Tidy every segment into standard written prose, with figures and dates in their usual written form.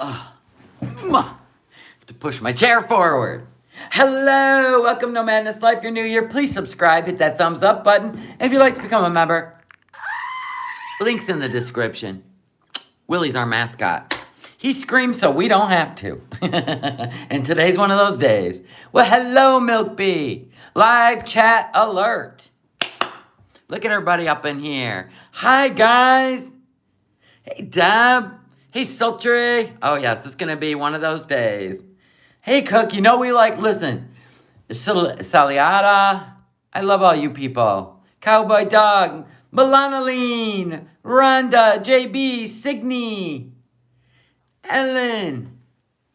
To push my chair forward. Hello, welcome to Madness Life. If you're new here, please subscribe, hit that thumbs up button. And if you'd like to become a member, links in the description. Willie's our mascot. He screams so we don't have to. And today's one of those days. Well, hello, Milk Bee. Live chat alert. Look at everybody up in here. Hi, guys. Hey, Deb. Hey, Sultry. Oh, yes, it's going to be one of those days. Hey, Cook, you know we like, listen, Saliata. I love all you people. Cowboy Dog, Melanaline, Rhonda, JB, Signy, Ellen,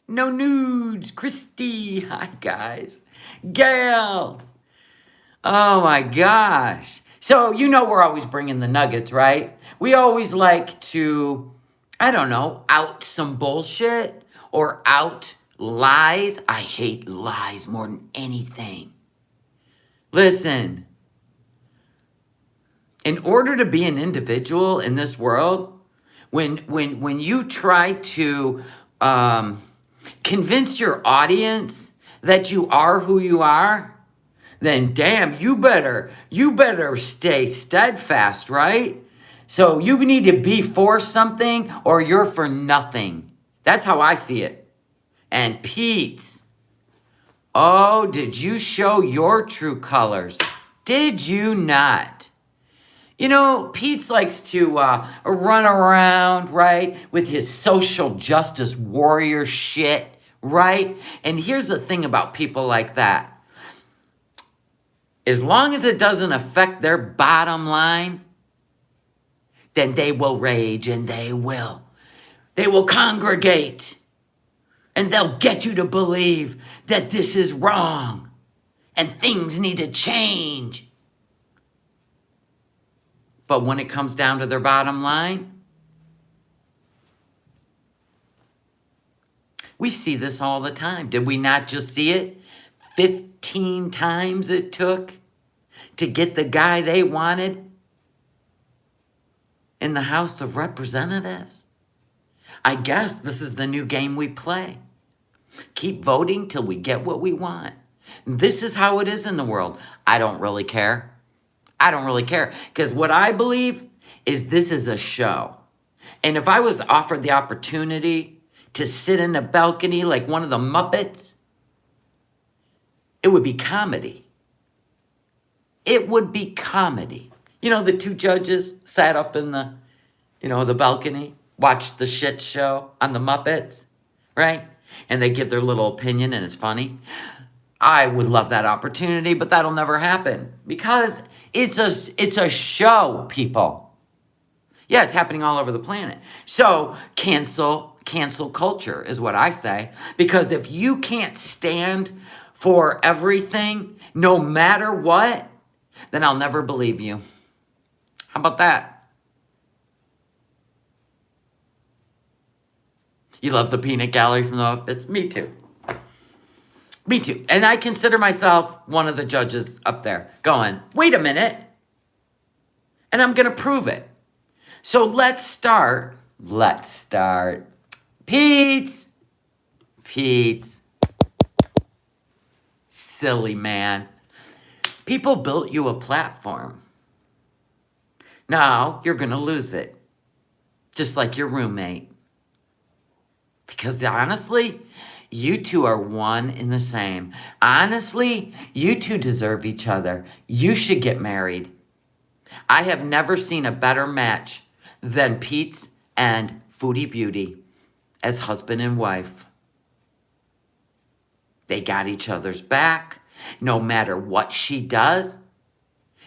No Nudes, Christy. Hi, guys. Gail. Oh, my gosh. So, you know we're always bringing the nuggets, right? We always like to, I don't know, out some bullshit or out lies. I hate lies more than anything. Listen, in order to be an individual in this world, when you try to convince your audience that you are who you are, then damn, you better stay steadfast, right? So you need to be for something or you're for nothing. That's how I see it. And Peetz, oh, did you show your true colors? Did you not? You know, Peetz likes to run around, right, with his social justice warrior shit, right? And here's the thing about people like that. As long as it doesn't affect their bottom line, then they will rage and they will congregate. And they'll get you to believe that this is wrong and things need to change. But when it comes down to their bottom line, we see this all the time. Did we not just see it? 15 times it took to get the guy they wanted in the House of Representatives. I guess this is the new game we play. Keep voting till we get what we want. This is how it is in the world. I don't really care. I don't really care. Because what I believe is this is a show. And if I was offered the opportunity to sit in a balcony like one of the Muppets, it would be comedy. It would be comedy. You know, the two judges sat up in the, the balcony, watched the shit show on the Muppets, right? And they give their little opinion and it's funny. I would love that opportunity, but that'll never happen because it's a show, people. Yeah, it's happening all over the planet. So cancel culture is what I say. Because if you can't stand for everything, no matter what, then I'll never believe you. How about that? You love the peanut gallery from the Muppets? Me too. Me too. And I consider myself one of the judges up there going, wait a minute. And I'm going to prove it. So let's start. Peetz. Silly man. People built you a platform. Now you're going to lose it. Just like your roommate. Because honestly, you two are one and the same. Honestly, you two deserve each other. You should get married. I have never seen a better match than Peetz and Foodie Beauty as husband and wife. They got each other's back. No matter what she does,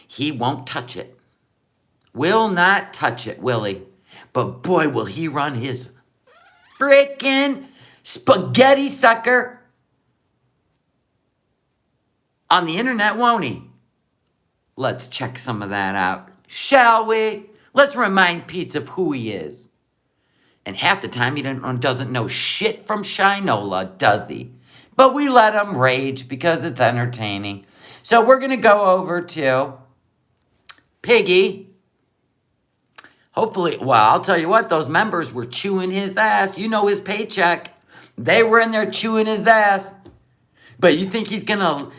he won't touch it. Will not touch it, will he? But boy, will he run his frickin' spaghetti sucker on the internet, won't he? Let's check some of that out, shall we? Let's remind Peetz of who he is. And half the time he doesn't know shit from Shinola, does he? But we let him rage because it's entertaining. So we're going to go over to Piggy. Hopefully, well, I'll tell you what, those members were chewing his ass. You know his paycheck. They were in there chewing his ass. But you think he's gonna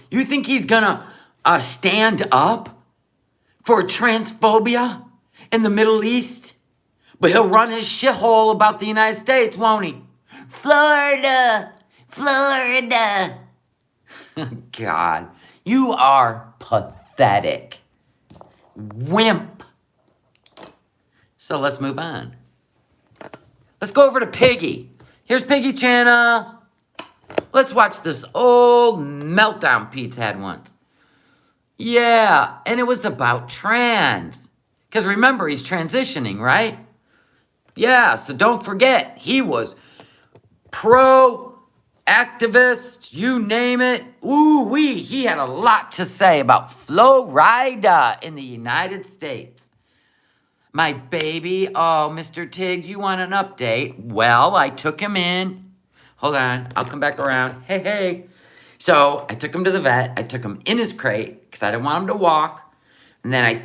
stand up for transphobia in the Middle East? But he'll run his shithole about the United States, won't he? Florida, Florida. God, you are pathetic. Wimp. So let's move on. Let's go over to Piggy. Here's Piggy's channel. Let's watch this old meltdown Peetz had once. Yeah, and it was about trans. Because remember, he's transitioning, right? Yeah, so don't forget, he was pro-activist, you name it. Ooh-wee, he had a lot to say about Florida in the United States. My baby, oh, Mr. Tiggs, you want an update? Well, I took him in. Hold on, I'll come back around. Hey, hey. So I took him to the vet. I took him in his crate because I didn't want him to walk. And then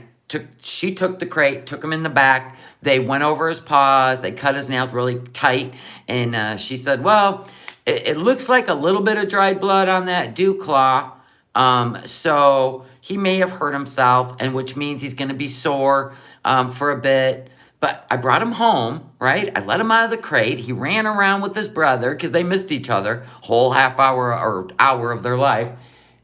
she took the crate, took him in the back. They went over his paws. They cut his nails really tight. And she said, well, it looks like a little bit of dried blood on that dew claw. So he may have hurt himself, and which means he's going to be sore for a bit. But I brought him home, right? I let him out of the crate. He ran around with his brother because they missed each other whole half hour or hour of their life.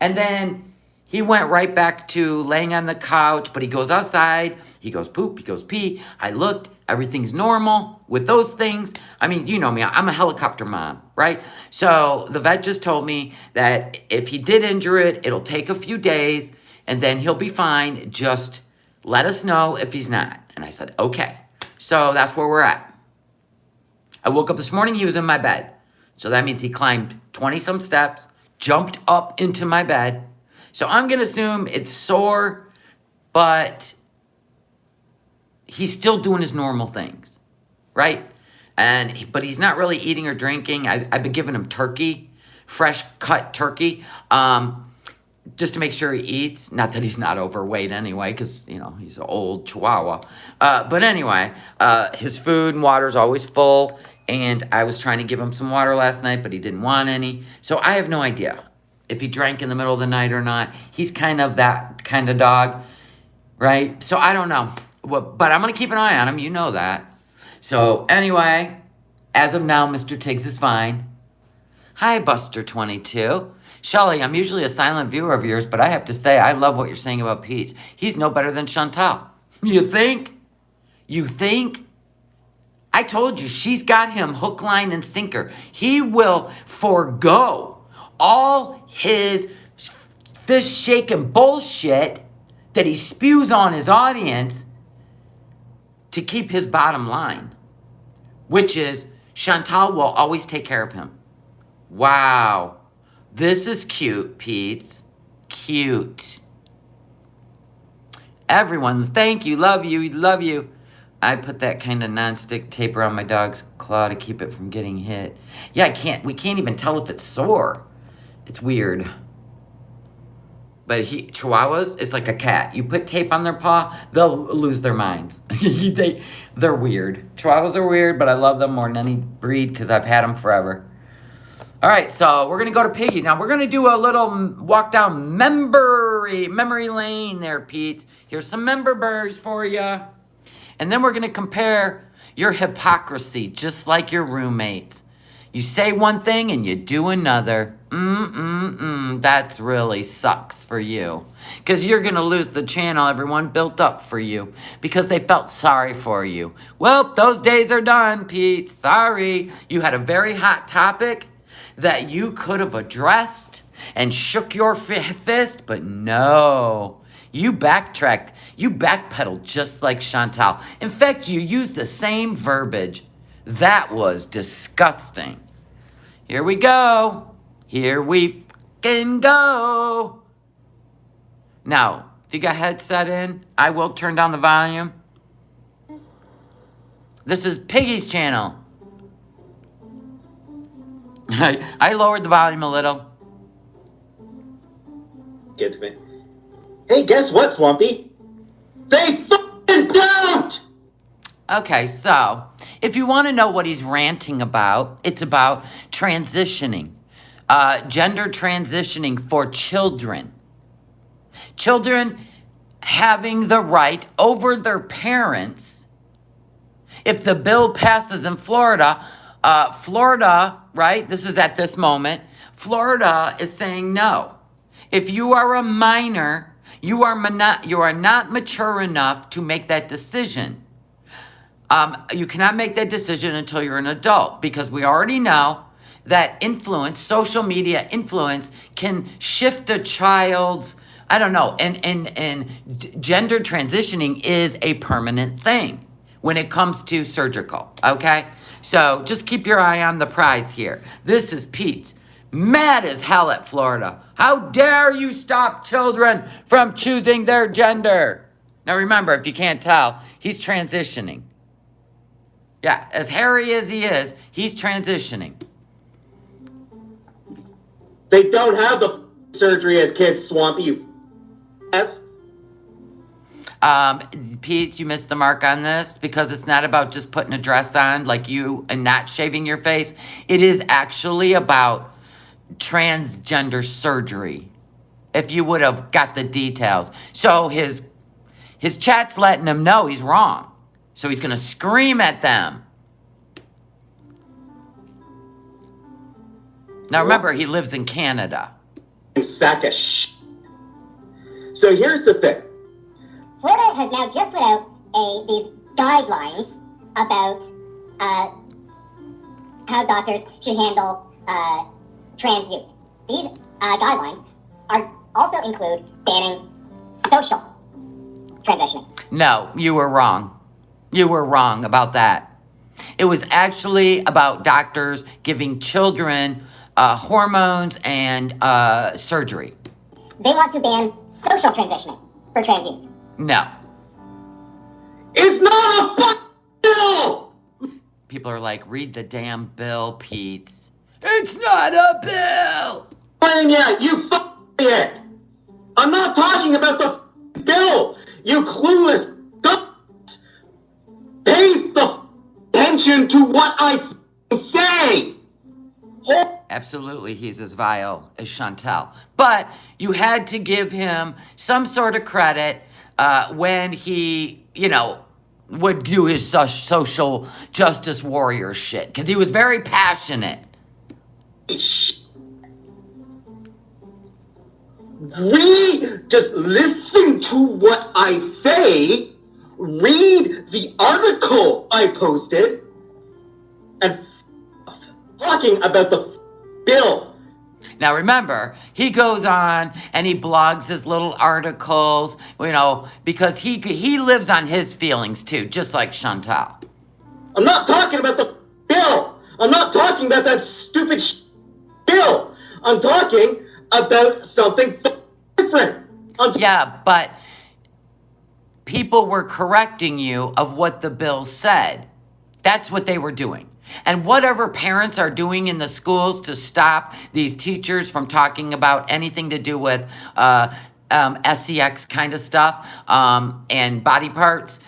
And then he went right back to laying on the couch, but he goes outside. He goes poop, he goes pee. I looked, everything's normal with those things. I mean, you know me, I'm a helicopter mom, right? So the vet just told me that if he did injure it, it'll take a few days and then he'll be fine. Just let us know if he's not. And I said, okay. So that's where we're at. I woke up this morning, he was in my bed. So that means he climbed 20-some steps, jumped up into my bed. So I'm going to assume it's sore, but he's still doing his normal things, right? But he's not really eating or drinking. I've been giving him turkey, fresh cut turkey, just to make sure he eats. Not that he's not overweight anyway, because, you know, he's an old chihuahua. But anyway, his food and water is always full. And I was trying to give him some water last night, but he didn't want any. So I have no idea if he drank in the middle of the night or not. He's kind of that kind of dog, right? So I don't know. But I'm going to keep an eye on him. You know that. So anyway, as of now, Mr. Tiggs is fine. Hi, Buster22. Shelly, I'm usually a silent viewer of yours, but I have to say, I love what you're saying about Peetz. He's no better than Chantal. You think? You think? I told you, she's got him hook, line, and sinker. He will forego all his fish-shaking bullshit that he spews on his audience to keep his bottom line, which is Chantal will always take care of him. Wow. This is cute, Peetz. Cute. Everyone, thank you, love you, love you. I put that kind of non-stick tape around my dog's claw to keep it from getting hit. Yeah, we can't even tell if it's sore. It's weird. But Chihuahuas, it's like a cat. You put tape on their paw, they'll lose their minds. They're weird. Chihuahuas are weird, but I love them more than any breed because I've had them forever. All right, so we're going to go to Piggy. Now, we're going to do a little walk down memory lane there, Pete. Here's some member berries for you. And then we're going to compare your hypocrisy, just like your roommates. You say one thing and you do another. That's really sucks for you. Because you're going to lose the channel everyone built up for you. Because they felt sorry for you. Well, those days are done, Pete. Sorry. You had a very hot topic that you could have addressed and shook your fist, but no. You backtracked. You backpedaled just like Chantal. In fact, you used the same verbiage. That was disgusting. Here we go. Here we can go. Now, if you got headset in, I will turn down the volume. This is Piggy's channel. I lowered the volume a little. Gets me. Hey, guess what, Swampy? They fucking don't! Okay, so if you want to know what he's ranting about, it's about transitioning, gender transitioning for children. Children having the right over their parents. If the bill passes in Florida, right? This is at this moment. Florida is saying no. If you are a minor, you are not mature enough to make that decision. You cannot make that decision until you're an adult, because we already know that influence, social media influence, can shift a child's, I don't know, and gender transitioning is a permanent thing when it comes to surgical, okay? So just keep your eye on the prize here. This is Peetz, mad as hell at Florida. How dare you stop children from choosing their gender? Now remember, if you can't tell, he's transitioning. Yeah, as hairy as he is, he's transitioning. They don't have the surgery as kids, Swampy, you yes? Peetz, you missed the mark on this, because it's not about just putting a dress on like you and not shaving your face. It is actually about transgender surgery, if you would have got the details. So his chat's letting him know he's wrong. So he's going to scream at them. Now remember, he lives in Canada. Sack of sh**. So here's the thing. Florida has now just put out these guidelines about how doctors should handle trans youth. These guidelines also include banning social transitioning. No, you were wrong. You were wrong about that. It was actually about doctors giving children hormones and surgery. They want to ban social transitioning for trans youth. No. It's not a fucking bill! People are like, read the damn bill, Peetz. It's not a bill! And yeah, you fucking it. I'm not talking about the bill, you clueless dumbass. Pay the attention to what I say. Absolutely, he's as vile as Chantal. But you had to give him some sort of credit when he, would do his social justice warrior shit, because he was very passionate. Just listen to what I say, read the article I posted, and talking about the bill. Now remember, he goes on and he blogs his little articles, because he lives on his feelings too, just like Chantal. I'm not talking about the bill. I'm not talking about that stupid bill. I'm talking about something different. Yeah, but people were correcting you of what the bill said. That's what they were doing. And whatever parents are doing in the schools to stop these teachers from talking about anything to do with SEX kind of stuff and body parts,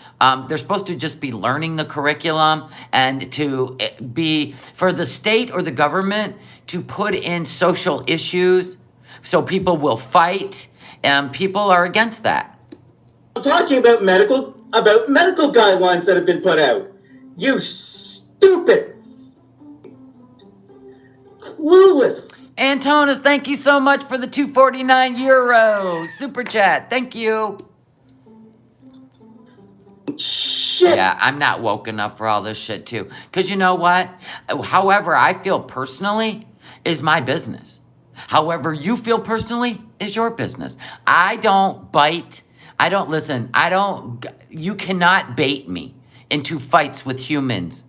they're supposed to just be learning the curriculum, and to be for the state or the government to put in social issues so people will fight, and people are against that. I'm talking about medical guidelines that have been put out. You stupid, clueless. Antonis, thank you so much for the 249 euros super chat. Thank you. Shit. Yeah, I'm not woke enough for all this shit too. Because you know what? However I feel personally is my business. However you feel personally is your business. I don't bite. You cannot bait me into fights with humans.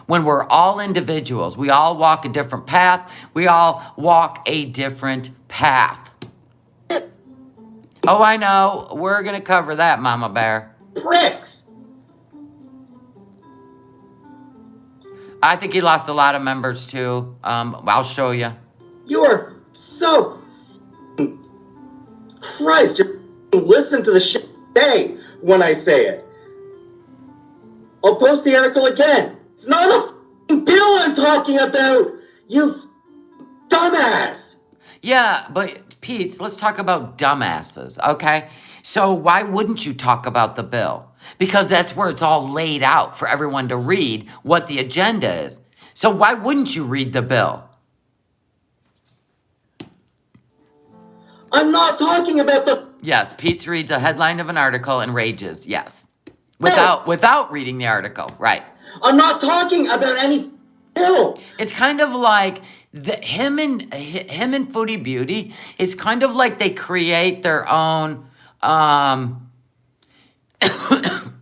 When we're all individuals, we all walk a different path. We all walk a different path. Oh, I know. We're going to cover that, Mama Bear. Pricks. I think he lost a lot of members, too. I'll show you. You are so... Christ, just listen to the shit I say when I say it. I'll post the article again. It's not a f***ing bill I'm talking about, you dumbass. Yeah, but Peetz, let's talk about dumbasses, okay? So why wouldn't you talk about the bill? Because that's where it's all laid out for everyone to read what the agenda is. So why wouldn't you read the bill? I'm not talking about the... Yes, Peetz reads a headline of an article and rages, yes. Without reading the article, right. I'm not talking about any bill. It's kind of like him and Foodie Beauty, it's kind of like they create their own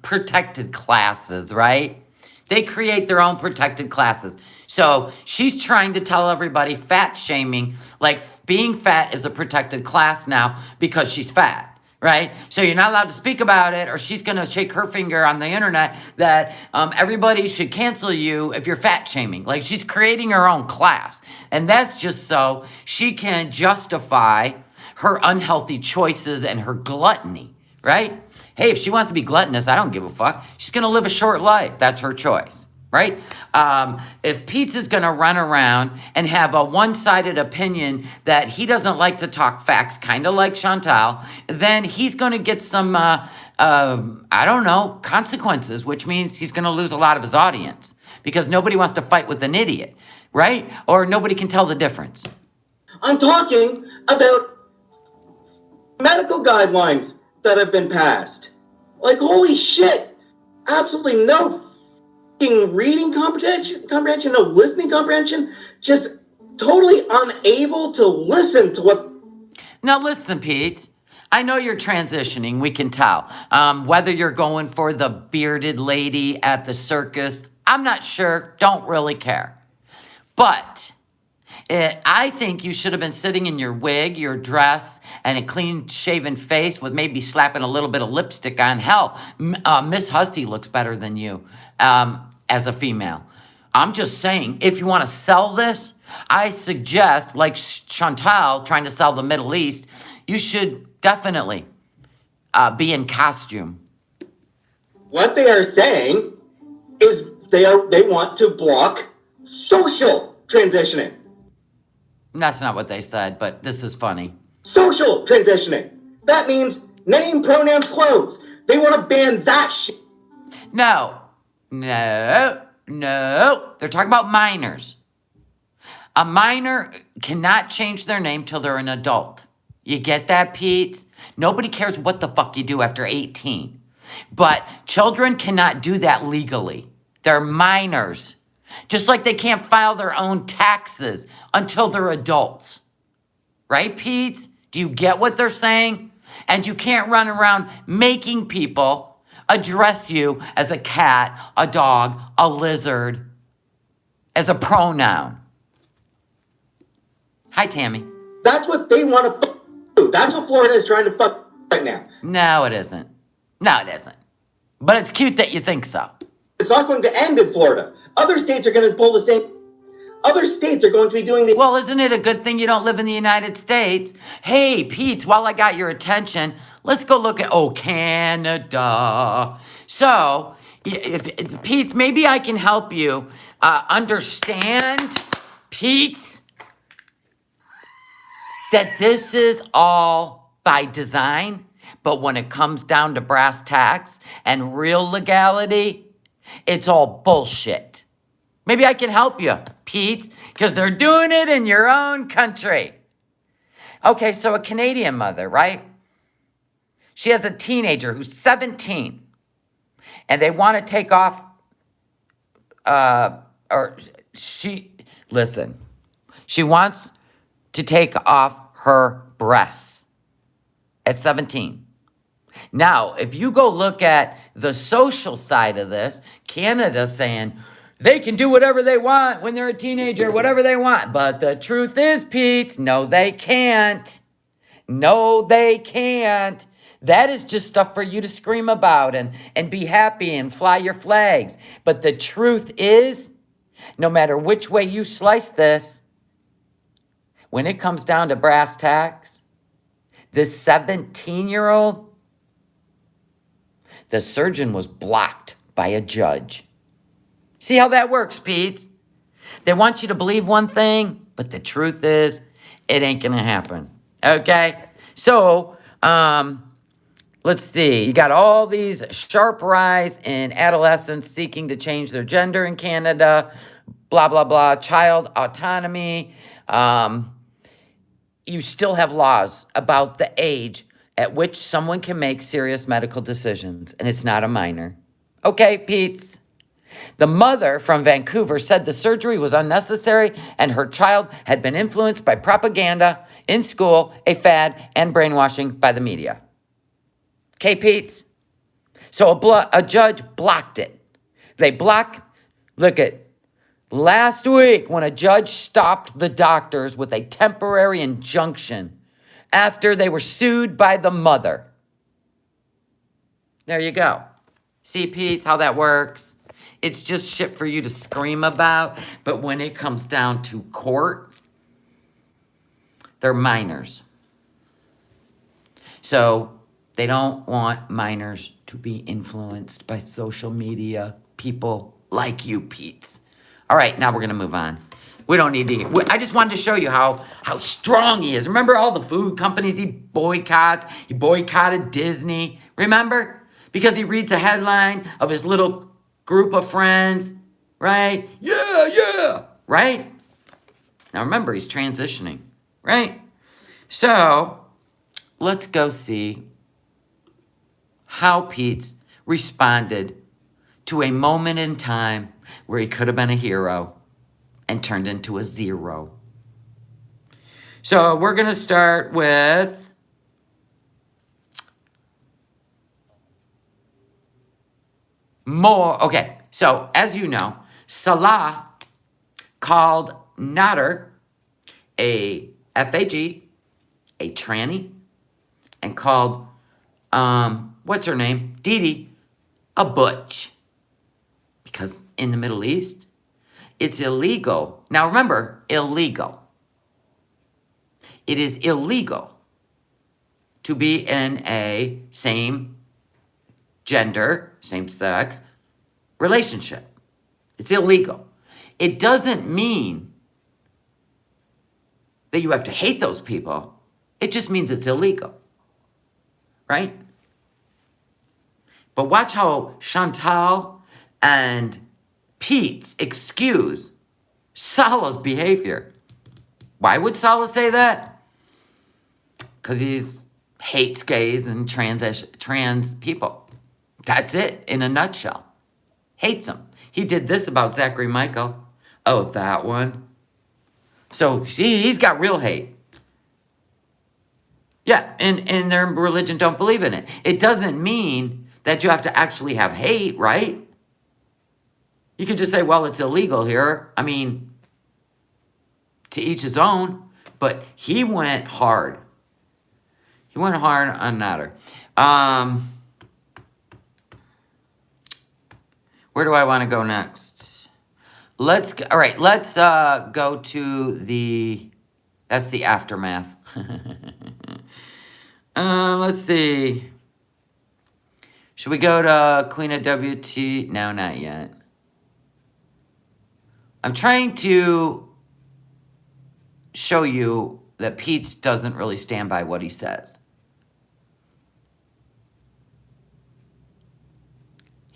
protected classes, right? They create their own protected classes. So she's trying to tell everybody fat shaming, like being fat is a protected class now because she's fat, right? So you're not allowed to speak about it, or she's going to shake her finger on the internet that everybody should cancel you if you're fat shaming. Like she's creating her own class. And that's just so she can justify her unhealthy choices and her gluttony, right? Hey, if she wants to be gluttonous, I don't give a fuck. She's going to live a short life. That's her choice, right? If Peetz is going to run around and have a one-sided opinion that he doesn't like to talk facts, kind of like Chantal, then he's going to get some, I don't know, consequences, which means he's going to lose a lot of his audience because nobody wants to fight with an idiot, right? Or nobody can tell the difference. I'm talking about medical guidelines that have been passed. Like, holy shit. Absolutely no f***ing reading comprehension, no listening comprehension. Just totally unable to listen to what... Now listen, Pete. I know you're transitioning, we can tell. Whether you're going for the bearded lady at the circus, I'm not sure, don't really care. But I think you should have been sitting in your wig, your dress, and a clean-shaven face with maybe slapping a little bit of lipstick on. Hell, Miss Hussey looks better than you as a female. I'm just saying, if you want to sell this, I suggest, like Chantal trying to sell the Middle East, you should definitely be in costume. What they are saying is they want to block social transitioning. That's not what they said, but this is funny. Social transitioning. That means name, pronouns, clothes. They want to ban that shit. No. They're talking about minors. A minor cannot change their name till they're an adult. You get that, Pete? Nobody cares what the fuck you do after 18. But children cannot do that legally. They're minors. Just like they can't file their own taxes until they're adults. Right, Pete? Do you get what they're saying? And you can't run around making people address you as a cat, a dog, a lizard, as a pronoun. Hi, Tammy. That's what they want to do. That's what Florida is trying to fuck right now. No, it isn't. No, it isn't. But it's cute that you think so. It's not going to end in Florida. Other states are going to pull the same. Other states are going to be doing the... Well, isn't it a good thing you don't live in the United States? Hey, Pete, while I got your attention, let's go look at, Canada. So, Pete, maybe I can help you understand, Pete, that this is all by design, but when it comes down to brass tacks and real legality, it's all bullshit. Maybe I can help you, Pete, because they're doing it in your own country. Okay, so a Canadian mother, right? She has a teenager who's 17, and they want to take off, she wants to take off her breasts at 17. Now, if you go look at the social side of this, Canada's saying they can do whatever they want when they're a teenager, whatever they want. But the truth is, Pete, no, they can't. No, they can't. That is just stuff for you to scream about and be happy and fly your flags. But the truth is, no matter which way you slice this, when it comes down to brass tacks, this 17-year-old, the surgeon was blocked by a judge. See how that works, Peetz? They want you to believe one thing, but the truth is, it ain't gonna happen. Okay? So, let's see. You got all these sharp rise in adolescents seeking to change their gender in Canada, blah, blah, blah, child autonomy. You still have laws about the age at which someone can make serious medical decisions, and it's not a minor. Okay, Peetz. The mother from Vancouver said the surgery was unnecessary and her child had been influenced by propaganda in school, a fad, and brainwashing by the media. Okay, Peetz? So a judge blocked it. Look at, last week when a judge stopped the doctors with a temporary injunction after they were sued by the mother. There you go. See, Peetz, how that works? It's just shit for you to scream about, but when it comes down to court, they're minors. So they don't want minors to be influenced by social media people like you, Peetz. All right, now we're going to move on. We don't need to. I just wanted to show you how strong he is. Remember all the food companies he boycotts? He boycotted Disney. Remember? Because he reads a headline of his little group of friends, right? Yeah, right? Now remember, he's transitioning, right? So let's go see how Peetz responded to a moment in time where he could have been a hero and turned into a zero. So we're going to start with more. Okay, so as you know, Salah called Nader a FAG, a tranny, and called, what's her name? Dee Dee, a butch. Because in the Middle East, it's illegal. Now remember, illegal. It is illegal to be in a same gender, same sex relationship. It's illegal. It doesn't mean that you have to hate those people. It just means it's illegal. Right? But watch how Chantal and Peetz excuse Salah's behavior. Why would Salah say that? Because he hates gays and trans people. That's it, in a nutshell. Hates them. He did this about Zachary Michael. Oh, that one. So he's got real hate. Yeah, and their religion don't believe in it. It doesn't mean that you have to actually have hate, right? You could just say, well, it's illegal here. I mean, to each his own. But he went hard. He went hard on Nader. Where do I want to go next? Let's go to that's the aftermath. Let's see. Should we go to Queen of WT? No, not yet. I'm trying to show you that Peetz doesn't really stand by what he says.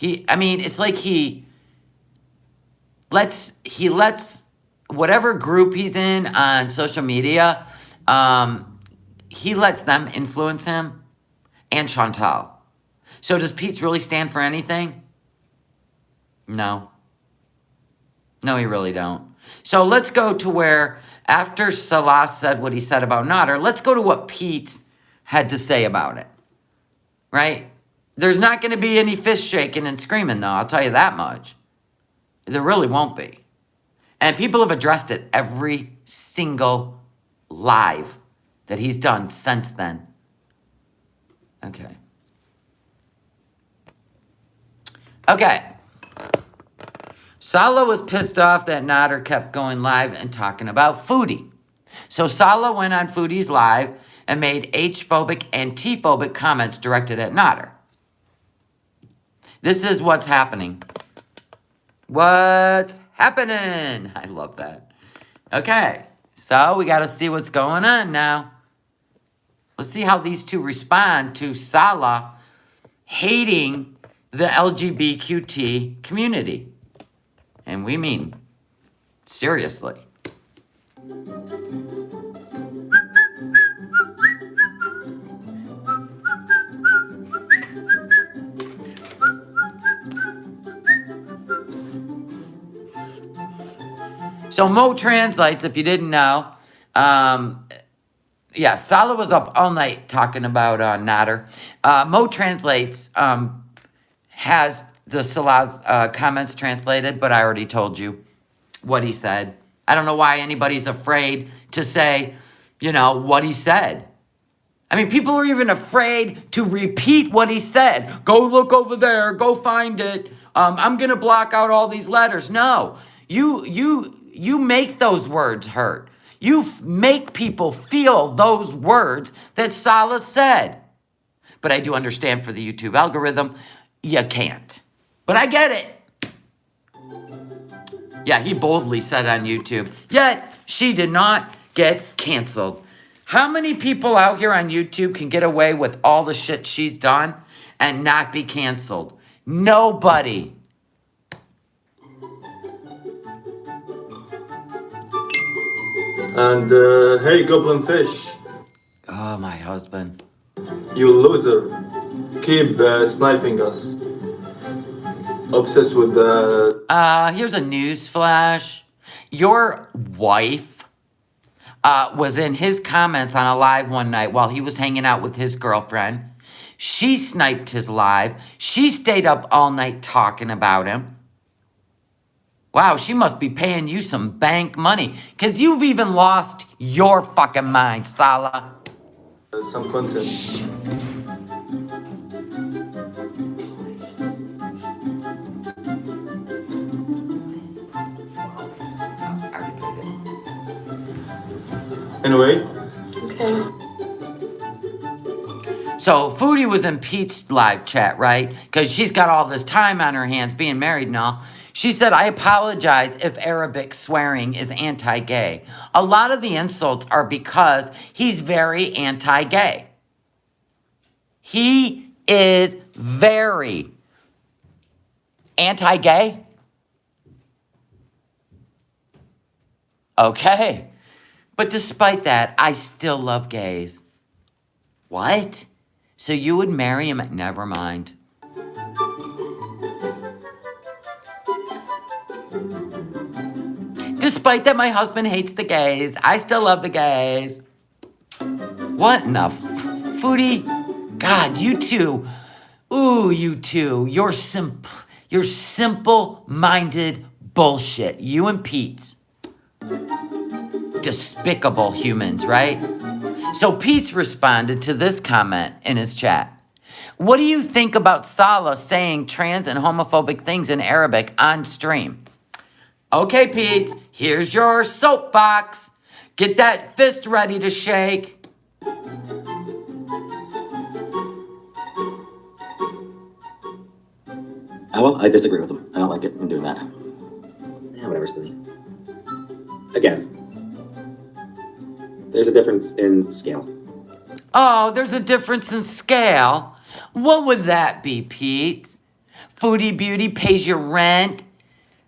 It's like he lets whatever group he's in on social media, he lets them influence him and Chantal. So does Peetz really stand for anything? No. No, he really don't. So let's go to where, after Salah said what he said about Nader, let's go to what Peetz had to say about it. Right? There's not going to be any fist shaking and screaming, though. I'll tell you that much. There really won't be. And people have addressed it every single live that he's done since then. Okay. Salah was pissed off that Nader kept going live and talking about Foodie. So Salah went on Foodie's live and made H-phobic and T-phobic comments directed at Nader. This is what's happening. What's happening? I love that. Okay, so we got to see what's going on now. Let's see how these two respond to Salah hating the LGBTQ community. And we mean seriously. So Mo translates, if you didn't know. Yeah, Salah was up all night talking about Nader. Mo translates, has the Salah's comments translated, but I already told you what he said. I don't know why anybody's afraid to say, you know, what he said. I mean, people are even afraid to repeat what he said. Go look over there. Go find it. I'm going to block out all these letters. No, you make those words hurt. You make people feel those words that Salah said. But I do understand for the YouTube algorithm, you can't. But I get it. Yeah, he boldly said on YouTube, yet she did not get canceled. How many people out here on YouTube can get away with all the shit she's done and not be canceled? Nobody. And hey, Goblin Fish, Oh, my husband. you loser. Keep sniping us. Obsessed with the... Here's a news flash. Your wife was in his comments on a live one night while he was hanging out with his girlfriend. She sniped his live. She stayed up all night talking about him. Wow, she must be paying you some bank money, because you've even lost your fucking mind, Salah. some content. Anyway, So Foodie was in Peetz live chat, right? Because she's got all this time on her hands being married and all. She said, I apologize if Arabic swearing is anti-gay. A lot of the insults are because he's very anti-gay. He is very anti-gay. Okay. But despite that, I still love gays. What? So you would marry him? Never mind. Despite that my husband hates the gays, I still love the gays. What in the Foodie? God, you two. Ooh, you two. You're simple-minded bullshit. You and Peetz. Despicable humans, right? So Peetz responded to this comment in his chat. What do you think about Salah saying trans and homophobic things in Arabic on stream? Okay, Peetz, here's your soapbox. Get that fist ready to shake. Well, I disagree with him. I don't like it. I'm doing that. Yeah, whatever, Spinny. Again, there's a difference in scale. Oh, there's a difference in scale. What would that be, Peetz? Foodie Beauty pays your rent,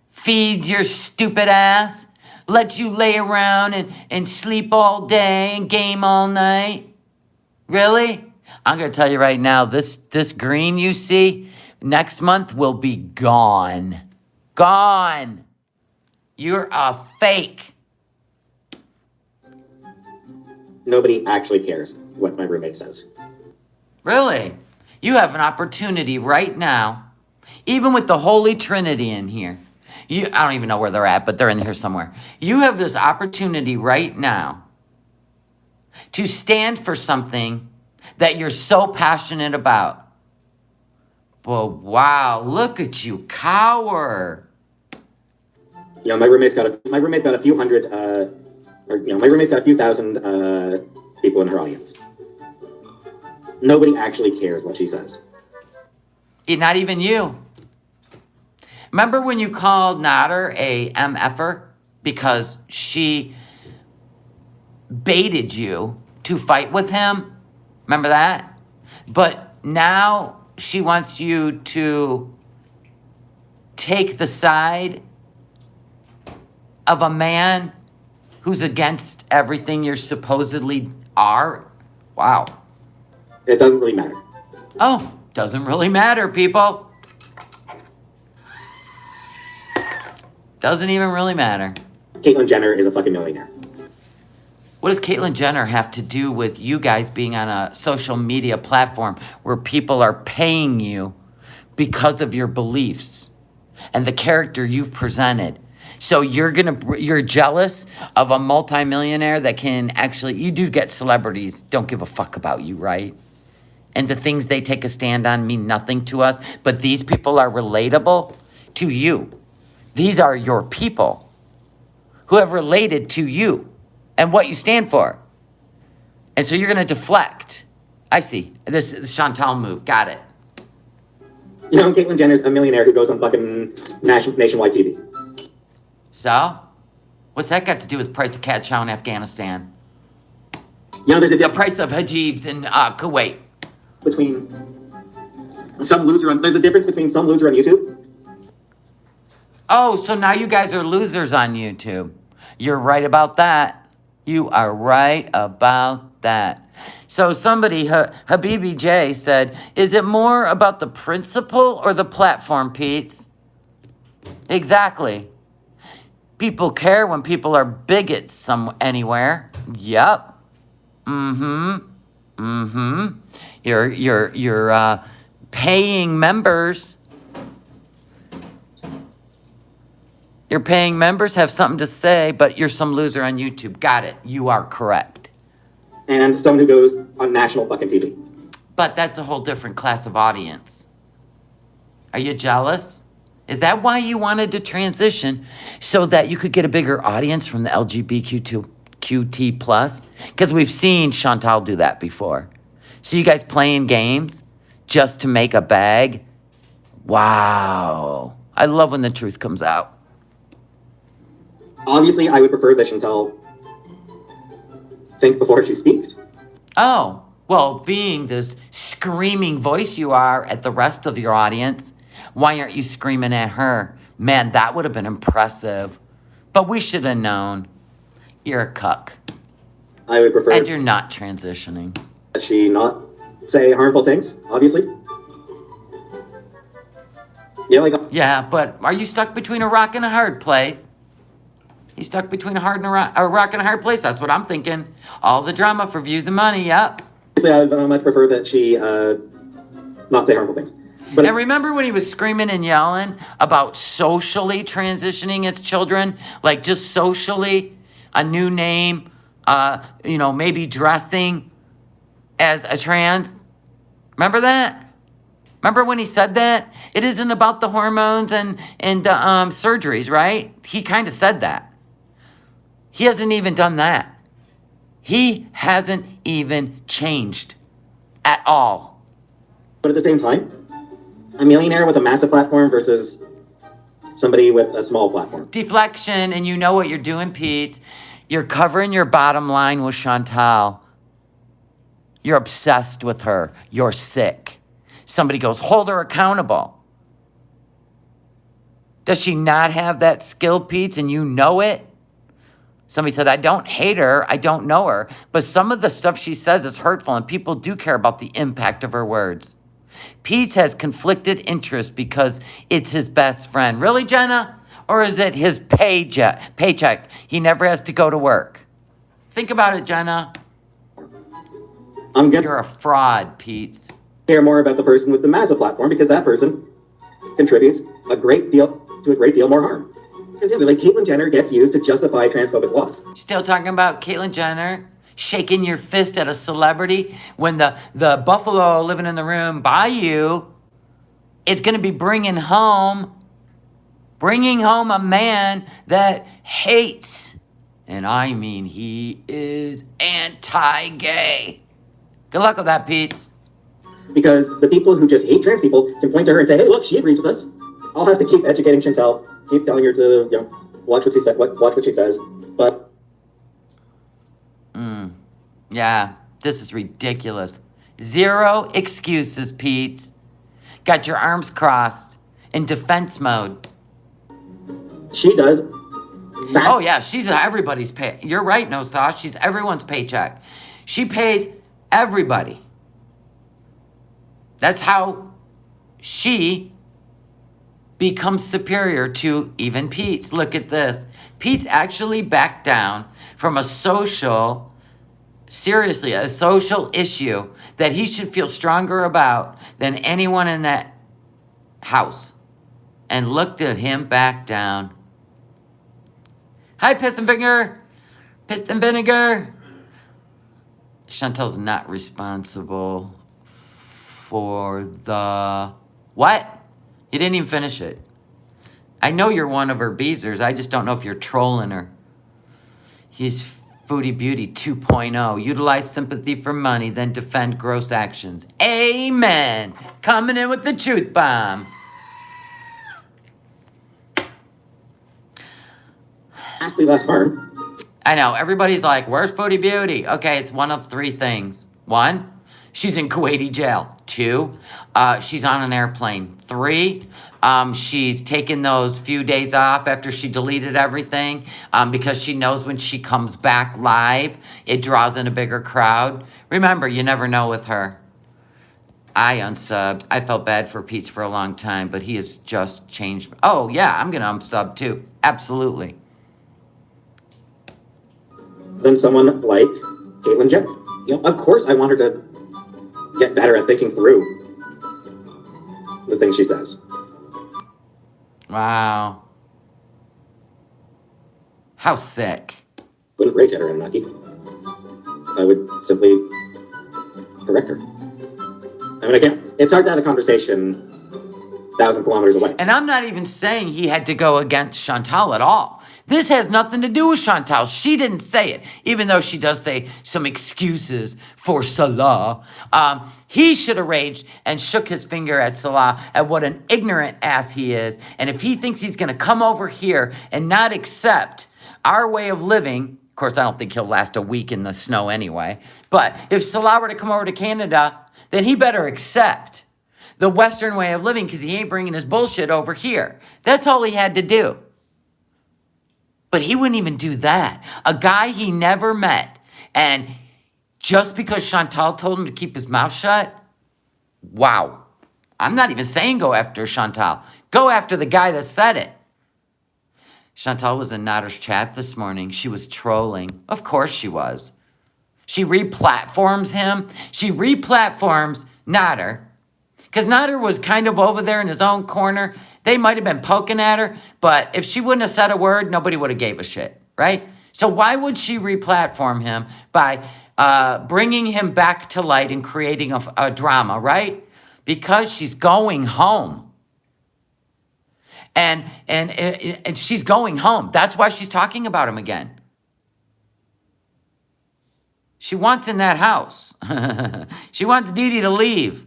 feeds your stupid ass, lets you lay around and sleep all day and game all night? Really? I'm going to tell you right now, this green you see next month will be gone. Gone. You're a fake. Nobody actually cares what my roommate says. Really? You have an opportunity right now, even with the Holy Trinity in here. I don't even know where they're at, but they're in here somewhere. You have this opportunity right now to stand for something that you're so passionate about. But wow, look at you cower. You know, my roommate's got a few hundred, my roommate's got a few thousand people in her audience. Nobody actually cares what she says. Not even you. Remember when you called Nader a MFer because she baited you to fight with him? Remember that? But now she wants you to take the side of a man who's against everything you supposedly are? Wow. It doesn't really matter. Oh, doesn't really matter, people. Doesn't even really matter. Caitlyn Jenner is a fucking millionaire. What does Caitlyn Jenner have to do with you guys being on a social media platform where people are paying you because of your beliefs and the character you've presented? So you're jealous of a multimillionaire that can actually, you do get celebrities, don't give a fuck about you, right? And the things they take a stand on mean nothing to us, but these people are relatable to you. These are your people who have related to you and what you stand for. And so you're going to deflect. I see. This is the Chantal move. Got it. You know, Caitlyn Jenner's a millionaire who goes on fucking nationwide TV. So? What's that got to do with the price of cat chow in Afghanistan? You know, there's The price of hijabs in Kuwait. between some loser there's a difference between some loser on YouTube. Oh, so now you guys are losers on YouTube. You're right about that. You are right about that. So somebody, Habibi J, said, is it more about the principle or the platform, Peetz? Exactly. People care when people are bigots anywhere. Yep. Your paying members. Your paying members have something to say, but you're some loser on YouTube. Got it. You are correct. And someone who goes on national fucking TV. But that's a whole different class of audience. Are you jealous? Is that why you wanted to transition? So that you could get a bigger audience from the LGBTQT plus? Because we've seen Chantal do that before. So you guys playing games just to make a bag? Wow. I love when the truth comes out. Obviously, I would prefer that Chantal think before she speaks. Oh, well, being this screaming voice you are at the rest of your audience, why aren't you screaming at her? Man, that would have been impressive. But we should have known. You're a cuck. I would prefer And you're not transitioning. that she not say harmful things, obviously. Yeah, but are you stuck between a rock and a hard place? You stuck between a rock and a hard place? That's what I'm thinking. All the drama for views and money, yep. Obviously, I would much prefer that she not say harmful things. But And remember when he was screaming and yelling about socially transitioning its children? Like just socially, a new name, maybe dressing as a trans? Remember that? Remember when he said that? It isn't about the hormones and the surgeries, right? He kind of said that. He hasn't even done that. He hasn't even changed at all. But at the same time, a millionaire with a massive platform versus somebody with a small platform. Deflection, and you know what you're doing, Pete. You're covering your bottom line with Chantal. You're obsessed with her. You're sick. Somebody goes, hold her accountable. Does she not have that skill, Pete, and you know it? Somebody said, I don't hate her, I don't know her, but some of the stuff she says is hurtful, and people do care about the impact of her words. Peetz has conflicted interest because it's his best friend. Really, Jenna? Or is it his paycheck? He never has to go to work. Think about it, Jenna. You're a fraud, Peetz. Care more about the person with the massive platform because that person contributes a great deal more harm. Like Caitlyn Jenner gets used to justify transphobic laws. Still talking about Caitlyn Jenner shaking your fist at a celebrity when the buffalo living in the room by you is going to be bringing home a man that hates, and I mean he is anti-gay. Good luck with that, Peetz. Because the people who just hate trans people can point to her and say, hey, look, she agrees with us. I'll have to keep educating Chantal, keep telling her to, watch what she says. But yeah, this is ridiculous. Zero excuses, Peetz. Got your arms crossed in defense mode. she does. Oh yeah, she's everybody's pay. You're right, no sauce. She's everyone's paycheck. She pays everybody. That's how she becomes superior to even Peetz. Look at this. Peetz actually backed down from a social issue that he should feel stronger about than anyone in that house. And looked at him back down. Hi, Piss and Vinegar. Piss and Vinegar. Chantal's not responsible for the... What? You didn't even finish it. I know you're one of her beezers. I just don't know if you're trolling her. He's Foodie Beauty 2.0. Utilize sympathy for money, then defend gross actions. Amen. Coming in with the truth bomb. Vastly less harm. I know. Everybody's like, where's Foodie Beauty? Okay, it's one of three things. One, she's in Kuwaiti jail. Two, she's on an airplane. Three, she's taken those few days off after she deleted everything because she knows when she comes back live, it draws in a bigger crowd. Remember, you never know with her. I unsubbed. I felt bad for Peetz for a long time, but he has just changed. Oh, yeah, I'm going to unsub too. Absolutely. Than someone like Caitlyn Jenner. Of course I want her to get better at thinking through the things she says. Wow. How sick. Wouldn't rage at her, Unlucky. I would simply correct her. I mean, again, it's hard to have a conversation 1,000 kilometers away. And I'm not even saying he had to go against Chantal at all. This has nothing to do with Chantal. She didn't say it, even though she does say some excuses for Salah. He should have raged and shook his finger at Salah at what an ignorant ass he is. And if he thinks he's going to come over here and not accept our way of living, of course, I don't think he'll last a week in the snow anyway. But if Salah were to come over to Canada, then he better accept the Western way of living because he ain't bringing his bullshit over here. That's all he had to do. But he wouldn't even do that. A guy he never met. And just because Chantal told him to keep his mouth shut, wow. I'm not even saying go after Chantal. Go after the guy that said it. Chantal was in Natter's chat this morning. She was trolling. Of course she was. She replatforms him. She replatforms Natter. Because Natter was kind of over there in his own corner. They might have been poking at her, but if she wouldn't have said a word, nobody would have gave a shit, right? So why would she replatform him by bringing him back to light and creating a drama, right? Because she's going home. And she's going home. That's why she's talking about him again. She wants in that house. She wants Dee Dee to leave.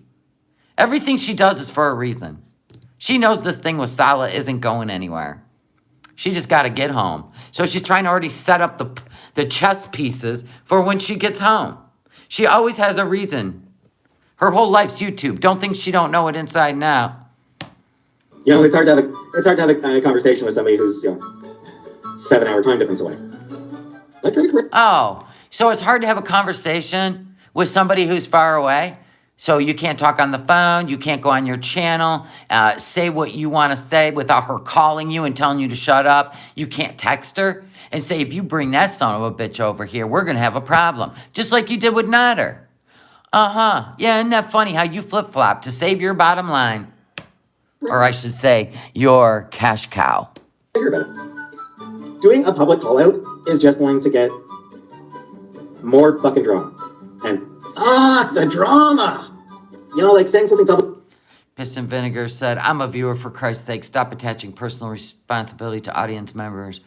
Everything she does is for a reason. She knows this thing with Salah isn't going anywhere. She just got to get home. So she's trying to already set up the chess pieces for when she gets home. She always has a reason. Her whole life's YouTube. Don't think she don't know it inside and out. It's hard to have a conversation with somebody who's 7-hour time difference away. Oh, so it's hard to have a conversation with somebody who's far away? So you can't talk on the phone, you can't go on your channel, say what you want to say without her calling you and telling you to shut up. You can't text her and say, if you bring that son of a bitch over here, we're going to have a problem. Just like you did with Natter. Yeah, isn't that funny how you flip-flop to save your bottom line? Or I should say, your cash cow. Doing a public call-out is just going to get more fucking drama. And fuck the drama! Like saying something public. Piss and Vinegar said, I'm a viewer, for Christ's sake. Stop attaching personal responsibility to audience members.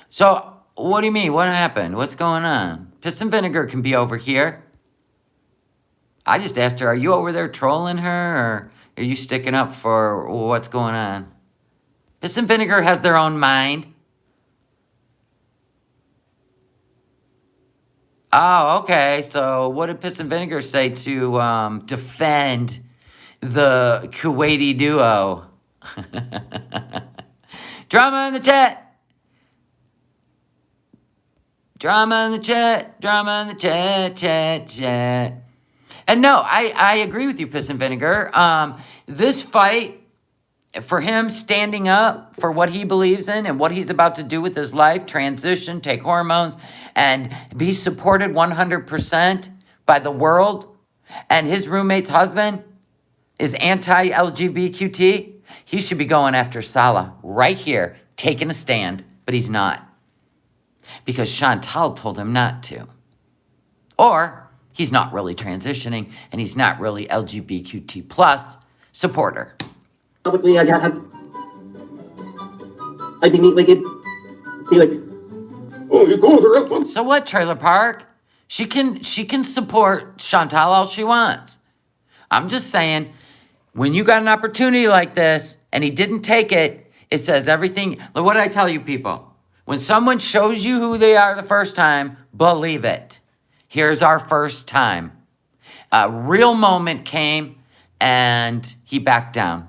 So, what do you mean? What happened? What's going on? Piss and Vinegar can be over here. I just asked her, are you over there trolling her? Or are you sticking up for what's going on? Piss and Vinegar has their own mind. Oh, okay. So what did Piss and Vinegar say to defend the Kuwaiti duo? Drama in the chat. Drama in the chat. Drama in the chat. Chat. And no, I agree with you, Piss and Vinegar. This fight, for him standing up for what he believes in and what he's about to do with his life, transition, take hormones, and be supported 100% by the world, and his roommate's husband is anti-LGBTQ, he should be going after Salah right here, taking a stand, but he's not. Because Chantal told him not to. Or he's not really transitioning, and he's not really LGBTQ plus supporter. Publicly, I'd be neat, like, it'd be like, oh, you guys are up. So what, Trailer Park? She can support Chantal all she wants. I'm just saying, when you got an opportunity like this, and he didn't take it, it says everything. Look, what did I tell you people? When someone shows you who they are the first time, believe it. Here's our first time. A real moment came, and he backed down.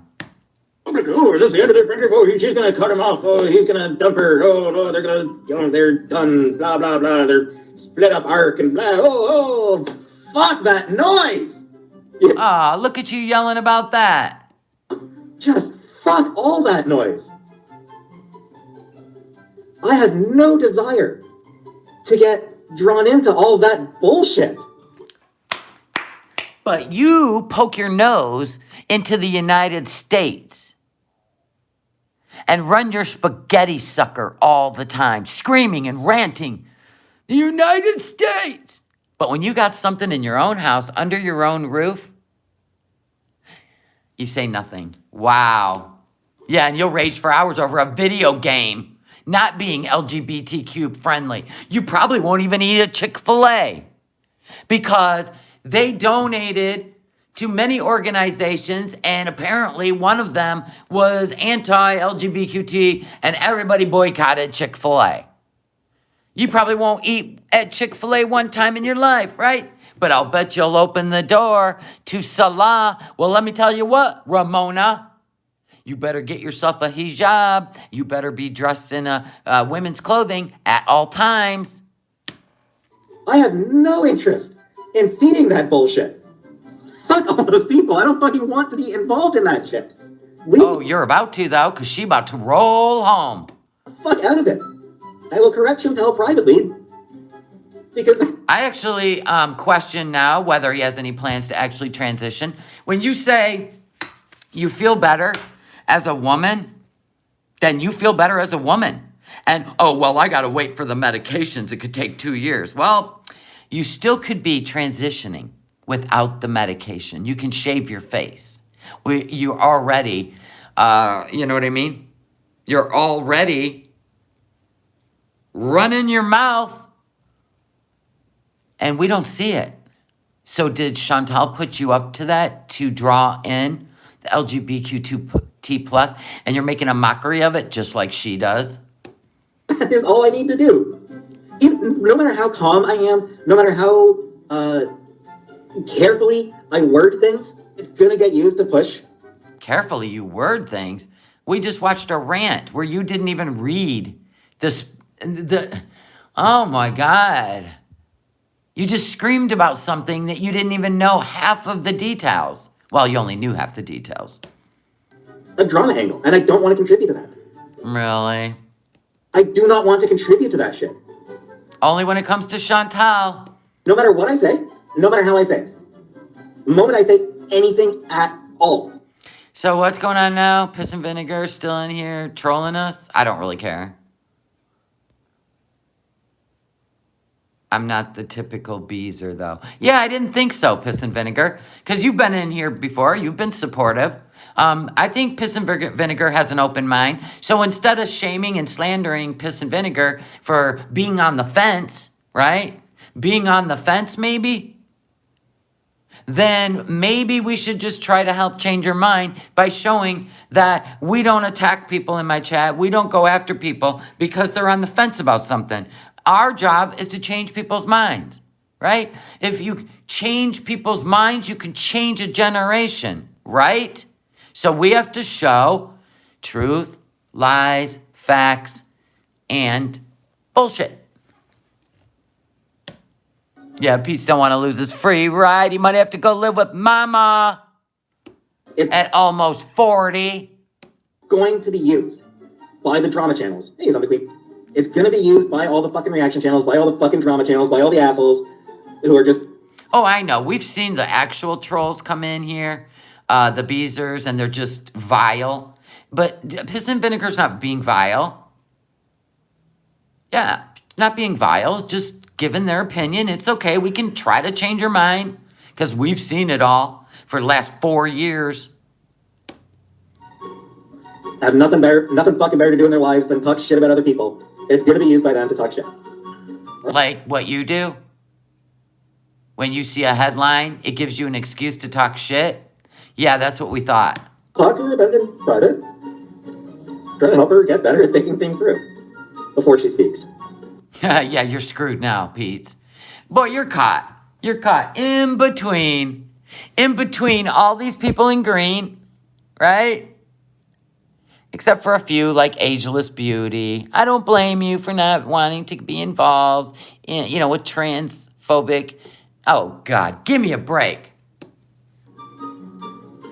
I'm like, oh, is this the end of their friendship? Oh, she's gonna cut him off. Oh, he's gonna dump her. Oh, no, they're gonna, they're done. Blah, blah, blah. They're split up arc and blah. Oh, fuck that noise. Ah, look at you yelling about that. Just fuck all that noise. I have no desire to get drawn into all that bullshit. But you poke your nose into the United States and run your spaghetti sucker all the time, screaming and ranting, the United States. But when you got something in your own house, under your own roof, you say nothing. Wow. Yeah, and you'll rage for hours over a video game not being LGBTQ friendly. You probably won't even eat a Chick-fil-A because they donated to many organizations, and apparently one of them was anti-LGBTQ, and everybody boycotted Chick-fil-A. You probably won't eat at Chick-fil-A one time in your life, right? But I'll bet you'll open the door to Salah. Well, let me tell you what, Ramona. You better get yourself a hijab. You better be dressed in women's clothing at all times. I have no interest in feeding that bullshit. Fuck all those people. I don't fucking want to be involved in that shit. Oh, you're about to, though, because she about to roll home. Fuck out of it. I will correct Chantal privately. Because I actually question now whether he has any plans to actually transition. When you say you feel better as a woman, then you feel better as a woman. And, oh, well, I got to wait for the medications. It could take 2 years. Well, you still could be transitioning without the medication. You can shave your face. You're already, you know what I mean? You're already running your mouth, and we don't see it. So did Chantal put you up to that to draw in the LGBTQ+, and you're making a mockery of it just like she does? that is all I need to do. No matter how calm I am, no matter how carefully I word things, it's gonna get used to push. Carefully you word things? We just watched a rant where you didn't even read this. Oh my God. You just screamed about something that you didn't even know half of the details. Well, you only knew half the details. A drama angle, and I don't want to contribute to that. Really? I do not want to contribute to that shit. Only when it comes to Chantal. No matter what I say, no matter how I say it. The moment I say anything at all. So what's going on now? Piss and Vinegar still in here trolling us? I don't really care. I'm not the typical beezer, though. Yeah, I didn't think so, Piss and Vinegar, because you've been in here before. You've been supportive. I think Piss and Vinegar has an open mind. So instead of shaming and slandering Piss and Vinegar for being on the fence, right? Being on the fence, maybe? then maybe we should just try to help change her mind by showing that we don't attack people in my chat. We don't go after people because they're on the fence about something. Our job is to change people's minds, right? If you change people's minds, you can change a generation, right? So we have to show truth, lies, facts, and bullshit. Yeah, Peetz don't want to lose his free ride. He might have to go live with mama at almost 40. Going to be used by the drama channels. Hey, Zombie Queen. It's going to be used by all the fucking reaction channels, by all the fucking drama channels, by all the assholes who are just... Oh, I know. We've seen the actual trolls come in here, the Beezers, and they're just vile. But Piss and Vinegar's not being vile. Yeah, not being vile, just giving their opinion. It's okay. We can try to change her mind because we've seen it all for the last 4 years. Have nothing fucking better to do in their lives than talk shit about other people. It's going to be used by them to talk shit. Like what you do? When you see a headline, it gives you an excuse to talk shit? Yeah, that's what we thought. Talk to her about it in private. Try to help her get better at thinking things through before she speaks. Yeah, you're screwed now, Pete. Boy, you're caught. You're caught in between all these people in green, right? Except for a few like Ageless Beauty. I don't blame you for not wanting to be involved in, with transphobic. Oh, God, give me a break.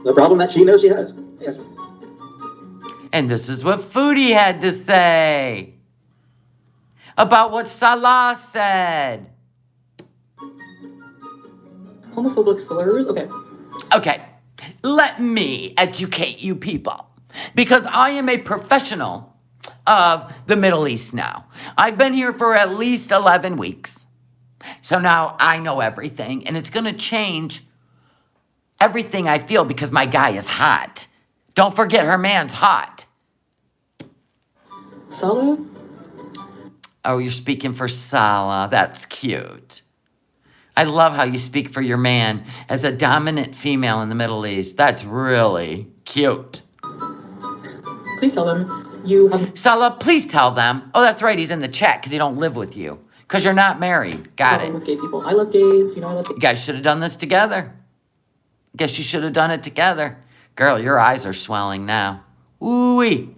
The problem that she knows she has. Yes. And this is what Foodie had to say about what Salah said. Homophobic slurs? Okay, let me educate you people. Because I am a professional of the Middle East now. I've been here for at least 11 weeks. So now I know everything. And it's going to change everything I feel because my guy is hot. Don't forget her man's hot. Salah? Oh, you're speaking for Salah. That's cute. I love how you speak for your man as a dominant female in the Middle East. That's really cute. Please tell them you have... Salah, please tell them. Oh, that's right. He's in the chat because he don't live with you. Because you're not married. Got it. With gay people. I love gays. I love gays. You guys should have done this together. Guess you should have done it together. Girl, your eyes are swelling now. Ooh-wee.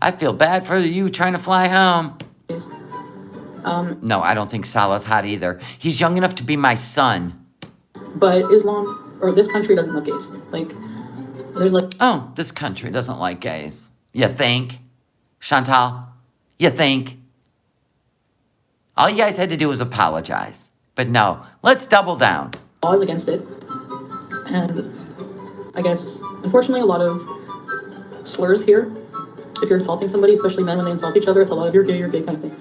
I feel bad for you trying to fly home. No, I don't think Salah's hot either. He's young enough to be my son. But Islam, or this country doesn't love gays. Oh, this country doesn't like gays. You think? Chantal? You think? All you guys had to do was apologize. But no, let's double down. Laws against it. And I guess, unfortunately, a lot of slurs here. If you're insulting somebody, especially men when they insult each other, it's a lot of you're gay kind of thing.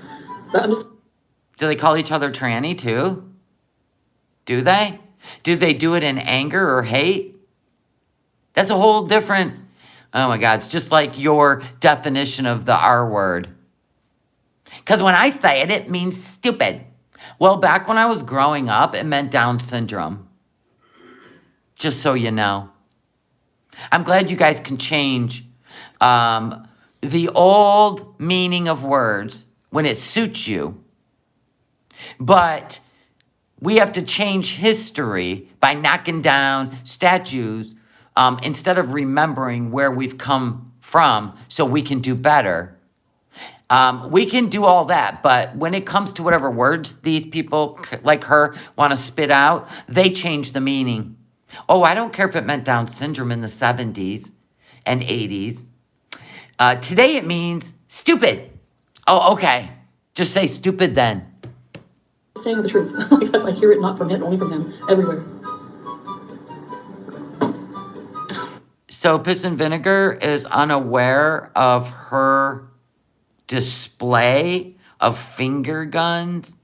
Do they call each other tranny too? Do they? Do they do it in anger or hate? That's a whole different... Oh my God, it's just like your definition of the R word. Because when I say it, it means stupid. Well, back when I was growing up, it meant Down syndrome. Just so you know. I'm glad you guys can change the old meaning of words when it suits you. But we have to change history by knocking down statues instead of remembering where we've come from so we can do better. We can do all that, but when it comes to whatever words these people like her want to spit out, they change the meaning. Oh, I don't care if it meant Down syndrome in the 70s and 80s. Today it means stupid. Oh, okay. Just say stupid then. Saying the truth. Because I hear it not from him, only from him, everywhere. So Piss and Vinegar is unaware of her display of finger guns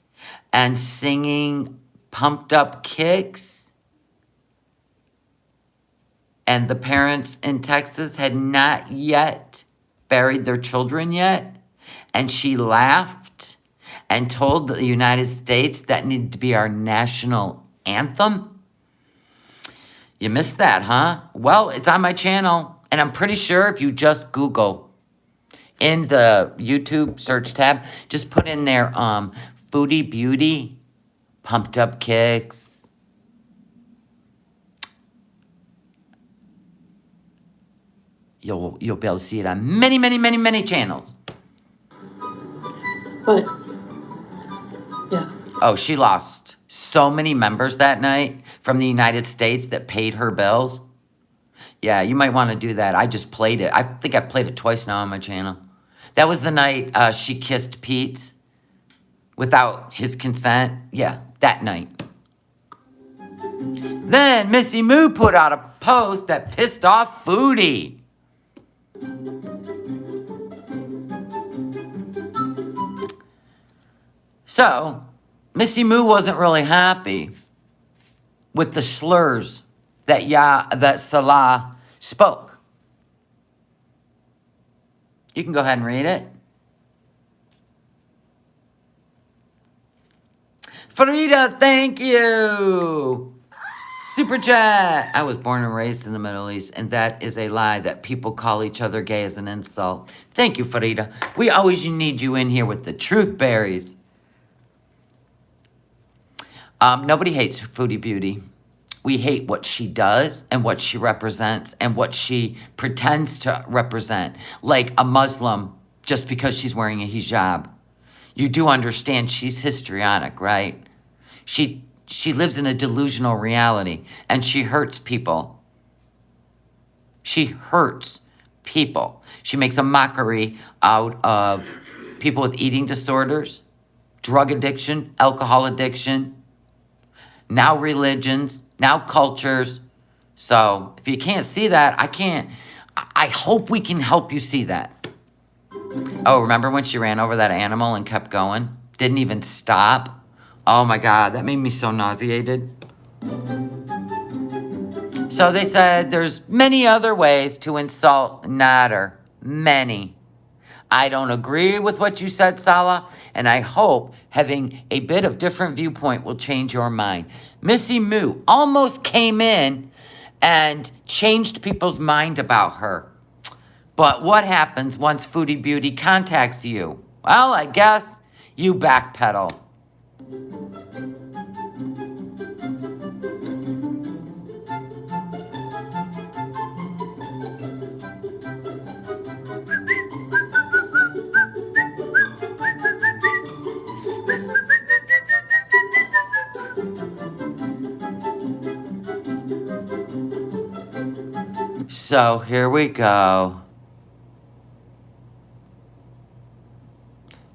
and singing pumped up kicks. And the parents in Texas had not yet buried their children yet. And she laughed and told the United States that needed to be our national anthem. You missed that, huh? Well, it's on my channel. And I'm pretty sure if you just Google in the YouTube search tab, just put in there Foodie Beauty, Pumped Up Kicks. You'll be able to see it on many, many, many, many channels. But, yeah. Oh, she lost so many members that night from the United States that paid her bills. Yeah, you might want to do that. I just played it. I think I've played it twice now on my channel. That was the night she kissed Peetz without his consent. Yeah, that night. Then Missy Moo put out a post that pissed off Foodie. So, Missy Moo wasn't really happy with the slurs that Salah spoke. You can go ahead and read it. Farida, thank you. Super chat. I was born and raised in the Middle East, and that is a lie that people call each other gay as an insult. Thank you, Farida. We always need you in here with the truth berries. Nobody hates Foodie Beauty. We hate what she does and what she represents and what she pretends to represent. Like a Muslim, just because she's wearing a hijab. You do understand she's histrionic, right? She lives in a delusional reality, and she hurts people. She hurts people. She makes a mockery out of people with eating disorders, drug addiction, alcohol addiction, now religions, now cultures. So if you can't see that, I hope we can help you see that. Oh, remember when she ran over that animal and kept going? Didn't even stop? Oh my God, that made me so nauseated. So they said there's many other ways to insult Nader. Many. I don't agree with what you said, Salah, and I hope having a bit of different viewpoint will change your mind. Missy Moo almost came in and changed people's mind about her. But what happens once Foodie Beauty contacts you? Well, I guess you backpedal. So here we go.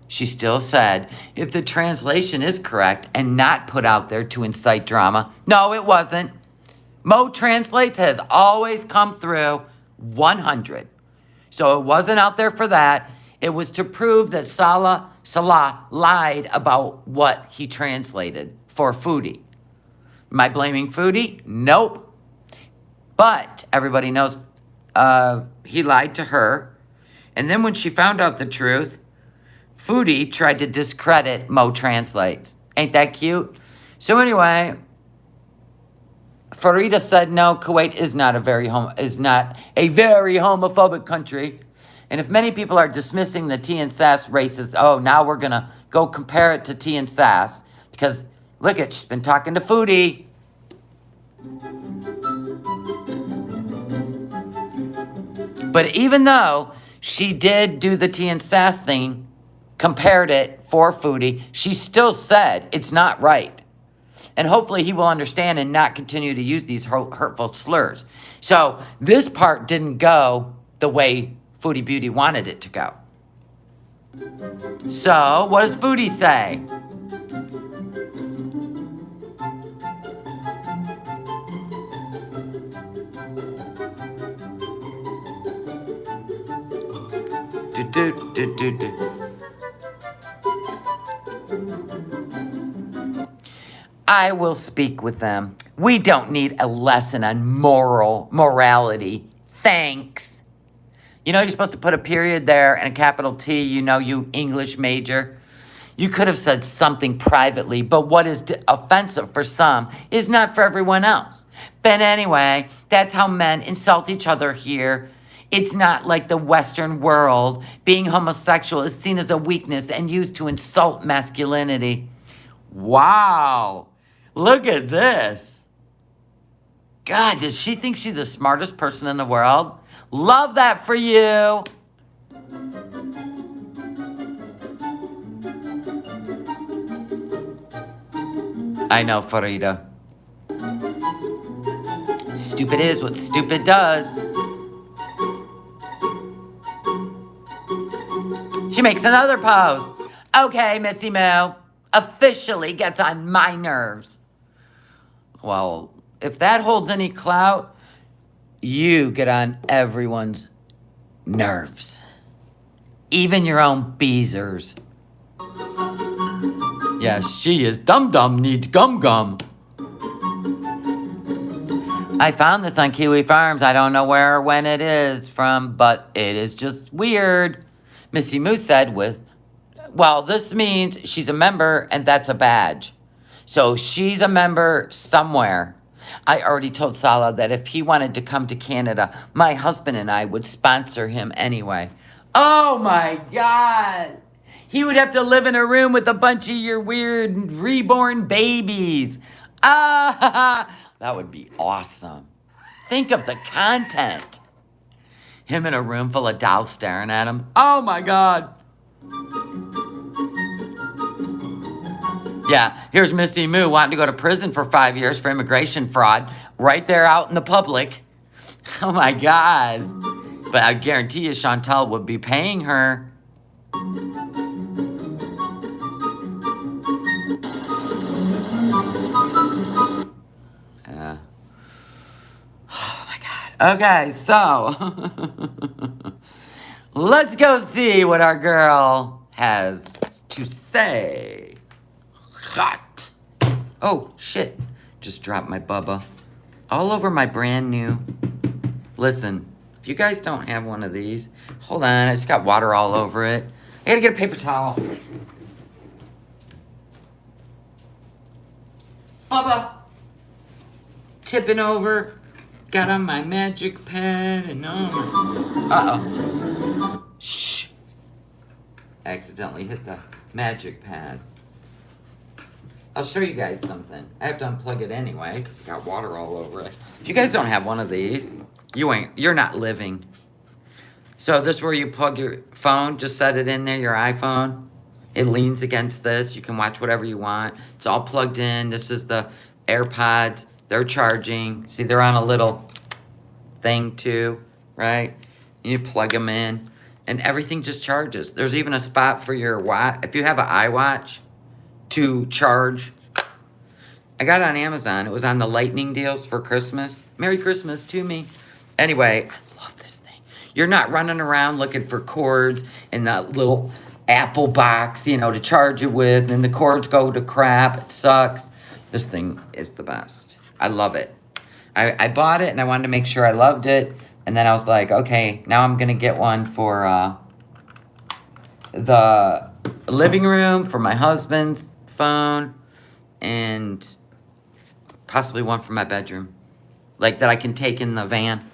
She still said, if the translation is correct and not put out there to incite drama. No, it wasn't. Mo Translates has always come through 100. So it wasn't out there for that. It was to prove that Salah lied about what he translated for Foodie. Am I blaming Foodie? Nope. But everybody knows he lied to her. And then when she found out the truth, Foodie tried to discredit Mo Translates. Ain't that cute? So anyway, Farida said no, Kuwait is not a very homophobic country. And if many people are dismissing the tea and sass races, oh, now we're gonna go compare it to tea and sass because look at she's been talking to Foodie. But even though she did do the tea and sass thing, compared it for Foodie, she still said it's not right. And hopefully he will understand and not continue to use these hurtful slurs. So this part didn't go the way Foodie Beauty wanted it to go. So what does Foodie say? I will speak with them. We don't need a lesson on morality. Thanks. You know, you're supposed to put a period there and a capital T, you know, you English major. You could have said something privately, but what is offensive for some is not for everyone else. But anyway, that's how men insult each other here. It's not like the Western world. Being homosexual is seen as a weakness and used to insult masculinity. Wow. Look at this. God, does she think she's the smartest person in the world? Love that for you. I know, Farida. Stupid is what stupid does. She makes another pose. Okay, Missy Moo officially gets on my nerves. Well, if that holds any clout, you get on everyone's nerves. Even your own Beezers. Yes, she is dum-dum needs gum-gum. I found this on Kiwi Farms. I don't know where or when it is from, but it is just weird. Missy Moo said well, this means she's a member and that's a badge. So she's a member somewhere. I already told Salah that if he wanted to come to Canada, my husband and I would sponsor him anyway. Oh my God. He would have to live in a room with a bunch of your weird reborn babies. Ah, that would be awesome. Think of the content. Him in a room full of dolls staring at him. Oh my God. Yeah, here's Missy Moo wanting to go to prison for 5 years for immigration fraud right there out in the public. Oh my God. But I guarantee you Chantal would be paying her. Yeah. Oh my God. Okay, so let's go see what our girl has to say. Hot. Oh, shit. Just dropped my bubba. All over my brand new. Listen, if you guys don't have one of these, hold on. It's got water all over it. I gotta get a paper towel. Bubba. Tipping over. Got on my magic pen and uh-oh. Shh. Accidentally hit the magic pad. I'll show you guys something. I have to unplug it anyway because it got water all over it. If you guys don't have one of these, you're not living. So this is where you plug your phone. Just set it in there, your iPhone. It leans against this. You can watch whatever you want. It's all plugged in. This is the AirPods. They're charging. See, they're on a little thing too, right? You plug them in and everything just charges. There's even a spot for your watch. If you have an iWatch, to charge. I got it on Amazon. It was on the lightning deals for Christmas. Merry Christmas to me. Anyway, I love this thing. You're not running around looking for cords in that little Apple box, to charge it with, and the cords go to crap. It sucks. This thing is the best. I love it. I bought it and I wanted to make sure I loved it. And then I was like, okay, now I'm going to get one for the living room for my husband's phone and possibly one for my bedroom, like that I can take in the van.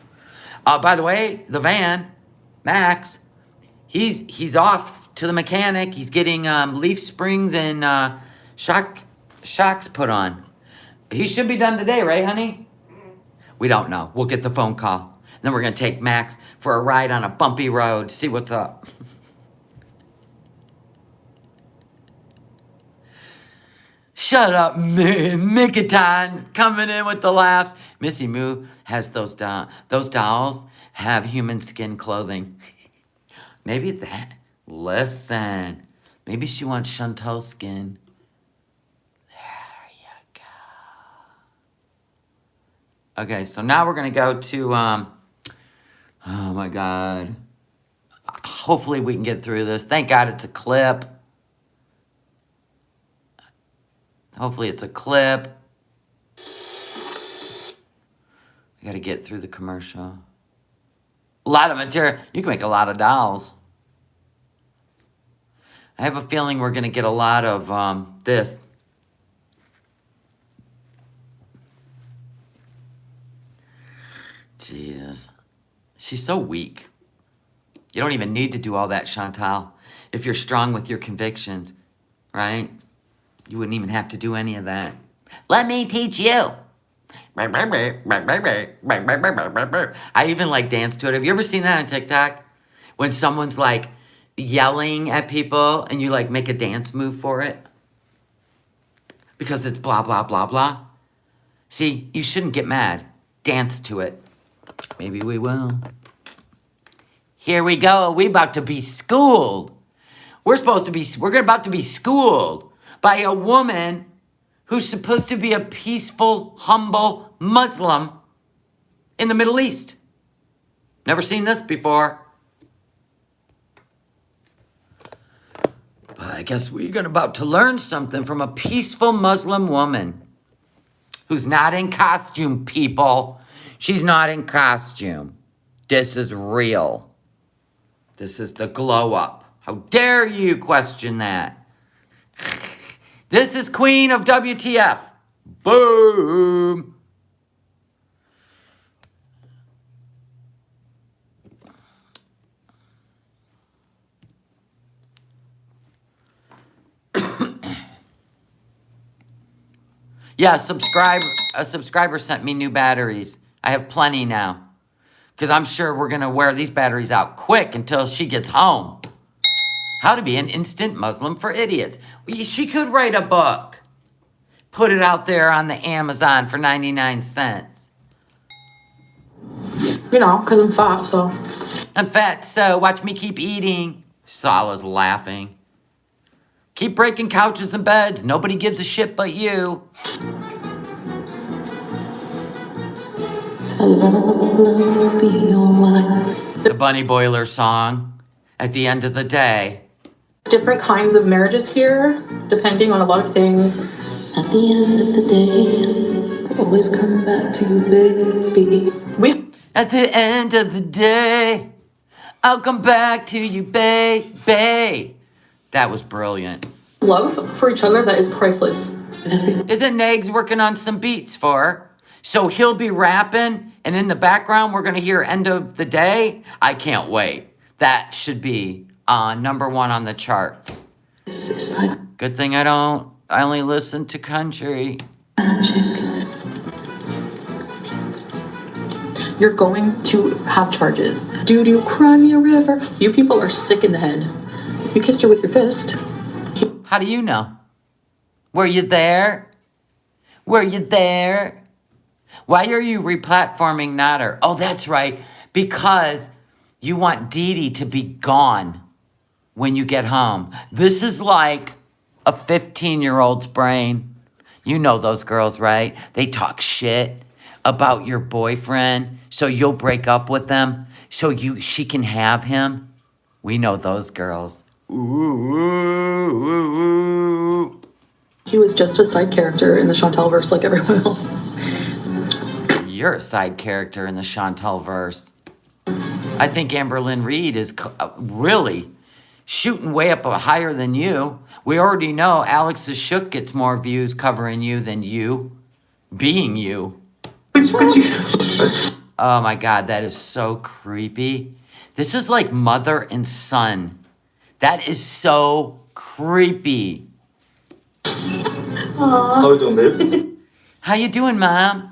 By the way, the van, Max, he's off to the mechanic. He's getting leaf springs and shocks put on. He should be done today, right, honey? We don't know. We'll get the phone call. And then we're gonna take Max for a ride on a bumpy road, see what's up. Shut up, Mikaton, coming in with the laughs. Missy Moo has those dolls have human skin clothing. Maybe that. Listen, maybe she wants Chantal's skin. There you go. Okay, so now we're gonna go to oh my God. Hopefully we can get through this. Thank God it's a clip. Hopefully it's a clip. I gotta get through the commercial. A lot of material. You can make a lot of dolls. I have a feeling we're gonna get a lot of this. Jesus. She's so weak. You don't even need to do all that, Chantal. If you're strong with your convictions, right? You wouldn't even have to do any of that. Let me teach you. I even like dance to it. Have you ever seen that on TikTok? When someone's like yelling at people and you like make a dance move for it? Because it's blah, blah, blah, blah. See, you shouldn't get mad. Dance to it. Maybe we will. Here we go. We about to be schooled. We're about to be schooled by a woman who's supposed to be a peaceful, humble Muslim in the Middle East. Never seen this before. But I guess we're about to learn something from a peaceful Muslim woman who's not in costume, people. She's not in costume. This is real. This is the glow up. How dare you question that? This is Queen of WTF. Boom. Yeah, a subscriber sent me new batteries. I have plenty now. Because I'm sure we're going to wear these batteries out quick until she gets home. How to be an instant Muslim for idiots. She could write a book. Put it out there on the Amazon for 99 cents. You know, because I'm fat, so. I'm fat, so watch me keep eating. Salah's laughing. Keep breaking couches and beds. Nobody gives a shit but you. The Bunny Boiler song at the end of the day. Different kinds of marriages here, depending on a lot of things. At the end of the day, I always come back to you, baby. At the end of the day, I'll come back to you, baby. That was brilliant. Love for each other that is priceless. Isn't Nags working on some beats for her? So he'll be rapping, and in the background, we're going to hear End of the Day. I can't wait. That should be #1 on the charts. Good thing I only listen to country. You're going to have charges. Doo-doo, cry me a river. You people are sick in the head. You kissed her with your fist. How do you know? Were you there? Were you there? Why are you replatforming Nader? Oh, that's right. Because you want Dee Dee to be gone when you get home. This is like a 15-year-old's brain. You know those girls, right? They talk shit about your boyfriend, so you'll break up with them, so she can have him. We know those girls. Ooh, ooh, ooh, ooh. He was just a side character in the Chantal verse like everyone else. You're a side character in the Chantal verse. I think Amberlynn Reed is really shooting way up higher than you. We already know Alex's Shook gets more views covering you than you being you. Oh my God, that is so creepy. This is like mother and son. That is so creepy. How you doing, babe? How you doing, Mom?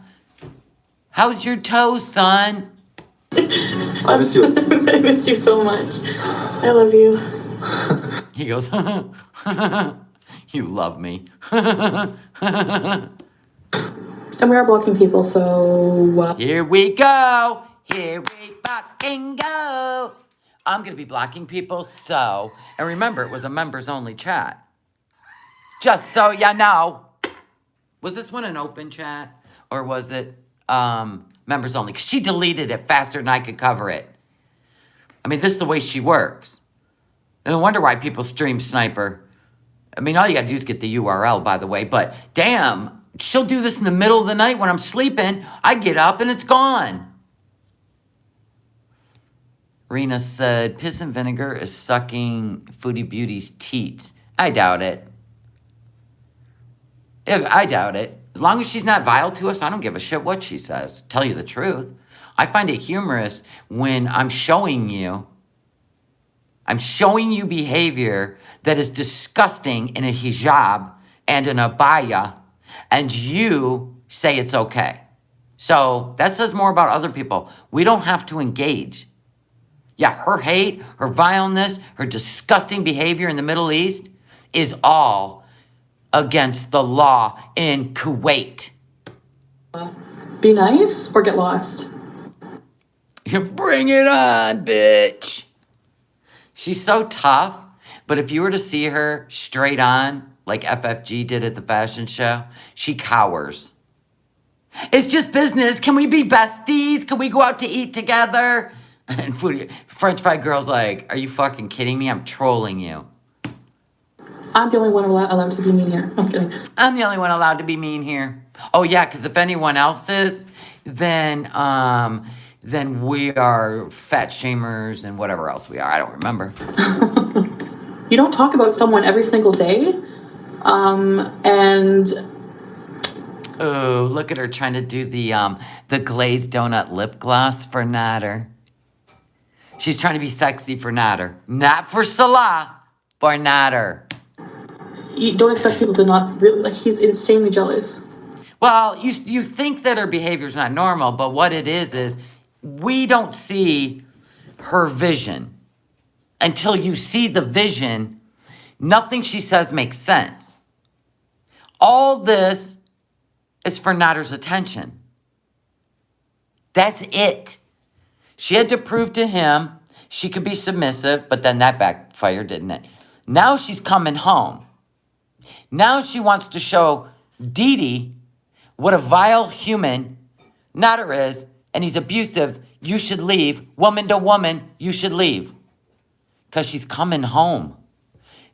How's your toes, son? I miss you. I missed you so much. I love you. He goes, you love me. And we are blocking people, so... Here we go. Here we fucking go. I'm going to be blocking people, so... And remember, it was a members-only chat. Just so you know. Was this one an open chat? Or was it members only? Because she deleted it faster than I could cover it. I mean, this is the way she works. No wonder why people stream Sniper. I mean, all you got to do is get the URL, by the way. But damn, she'll do this in the middle of the night when I'm sleeping. I get up and it's gone. Rena said, piss and vinegar is sucking Foodie Beauty's teats. I doubt it. I doubt it. As long as she's not vile to us, I don't give a shit what she says. Tell you the truth. I find it humorous when I'm showing you behavior that is disgusting in a hijab and an abaya, and you say it's okay. So that says more about other people. We don't have to engage. Yeah, her hate, her vileness, her disgusting behavior in the Middle East is all against the law in Kuwait. Be nice or get lost. Bring it on, bitch. She's so tough, but if you were to see her straight on, like FFG did at the fashion show, she cowers. It's just business. Can we be besties? Can we go out to eat together? And French fry girl's like, are you fucking kidding me? I'm trolling you. I'm the only one allowed to be mean here. I'm kidding. I'm the only one allowed to be mean here. Oh yeah, because if anyone else is, then we are fat shamers and whatever else we are. I don't remember. You don't talk about someone every single day. And oh, look at her trying to do the glazed donut lip gloss for Nader. She's trying to be sexy for Nader. Not for Salah, for Nader. you don't expect people to not really, like, he's insanely jealous. Well, you think that her behavior's not normal, but what it is we don't see her vision. Until you see the vision, nothing she says makes sense. All this is for Nader's attention. That's it. She had to prove to him she could be submissive, but then that backfired, didn't it? Now she's coming home. Now she wants to show Didi what a vile human Nader is, and he's abusive. You should leave. Woman to woman, you should leave. Because she's coming home.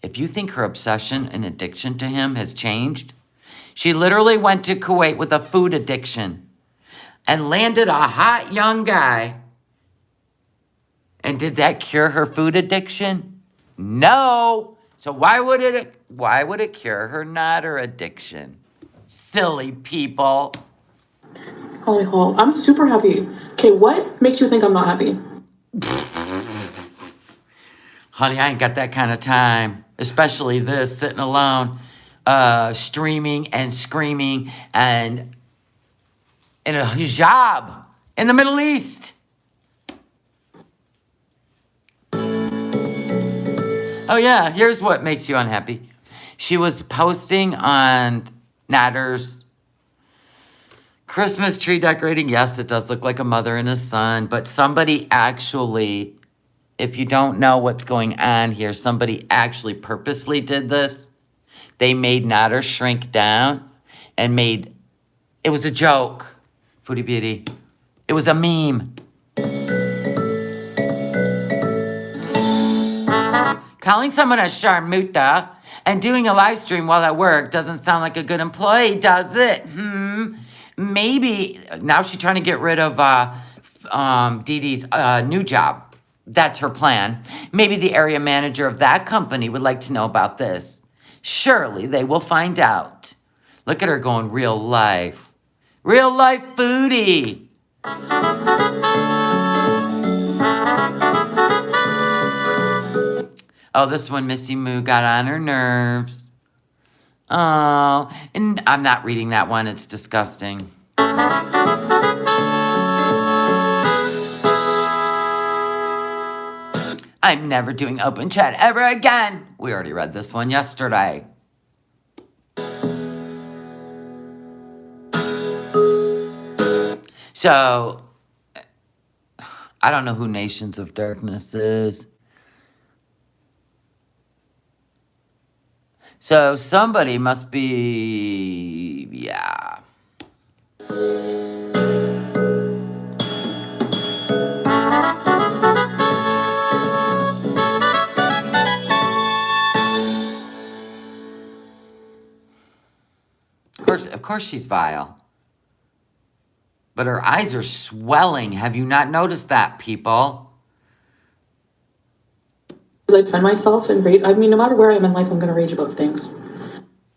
If you think her obsession and addiction to him has changed, she literally went to Kuwait with a food addiction and landed a hot young guy. And did that cure her food addiction? No. So why would it cure her Nader addiction? Silly people. Holy hell, I'm super happy. Okay, what makes you think I'm not happy? Honey, I ain't got that kind of time. Especially this, sitting alone, streaming and screaming and in a hijab in the Middle East. Oh yeah, here's what makes you unhappy. She was posting on Nader's Christmas tree decorating. Yes, it does look like a mother and a son, but somebody actually, if you don't know what's going on here, somebody actually purposely did this. They made Nader shrink down and it was a joke, Foodie Beauty. It was a meme. Calling someone a sharmuta and doing a live stream while at work doesn't sound like a good employee, does it? Maybe. Now she's trying to get rid of Didi's new job. That's her plan. Maybe the area manager of that company would like to know about this. Surely they will find out. Look at her going real life. Real life foodie. Oh, this one, Missy Moo, got on her nerves. Oh, and I'm not reading that one. It's disgusting. I'm never doing open chat ever again. We already read this one yesterday. So, I don't know who Nations of Darkness is. So somebody must be, yeah. Of course she's vile. But her eyes are swelling. Have you not noticed that, people? I defend myself and rage. I mean, no matter where I am in life, I'm going to rage about things.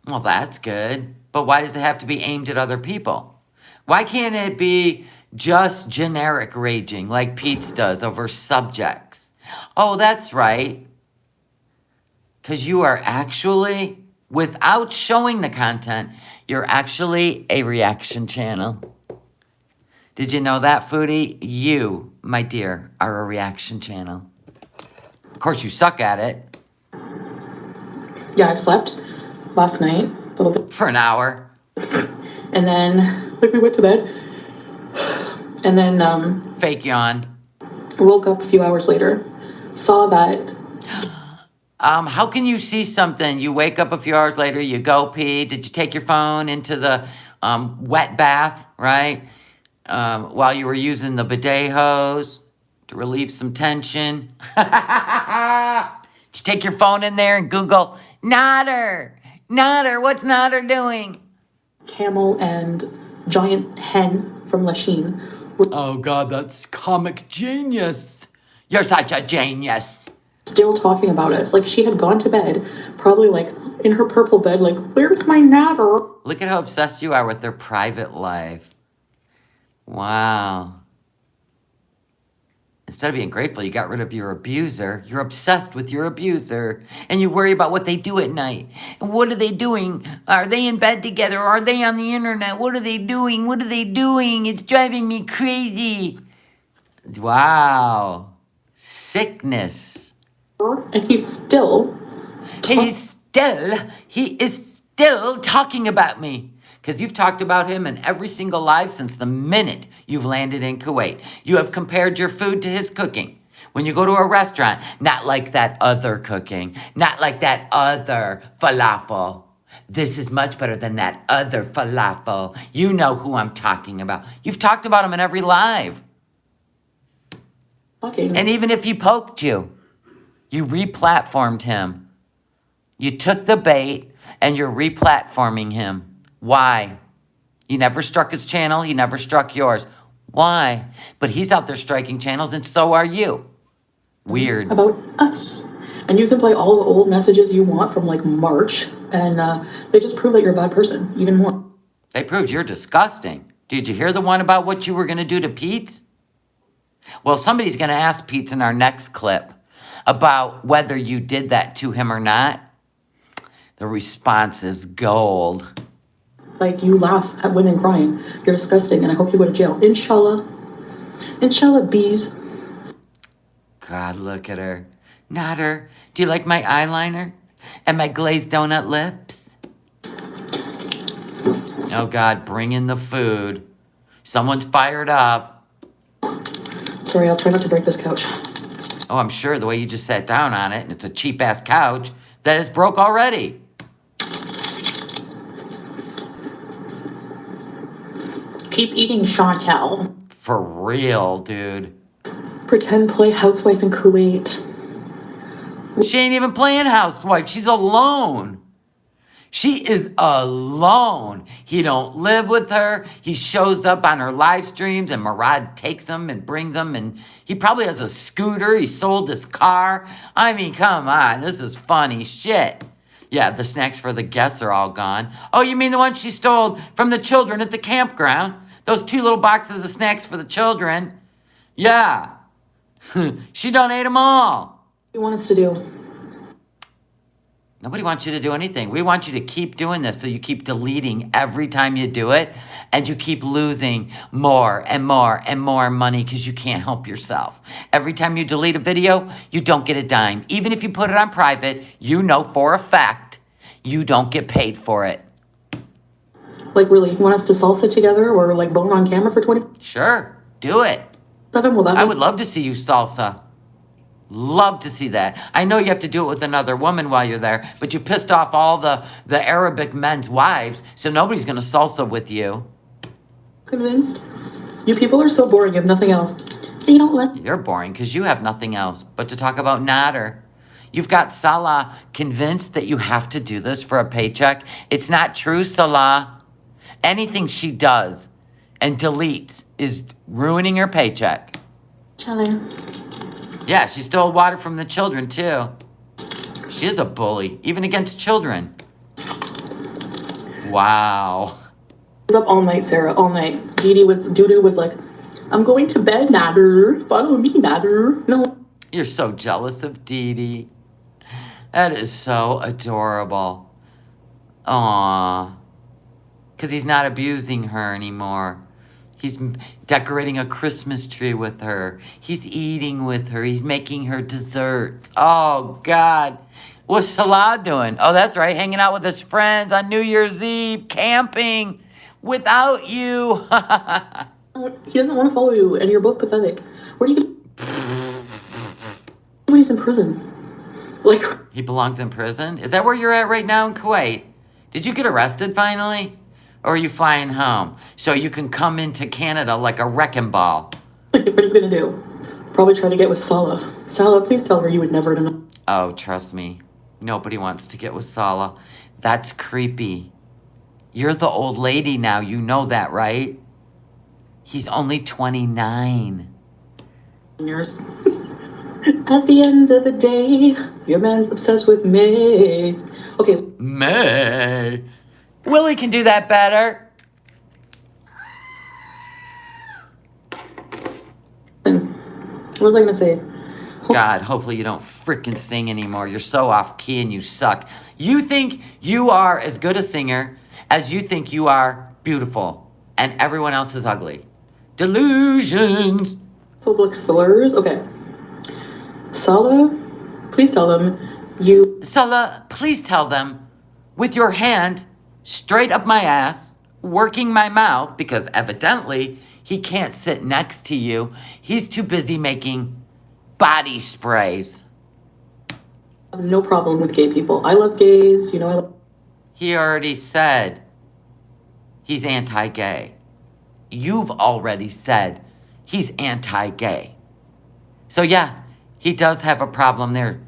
Well, that's good. But why does it have to be aimed at other people? Why can't it be Just generic raging like Peetz does over subjects. Oh, that's right. Because you are actually, without showing the content, you're actually a reaction channel. Did you know that, Foodie? You, my dear, are a reaction channel. Of course, you suck at it. Yeah, I slept last night a little bit. For an hour. And then, like, we went to bed. And then, Fake yawn. woke up a few hours later. Saw that. How can you see something? You wake up a few hours later, you go pee. Did you take your phone into the wet bath, right? While you were using the bidet hose to relieve some tension. Did you take your phone in there and Google, Nodder, what's Nodder doing? Camel and giant hen from Lachine. Oh God, that's comic genius. You're such a genius. Still talking about us. Like, she had gone to bed, probably like in her purple bed, like, where's my Nodder? Look at how obsessed you are with their private life. Wow. Instead of being grateful, you got rid of your abuser. You're obsessed with your abuser. And you worry about what they do at night. And what are they doing? Are they in bed together? Are they on the internet? What are they doing? What are they doing? It's driving me crazy. Wow. Sickness. And he is still talking about me. Because you've talked about him in every single live since the minute you've landed in Kuwait. You have compared your food to his cooking. When you go to a restaurant, not like that other cooking, not like that other falafel. This is much better than that other falafel. You know who I'm talking about. You've talked about him in every live. talking. And even if he poked you, you re-platformed him. You took the bait and you're re-platforming him. Why? You never struck his channel. He never struck yours. Why? But he's out there striking channels and so are you. Weird. About us. And you can play all the old messages you want from like March and they just prove that you're a bad person even more. They proved you're disgusting. Did you hear the one about what you were going to do to Peetz? Well, somebody's going to ask Peetz in our next clip about whether you did that to him or not. The response is gold. Like, you laugh at women crying. You're disgusting, and I hope you go to jail. Inshallah. Inshallah, bees. God, look at her. Not her. Do you like my eyeliner? And my glazed donut lips? Oh, God, bring in the food. Someone's fired up. Sorry, I'll try not to break this couch. Oh, I'm sure the way you just sat down on it, and it's a cheap-ass couch, that is broke already. Keep eating, Chantal. For real, dude. Pretend play housewife in Kuwait. She ain't even playing housewife. She's alone. She is alone. He don't live with her. He shows up on her live streams and Murad takes him and brings him. And he probably has a scooter. He sold his car. I mean, come on. This is funny shit. Yeah, the snacks for the guests are all gone. Oh, you mean the ones she stole from the children at the campground? Those 2 little boxes of snacks for the children? Yeah. She done ate them all. What do you want us to do? Nobody wants you to do anything. We want you to keep doing this so you keep deleting every time you do it and you keep losing more and more and more money because you can't help yourself. Every time you delete a video, you don't get a dime. Even if you put it on private, you know for a fact you don't get paid for it. Like, really, you want us to salsa together or like bone on camera for 27? Sure, do it. Will that I would love to see you salsa. Love to see that. I know you have to do it with another woman while you're there, but you pissed off all the Arabic men's wives, so nobody's going to salsa with you. Convinced? You people are so boring, you have nothing else. You don't let... You're boring because you have nothing else but to talk about Nader. You've got Salah convinced that you have to do this for a paycheck. It's not true, Salah. Anything she does and deletes is ruining her paycheck. Chandler. Yeah, she stole water from the children, too. She is a bully, even against children. Wow. I was up all night, Sarah, all night. Doo-doo was like, I'm going to bed, Nader. Follow me, Nader. No. You're so jealous of Dee Dee. That is so adorable. Aww. Because he's not abusing her anymore. He's decorating a Christmas tree with her. He's eating with her. He's making her desserts. Oh, God. What's Salah doing? Oh, that's right. Hanging out with his friends on New Year's Eve. Camping. Without you. He doesn't want to follow you, and you're both pathetic. Where do you get... when he's in prison? Like... He belongs in prison? Is that where you're at right now in Kuwait? Did you get arrested finally? Or are you flying home so you can come into Canada like a wrecking ball? What are you gonna do? Probably try to get with Salah. Salah, please tell her you would never deny. Oh, trust me. Nobody wants to get with Salah. That's creepy. You're the old lady now. You know that, right? He's only 29. Years. At the end of the day, your man's obsessed with me. Okay. May. Willie can do that better. What was I gonna say? God, hopefully you don't freaking sing anymore. You're so off key and you suck. You think you are as good a singer as you think you are beautiful, and everyone else is ugly. Delusions. Public slurs? Okay. Salah, please tell them you... Salah, please tell them, with your hand straight up my ass, working my mouth, because evidently he can't sit next to you. He's too busy making body sprays. No problem with gay people. I love gays, you know I love... He already said he's anti-gay. You've already said he's anti-gay. So yeah, he does have a problem there.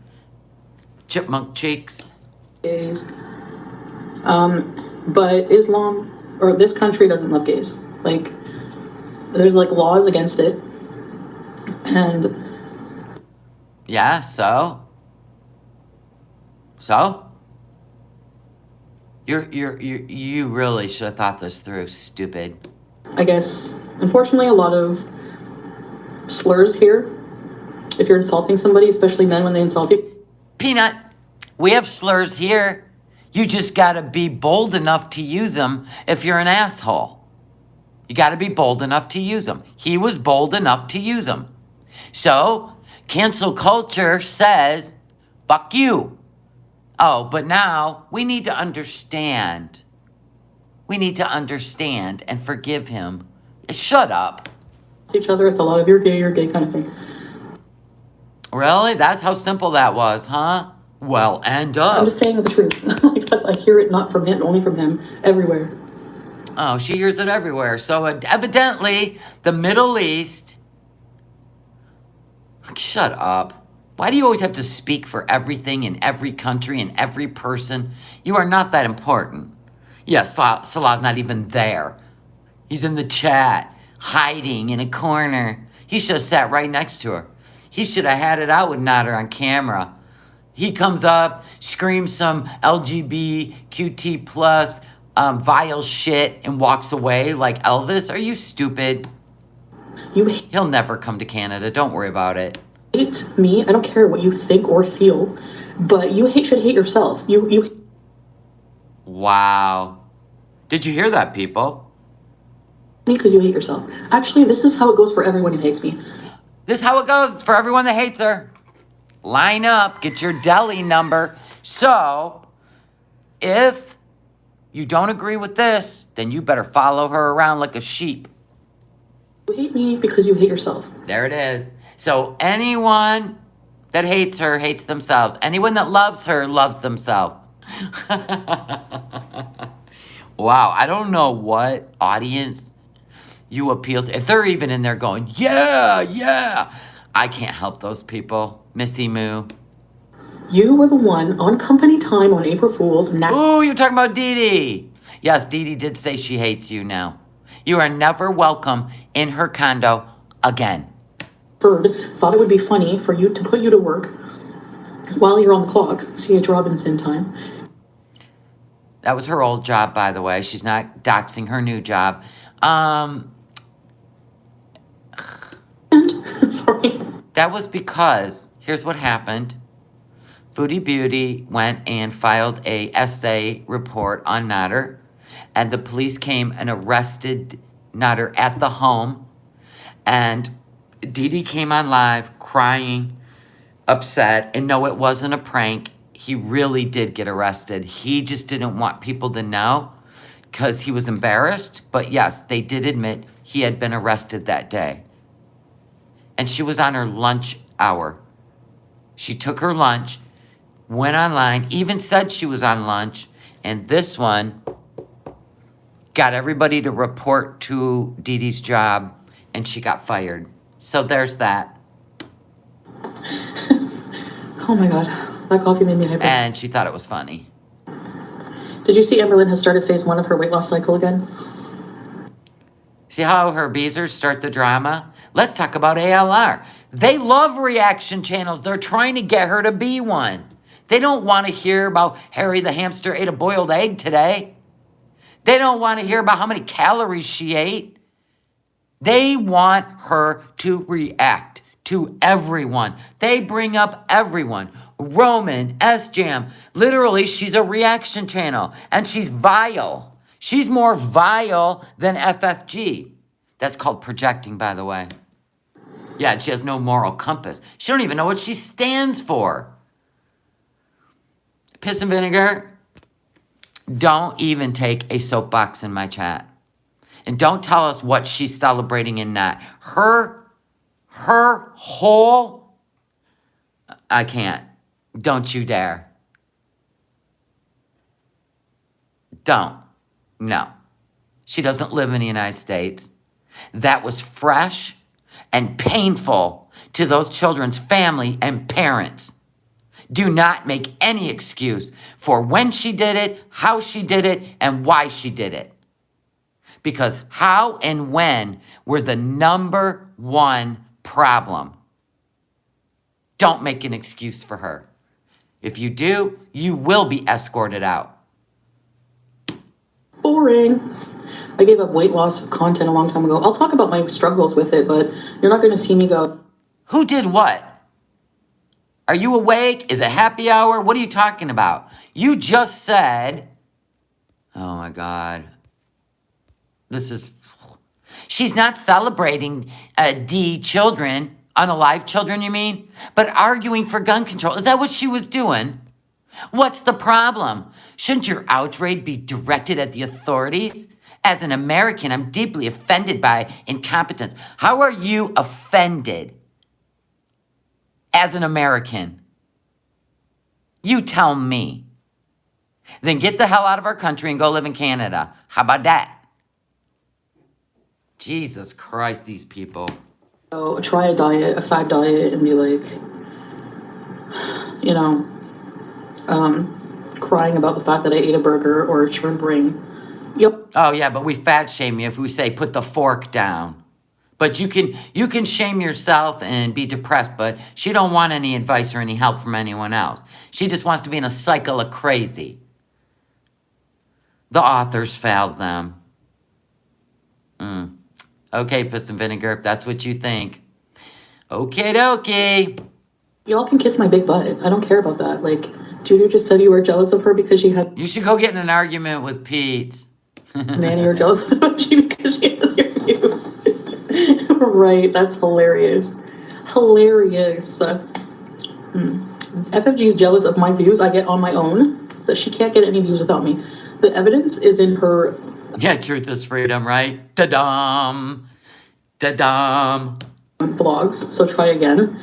Chipmunk cheeks. gays. But Islam, or this country doesn't love gays. Like, there's like laws against it. And Yeah, so? So? You really should have thought this through, stupid. I guess, unfortunately, a lot of slurs here. If you're insulting somebody, especially men when they insult you. Peanut, we have slurs here. You just gotta be bold enough to use them if you're an asshole. You gotta be bold enough to use them. He was bold enough to use them. So, cancel culture says, fuck you. Oh, but now we need to understand. We need to understand and forgive him. Shut up. Each other, it's a lot of you're gay kind of thing. Really? That's how simple that was, huh? Well, end up. I'm just saying the truth. Like, that's, I hear it not from him, only from him, everywhere. Oh, she hears it everywhere. So evidently, the Middle East... Shut up. Why do you always have to speak for everything in every country and every person? You are not that important. Yes, Salah's not even there. He's in the chat, hiding in a corner. He should have sat right next to her. He should have had it out with Nader on camera. He comes up, screams some LGBTQT plus vile shit and walks away like Elvis. Are you stupid? He'll never come to Canada. Don't worry about it. Hate me. I don't care what you think or feel, but you should hate yourself. You. Wow. Did you hear that, people? Me because you hate yourself. Actually, this is how it goes for everyone who hates me. This is how it goes for everyone that hates her. Line up, get your deli number. So, if you don't agree with this, then you better follow her around like a sheep. You hate me because you hate yourself. There it is. So anyone that hates her hates themselves. Anyone that loves her loves themselves. Wow, I don't know what audience you appeal to. If they're even in there going, yeah, yeah. I can't help those people. Missy Moo. You were the one on company time on April Fool's. Ooh, you're talking about Dee Dee. Yes, Dee Dee did say she hates you now. You are never welcome in her condo again. Thought it would be funny for you to put you to work while you're on the clock, C.H. Robinson time. That was her old job, by the way. She's not doxing her new job. That was because, here's what happened. Foodie Beauty went and filed a essay report on Nader, and the police came and arrested Nader at the home, and Dee Dee came on live crying, upset, and no, it wasn't a prank. He really did get arrested. He just didn't want people to know because he was embarrassed, but yes, they did admit he had been arrested that day. And she was on her lunch hour. She took her lunch, went online, even said she was on lunch, and this one got everybody to report to Dee Dee's job, and she got fired. So there's that. Oh my God, that coffee made me hyper. And she thought it was funny. Did you see Amberlynn has started phase 1 of her weight loss cycle again? See how her beezers start the drama? Let's talk about ALR. They love reaction channels. They're trying to get her to be one. They don't want to hear about Harry the hamster ate a boiled egg today. They don't want to hear about how many calories she ate. They want her to react to everyone. They bring up everyone. Roman, S-Jam. Literally, she's a reaction channel. And she's vile. She's more vile than FFG. That's called projecting, by the way. Yeah, and she has no moral compass. She don't even know what she stands for. Piss and vinegar, don't even take a soapbox in my chat. And don't tell us what she's celebrating and not. Her whole, I can't. Don't you dare. Don't. No. She doesn't live in the United States. That was fresh and painful to those children's family and parents. Do not make any excuse for when she did it, how she did it, and why she did it. Because how and when were the number one problem. Don't make an excuse for her. If you do, you will be escorted out. Boring. I gave up weight loss content a long time ago. I'll talk about my struggles with it, but you're not going to see me go. Who did what? Are you awake? Is it happy hour? What are you talking about? You just said, oh my God. She's not celebrating D children, unalive children, you mean? But arguing for gun control. Is that what she was doing? What's the problem? Shouldn't your outrage be directed at the authorities? As an American, I'm deeply offended by incompetence. How are you offended as an American? You tell me. Then get the hell out of our country and go live in Canada. How about that? Jesus Christ, these people. So try a diet, a fad diet, and be like, crying about the fact that I ate a burger or a shrimp ring. Yep. Oh yeah, but we fat shame you if we say put the fork down. But you can shame yourself and be depressed, but she don't want any advice or any help from anyone else. She just wants to be in a cycle of crazy. The authors failed them. Okay, Piss and Vinegar, if that's what you think. Okie dokie. Y'all can kiss my big butt. I don't care about that. Like, Judy just said you were jealous of her because she had... You should go get in an argument with Peetz. Nanny, you're jealous of you because she has your views. Right, that's hilarious. Hilarious. FFG is jealous of my views I get on my own, that she can't get any views without me. The evidence is in her... Yeah, truth is freedom, right? Da-dum. Da-dum. Vlogs, so try again.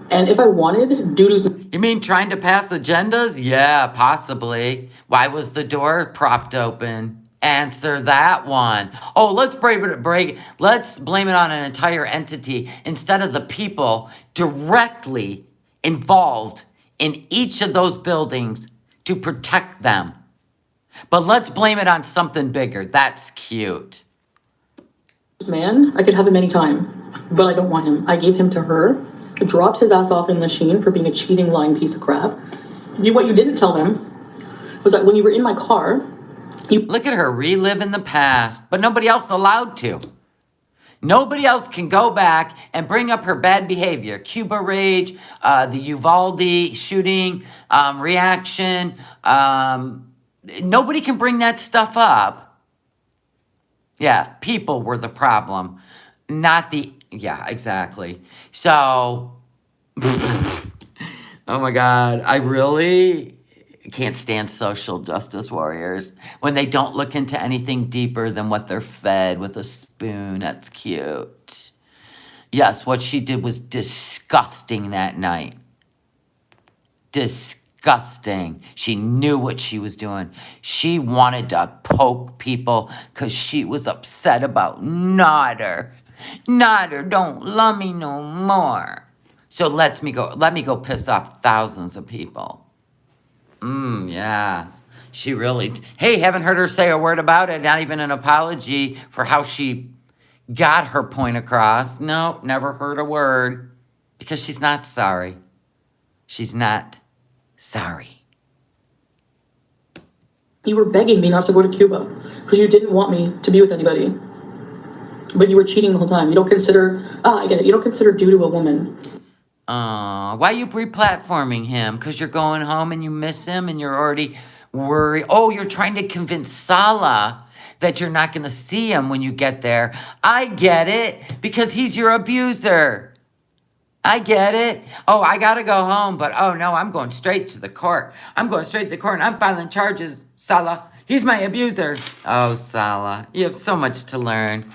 And if I wanted, Dudu's... You mean trying to pass agendas? Yeah, possibly. Why was the door propped open? Answer that one. Oh, let's blame it on an entire entity instead of the people directly involved in each of those buildings to protect them. But let's blame it on something bigger. That's cute. Man, I could have him anytime, but I don't want him. I gave him to her, dropped his ass off in the Sheen for being a cheating, lying piece of crap. What you didn't tell them was that when you were in my car, Look at her reliving the past, but nobody else allowed to. Nobody else can go back and bring up her bad behavior. Cuba Rage, the Uvalde shooting, reaction. Nobody can bring that stuff up. Yeah, people were the problem, not the... Yeah, exactly. So, oh my God, I really can't stand social justice warriors when they don't look into anything deeper than what they're fed with a spoon. That's cute. Yes, what she did was disgusting that night. Disgusting. She knew what she was doing. She wanted to poke people because she was upset about Nodder. Nodder don't love me no more. So let me go piss off thousands of people. Yeah. She really... Hey, haven't heard her say a word about it. Not even an apology for how she got her point across. Nope, never heard a word. Because she's not sorry. She's not sorry. You were begging me not to go to Cuba because you didn't want me to be with anybody. But you were cheating the whole time. You don't consider... I get it. You don't consider due to a woman. Why are you re-platforming him? Because you're going home and you miss him and you're already worried. Oh, you're trying to convince Salah that you're not going to see him when you get there. I get it, because he's your abuser. I get it. Oh, I got to go home, but oh no, I'm going straight to the court. I'm going straight to the court and I'm filing charges, Salah. He's my abuser. Oh, Salah, you have so much to learn.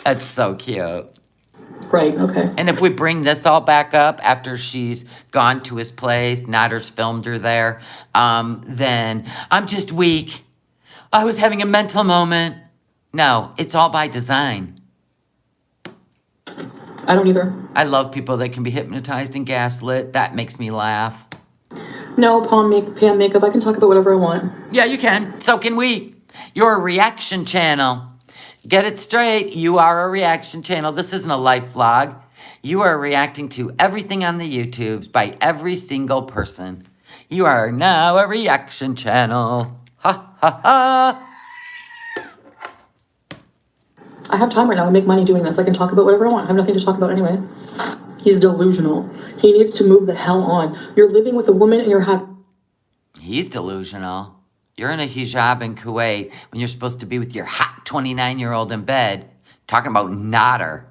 That's so cute. Right, okay. And if we bring this all back up after she's gone to his place, Nodder's filmed her there, then I'm just weak. I was having a mental moment. No, it's all by design. I don't either. I love people that can be hypnotized and gaslit. That makes me laugh. No, Pam makeup, I can talk about whatever I want. Yeah, you can. So can we. You're a reaction channel. Get it straight. You are a reaction channel. This isn't a life vlog. You are reacting to everything on the YouTubes by every single person. You are now a reaction channel. Ha, ha, ha. I have time right now. I make money doing this. I can talk about whatever I want. I have nothing to talk about anyway. He's delusional. He needs to move the hell on. You're living with a woman and you're happy. He's delusional. You're in a hijab in Kuwait when you're supposed to be with your hot 29-year-old in bed, talking about Nodder.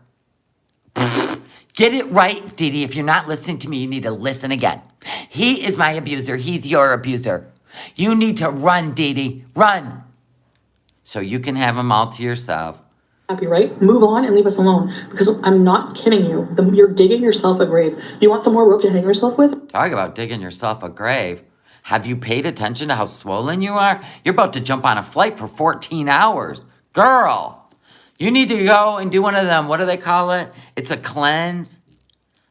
Get it right, Dee Dee. If you're not listening to me, you need to listen again. He is my abuser. He's your abuser. You need to run, Dee Dee. Run. So you can have him all to yourself. Happy, right? Move on and leave us alone. Because I'm not kidding you. You're digging yourself a grave. You want some more rope to hang yourself with? Talk about digging yourself a grave. Have you paid attention to how swollen you are? You're about to jump on a flight for 14 hours. Girl, you need to go and do one of them. What do they call it? It's a cleanse,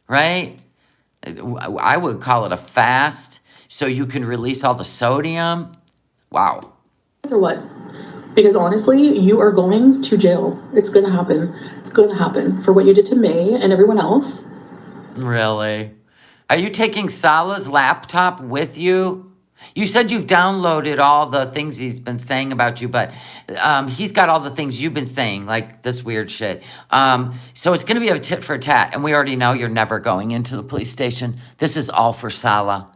right? I would call it a fast so you can release all the sodium. Wow. Or what? Because honestly, you are going to jail. It's going to happen. It's going to happen for what you did to May and everyone else. Really? Are you taking Salah's laptop with you? You said you've downloaded all the things he's been saying about you, but he's got all the things you've been saying, like this weird shit. So it's going to be a tit for tat, and we already know you're never going into the police station. This is all for Salah.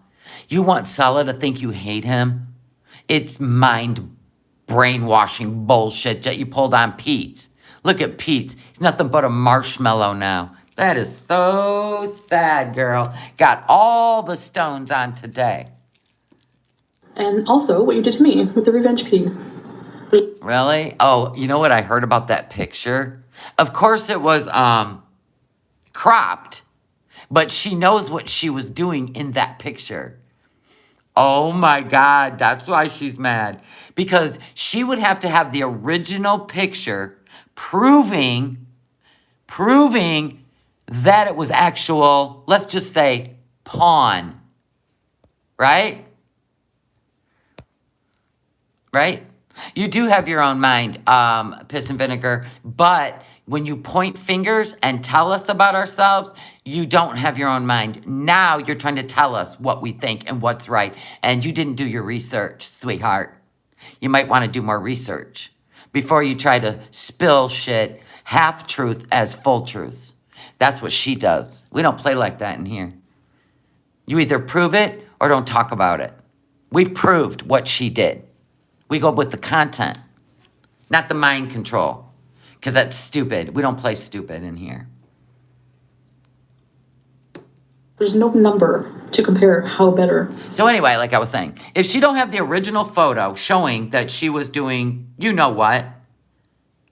You want Salah to think you hate him? It's brainwashing bullshit that you pulled on Peetz. Look at Peetz. He's nothing but a marshmallow now. That is so sad, girl. Got all the stones on today. And also what you did to me with the revenge pee. Really? Oh, you know what I heard about that picture? Of course it was cropped, but she knows what she was doing in that picture. Oh my God, that's why she's mad. Because she would have to have the original picture proving that it was actual, let's just say, pawn. Right? Right? You do have your own mind, piss and vinegar, but when you point fingers and tell us about ourselves, you don't have your own mind. Now you're trying to tell us what we think and what's right, and you didn't do your research, sweetheart. You might want to do more research before you try to spill shit, half-truth as full truths. That's what she does. We don't play like that in here. You either prove it or don't talk about it. We've proved what she did. We go with the content, not the mind control, because that's stupid. We don't play stupid in here. There's no number to compare how better. So anyway, like I was saying, if she don't have the original photo showing that she was doing, you know what,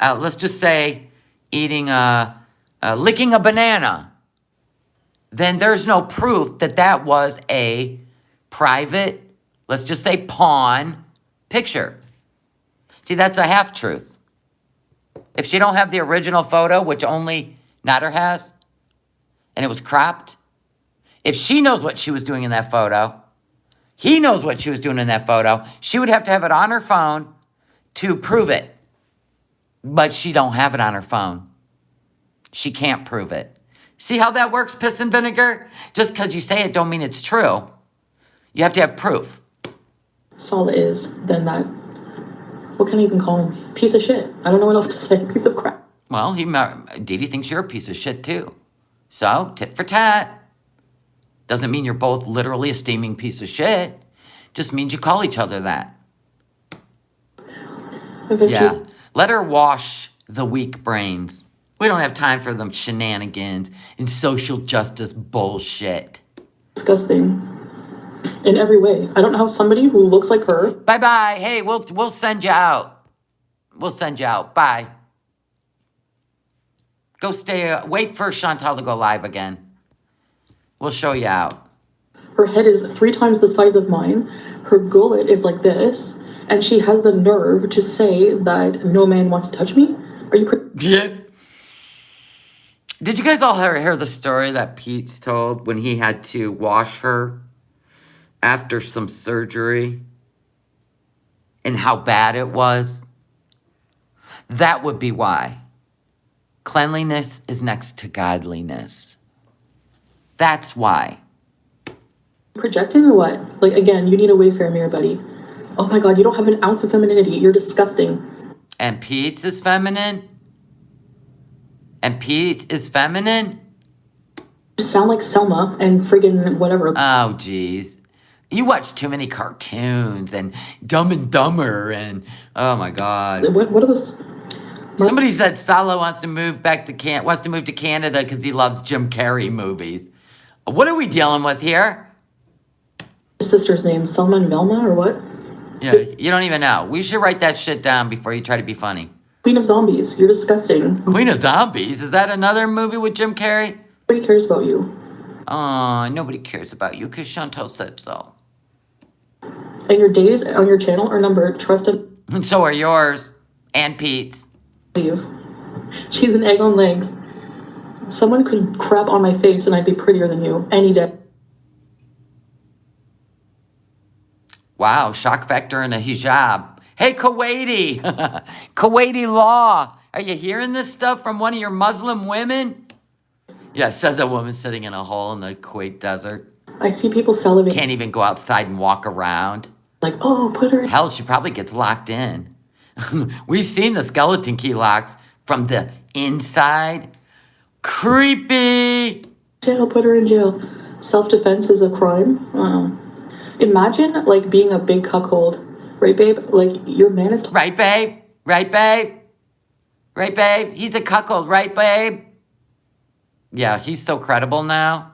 let's just say eating licking a banana, then there's no proof that that was a private, let's just say pawn picture. See, that's a half-truth. If she don't have the original photo, which only Nader has, and it was cropped, if she knows what she was doing in that photo, he knows what she was doing in that photo, she would have to have it on her phone to prove it. But she don't have it on her phone. She can't prove it. See how that works, piss and vinegar? Just because you say it don't mean it's true. You have to have proof. Salah is, then that, what can I even call him? Piece of shit. I don't know what else to say. Piece of crap. Well, Didi thinks you're a piece of shit too. So, tit for tat. Doesn't mean you're both literally a steaming piece of shit. Just means you call each other that. Yeah. Let her wash the weak brains. We don't have time for them shenanigans and social justice bullshit. Disgusting. In every way. I don't know how somebody who looks like her. Bye-bye. Hey, we'll send you out. We'll send you out. Bye. Go stay. Wait for Chantal to go live again. We'll show you out. Her head is 3 times the size of mine. Her gullet is like this. And she has the nerve to say that no man wants to touch me. Are you... Yeah. Did you guys all hear the story that Peetz told when he had to wash her after some surgery? And how bad it was? That would be why. Cleanliness is next to godliness. That's why. Projecting or what? Like, again, you need a Wayfair mirror, buddy. Oh my God, you don't have an ounce of femininity. You're disgusting. And Peetz is feminine? And Peetz is feminine? You sound like Selma and friggin' whatever. Oh, geez. You watch too many cartoons and Dumb and Dumber and, oh my God. What are those? Somebody said Salah wants to move to Canada because he loves Jim Carrey movies. What are we dealing with here? Sister's name, Selma and Velma, or what? Yeah, you don't even know. We should write that shit down before you try to be funny. Queen of Zombies, you're disgusting. Queen of Zombies? Is that another movie with Jim Carrey? Nobody cares about you. Nobody cares about you because Chantal said so. And your days on your channel are numbered. Trust and And so are yours. And Pete's. believe. She's an egg on legs. Someone could crap on my face and I'd be prettier than you any day. Wow, shock factor and a hijab. Hey, Kuwaiti. Kuwaiti law. Are you hearing this stuff from one of your Muslim women? Yeah, says a woman sitting in a hole in the Kuwait desert. I see people salivate. Can't even go outside and walk around. Like, oh, put her in. Hell, she probably gets locked in. We've seen the skeleton key locks from the inside. Creepy. Jail, put her in jail. Self-defense is a crime. Imagine, like, being a big cuckold. Right, babe? Like, your man is... Right, babe? Right, babe? Right, babe? He's a cuckold, right, babe? Yeah, he's so credible now.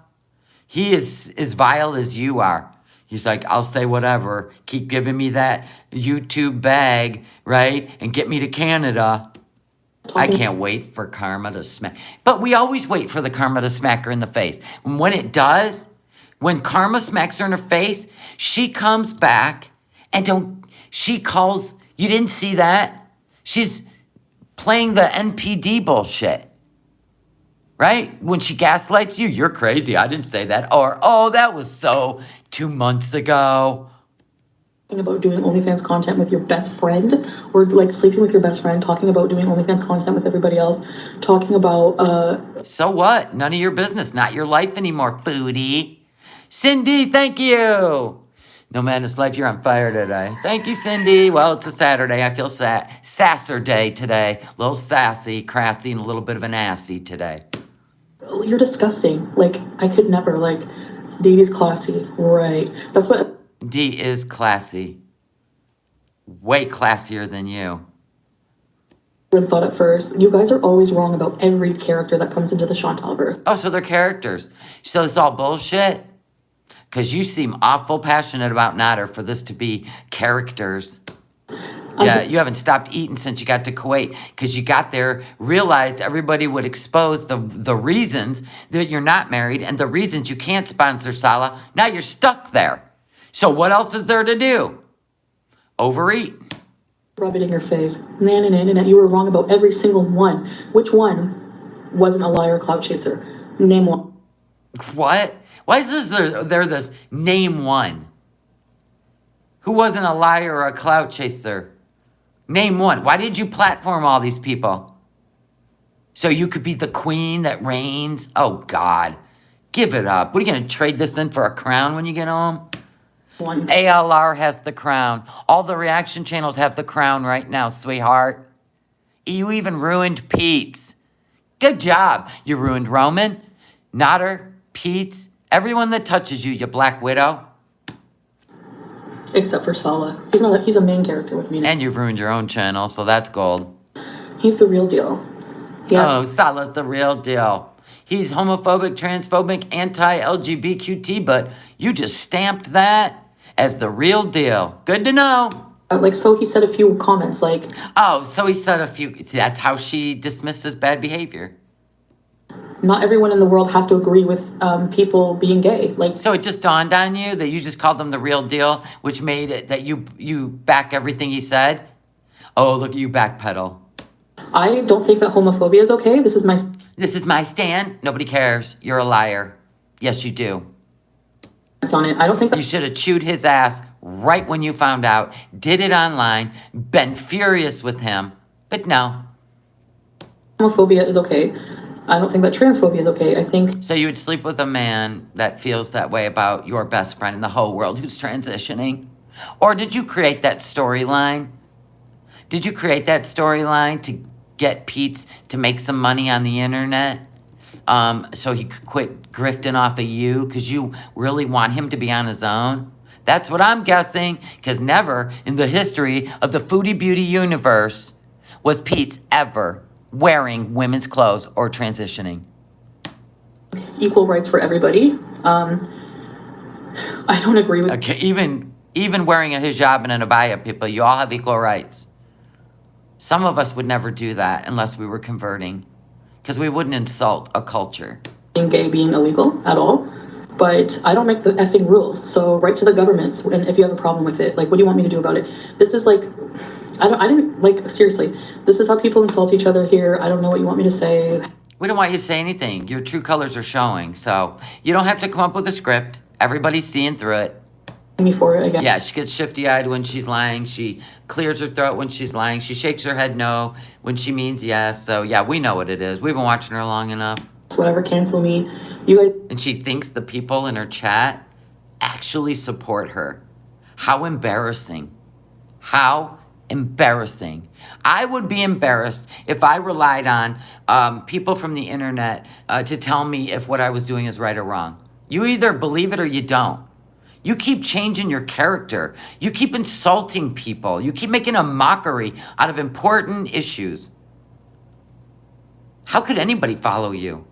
He is as vile as you are. He's like, I'll say whatever. Keep giving me that YouTube bag, right? And get me to Canada. I can't wait for karma to smack. But we always wait for the karma to smack her in the face. And when it does, when karma smacks her in her face, she comes back and she calls, you didn't see that? She's playing the NPD bullshit. Right? When she gaslights you, you're crazy. I didn't say that. Or, oh, that was so 2 months ago. About doing OnlyFans content with your best friend, or like sleeping with your best friend, talking about doing OnlyFans content with everybody else, talking about So what? None of your business. Not your life anymore, Foodie. Cindy, thank you. No Madness Life, you're on fire today. Thank you, Cindy. Well, it's a Saturday. I feel sasser day today. A little sassy, crassy, and a little bit of an assy today. You're disgusting. Like, I could never. Like, Davey's classy. Right. That's what... D is classy. Way classier than you. I thought at first. You guys are always wrong about every character that comes into the Chantal verse. Oh, so they're characters. So it's all bullshit? Because you seem awful passionate about Nader for this to be characters. Yeah, you haven't stopped eating since you got to Kuwait. Because you got there, realized everybody would expose the reasons that you're not married and the reasons you can't sponsor Salah. Now you're stuck there. So what else is there to do? Overeat. Rub it in your face. Nah. You were wrong about every single one. Which one wasn't a liar or clout chaser? Name one. What? Why is there this name one? Who wasn't a liar or a clout chaser? Name one. Why did you platform all these people? So you could be the queen that reigns? Oh, God. Give it up. What, are you going to trade this in for a crown when you get home? One. ALR has the crown. All the reaction channels have the crown right now, sweetheart. You even ruined Peetz. Good job. You ruined Roman, Nader, Peetz, everyone that touches you, you black widow. Except for Salah. He's a main character with me. And you've ruined your own channel, so that's gold. He's the real deal. Yeah. Oh, Salah's the real deal. He's homophobic, transphobic, anti-LGBTQT, but you just stamped that as the real deal. Good to know. Like, so he said a few comments like... Oh, so he said a few... That's how she dismisses bad behavior. Not everyone in the world has to agree with people being gay. Like, so it just dawned on you that you just called them the real deal, which made it that you back everything he said? Oh, look at you backpedal. I don't think that homophobia is okay. This is my stand. Nobody cares. You're a liar. Yes, you do. On it. I don't think you should have chewed his ass right when you found out, did it online, been furious with him, but no. Homophobia is okay. I don't think that transphobia is okay. I think... So you would sleep with a man that feels that way about your best friend in the whole world who's transitioning? Or did you create that storyline? Did you create that storyline to get Peetz to make some money on the internet? So he could quit grifting off of you because you really want him to be on his own? That's what I'm guessing, because never in the history of the Foodie Beauty universe was Peetz ever wearing women's clothes or transitioning. Equal rights for everybody. I don't agree with... Okay, even wearing a hijab and an abaya, people, you all have equal rights. Some of us would never do that unless we were converting, because we wouldn't insult a culture. Being gay being illegal at all, but I don't make the effing rules. So write to the government, and if you have a problem with it, like, what do you want me to do about it? This is like, I didn't, like, seriously, this is how people insult each other here. I don't know what you want me to say. We don't want you to say anything. Your true colors are showing, so you don't have to come up with a script. Everybody's seeing through it. Me for it again. Yeah, she gets shifty-eyed when she's lying. She clears her throat when she's lying. She shakes her head no when she means yes. So, yeah, we know what it is. We've been watching her long enough. Whatever, cancel me. You guys... And she thinks the people in her chat actually support her. How embarrassing. How embarrassing. I would be embarrassed if I relied on people from the internet to tell me if what I was doing is right or wrong. You either believe it or you don't. You keep changing your character. You keep insulting people. You keep making a mockery out of important issues. How could anybody follow you?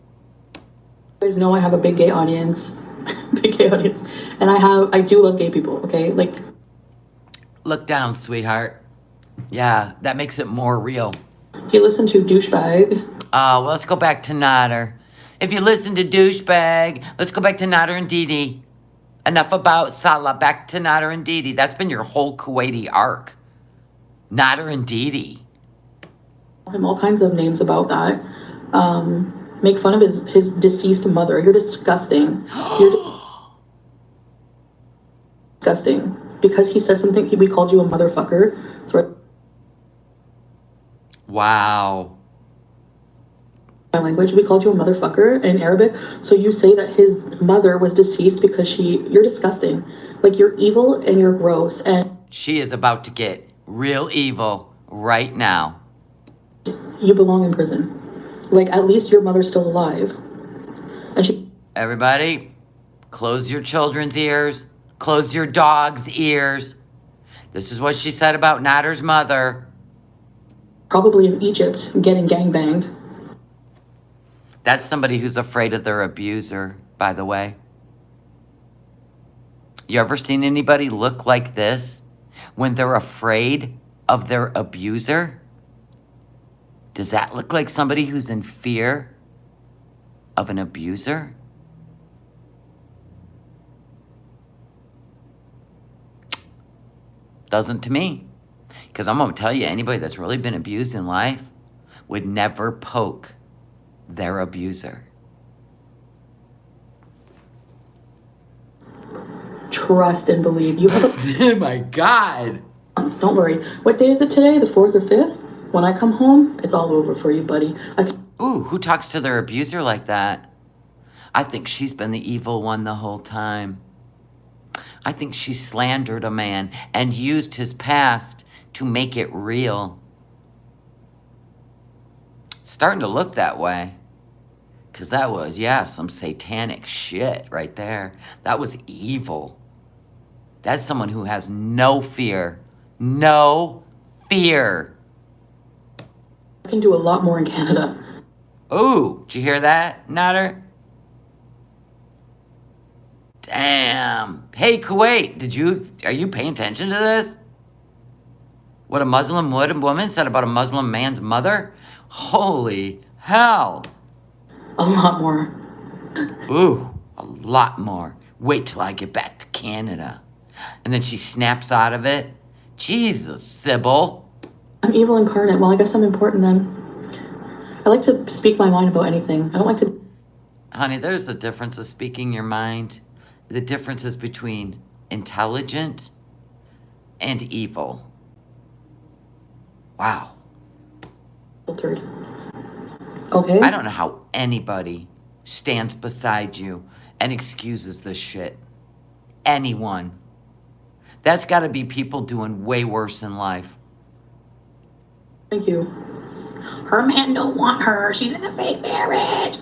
You guys know I have a big gay audience. Big gay audience. And I do love gay people, okay? Like... Look down, sweetheart. Yeah, that makes it more real. You listen to Douchebag. Well, let's go back to Nader. If you listen to Douchebag, let's go back to Nader and Didi. Enough about Salah, back to Nader and Didi. That's been your whole Kuwaiti arc. Nader and Didi. Him all kinds of names about that. Make fun of his deceased mother. You're disgusting. You're disgusting. Because he said something, we called you a motherfucker. So wow. like language. We called you a motherfucker in Arabic. So you say that his mother was deceased because you're disgusting. Like, you're evil and you're gross. And She is about to get real evil right now. you belong in prison. Like, at least your mother's still alive. And Everybody, close your children's ears. Close your dog's ears. This is what she said about Nader's mother. probably in Egypt getting gangbanged. That's somebody who's afraid of their abuser, by the way. You ever seen anybody look like this when they're afraid of their abuser? Does that look like somebody who's in fear of an abuser? Doesn't to me. Because I'm going to tell you, anybody that's really been abused in life would never poke their abuser. Trust and believe. You have Oh my God. Don't worry. What day is it today? The 4th or 5th? When I come home, it's all over for you, buddy. Ooh, who talks to their abuser like that? I think she's been the evil one the whole time. I think she slandered a man and used his past to make it real. It's starting to look that way. Because that was, yeah, some satanic shit right there. That was evil. That's someone who has no fear. No fear. I can do a lot more in Canada. Ooh, did you hear that, Nader? Damn. Hey, Kuwait, are you paying attention to this? What a Muslim woman said about a Muslim man's mother? Holy hell. A lot more. Ooh, a lot more. Wait till I get back to Canada. And then she snaps out of it. Jesus, Sybil. I'm evil incarnate. Well, I guess I'm important then. I like to speak my mind about anything. I don't like to... Honey, there's a difference of speaking your mind. The difference is between intelligent and evil. Wow. Filtered. Okay? I don't know how anybody stands beside you and excuses this shit. Anyone. That's got to be people doing way worse in life. Thank you. Her man don't want her. She's in a fake marriage.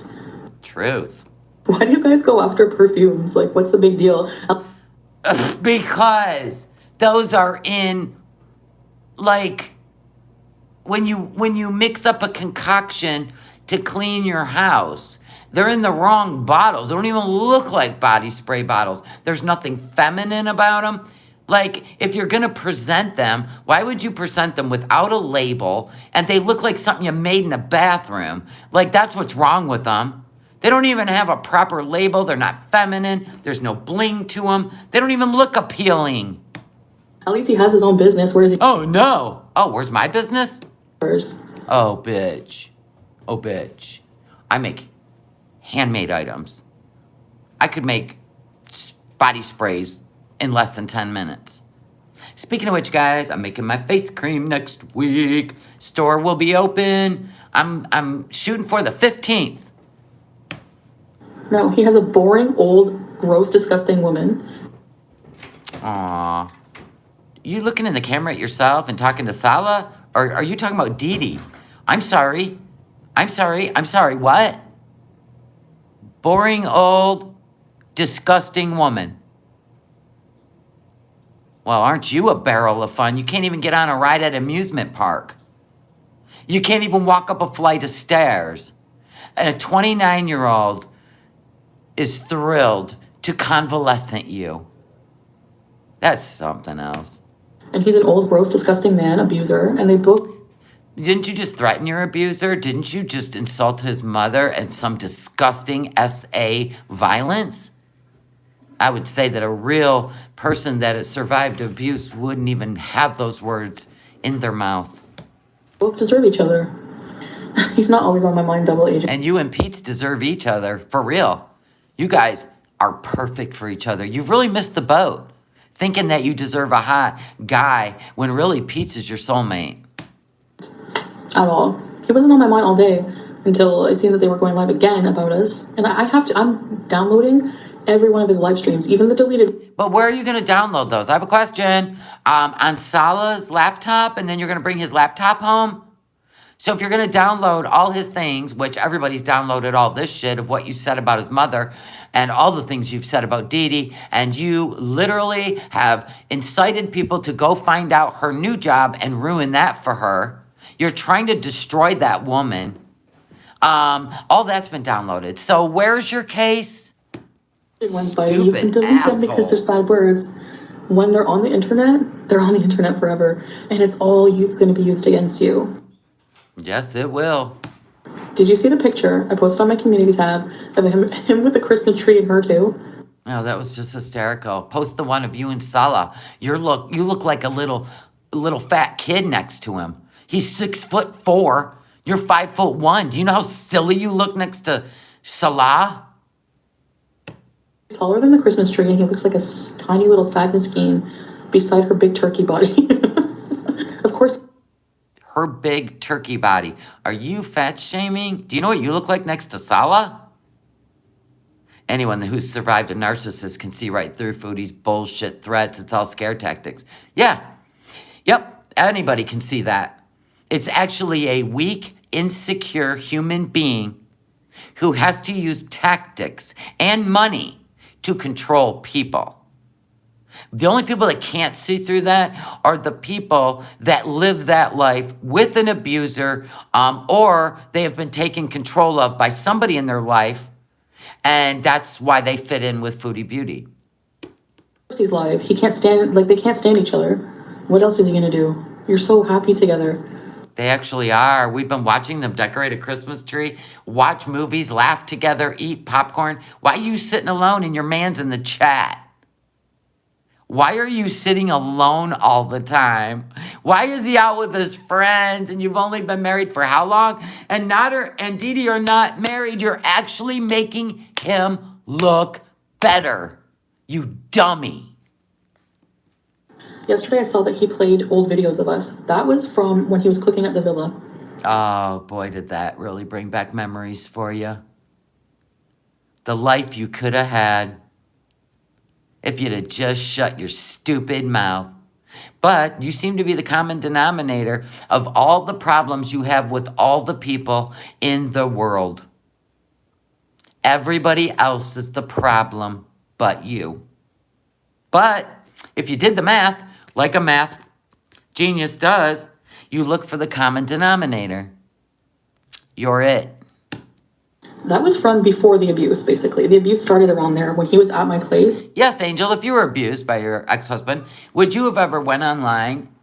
Truth. Why do you guys go after perfumes? Like, what's the big deal? Because those are in, like, when you mix up a concoction to clean your house, they're in the wrong bottles. They don't even look like body spray bottles. There's nothing feminine about them. Like, if you're going to present them, why would you present them without a label and they look like something you made in a bathroom? Like, that's what's wrong with them. They don't even have a proper label. They're not feminine. There's no bling to them. They don't even look appealing. At least he has his own business. Where's he? Oh, no. Oh, where's my business? Yours. Oh, bitch. Oh, bitch. I make handmade items. I could make body sprays in less than 10 minutes. Speaking of which, guys, I'm making my face cream next week. Store will be open. I'm shooting for the 15th. No, he has a boring, old, gross, disgusting woman. Aw. You looking in the camera at yourself and talking to Salah? Or are you talking about Dee Dee? I'm sorry. What? Boring, old, disgusting woman. Well, aren't you a barrel of fun? You can't even get on a ride at an amusement park. You can't even walk up a flight of stairs. And a 29-year-old is thrilled to convalescent you. That's something else. And he's an old, gross, disgusting man, abuser, and they both... Didn't you just threaten your abuser? Didn't you just insult his mother and some disgusting SA violence? I would say that a real person that has survived abuse wouldn't even have those words in their mouth. both deserve each other. He's not always on my mind, double agent. And you and Peetz deserve each other, for real. You guys are perfect for each other. You've really missed the boat, thinking that you deserve a hot guy when really Peetz is your soulmate. At all. He wasn't on my mind all day. until I seen that they were going live again about us. And I'm downloading every one of his live streams, even the deleted. But where are you going to download those? I have a question. On Salah's laptop, and then you're going to bring his laptop home? So if you're going to download all his things, which everybody's downloaded all this shit of what you said about his mother and all the things you've said about Dee Dee, and you literally have incited people to go find out her new job and ruin that for her. You're trying to destroy that woman. All that's been downloaded. So where's your case? Ones by you can delete them because there's bad words. When they're on the internet forever, and it's all going to be used against you. Yes, it will. Did you see the picture I posted on my community tab of him with the Christmas tree and her too? No, that was just hysterical. Post the one of you and Salah. You look like a little fat kid next to him. He's 6'4". You're 5'1". Do you know how silly you look next to Salah? Taller than the Christmas tree, and he looks like a tiny little sadness cane beside her big turkey body. Of course. Her big turkey body. Are you fat shaming? Do you know what you look like next to Salah? Anyone who's survived a narcissist can see right through Foodie's bullshit threats. It's all scare tactics. Yeah. Yep. Anybody can see that. It's actually a weak, insecure human being who has to use tactics and money to control people. The only people that can't see through that are the people that live that life with an abuser, or they have been taken control of by somebody in their life, and that's why they fit in with Foodie Beauty. He's live. He can't stand, they can't stand each other. What else is he gonna do? You're so happy together. They actually are. We've been watching them decorate a Christmas tree, watch movies, laugh together, eat popcorn. Why are you sitting alone and your man's in the chat? Why are you sitting alone all the time? Why is he out with his friends and you've only been married for how long? And Dee Dee are not married. You're actually making him look better. You dummy. Yesterday I saw that he played old videos of us. That was from when he was cooking at the villa. Oh boy, did that really bring back memories for you. The life you could have had if you'd have just shut your stupid mouth. But you seem to be the common denominator of all the problems you have with all the people in the world. Everybody else is the problem but you. But if you did the math, like a math genius does, you look for the common denominator. You're it. That was from before the abuse, basically. The abuse started around there when he was at my place. Yes, Angel, if you were abused by your ex-husband, would you have ever went online,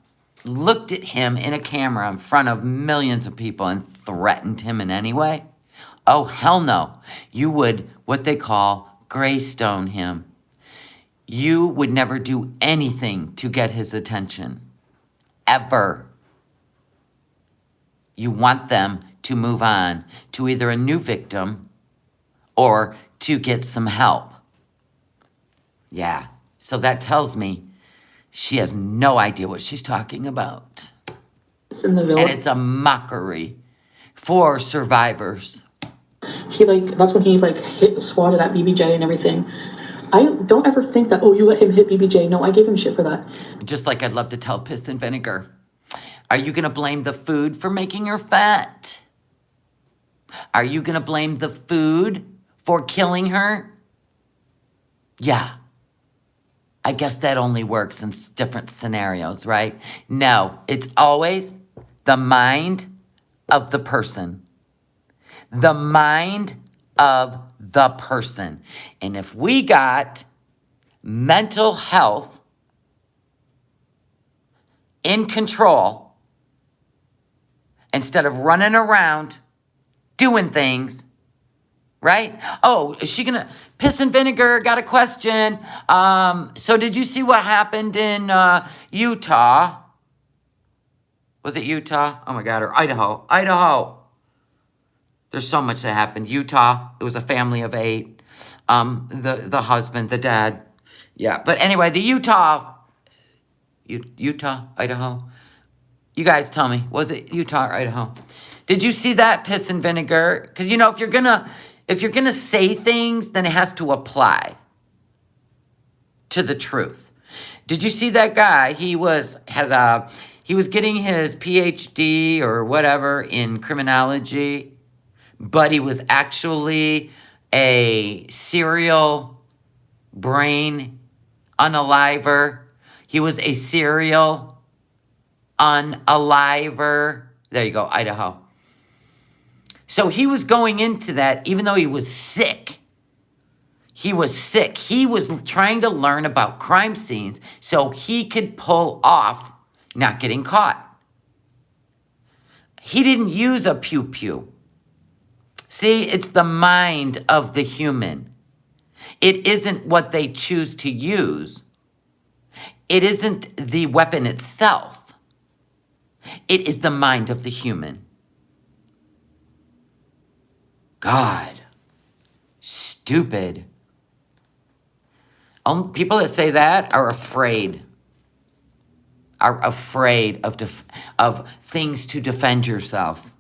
looked at him in a camera in front of millions of people and threatened him in any way? Oh, hell no. You would, what they call, greystone him. You would never do anything to get his attention. Ever. You want them to move on to either a new victim or to get some help. Yeah, so that tells me she has no idea what she's talking about. In the villa. And it's a mockery for survivors. That's when he swatted at BBJ and everything. I don't ever think that, you let him hit BBJ. No, I gave him shit for that. Just like I'd love to tell Piss and Vinegar. Are you gonna blame the food for making her fat? Are you gonna blame the food for killing her? Yeah. I guess that only works in different scenarios, right? No, it's always the mind of the person. The mind of the person. And if we got mental health in control, instead of running around doing things, right? Oh, is she gonna, Piss and Vinegar got a question. So did you see what happened in Utah? Was it Utah? Oh my God, or Idaho. There's so much that happened. Utah, it was a family of 8. The husband, the dad. Yeah, but anyway, the Utah, Idaho. You guys tell me, was it Utah or Idaho? Did you see that, piss and vinegar? Because you know, if you're gonna say things, then it has to apply to the truth. Did you see that guy? He was getting his PhD or whatever in criminology, but he was actually a serial brain unaliver. He was a serial unaliver. There you go, Idaho. So he was going into that even though he was sick. He was sick. He was trying to learn about crime scenes so he could pull off not getting caught. He didn't use a pew-pew. See, it's the mind of the human. It isn't what they choose to use. It isn't the weapon itself. It is the mind of the human. God. Stupid. People that say that are afraid. Are afraid of things to defend yourself.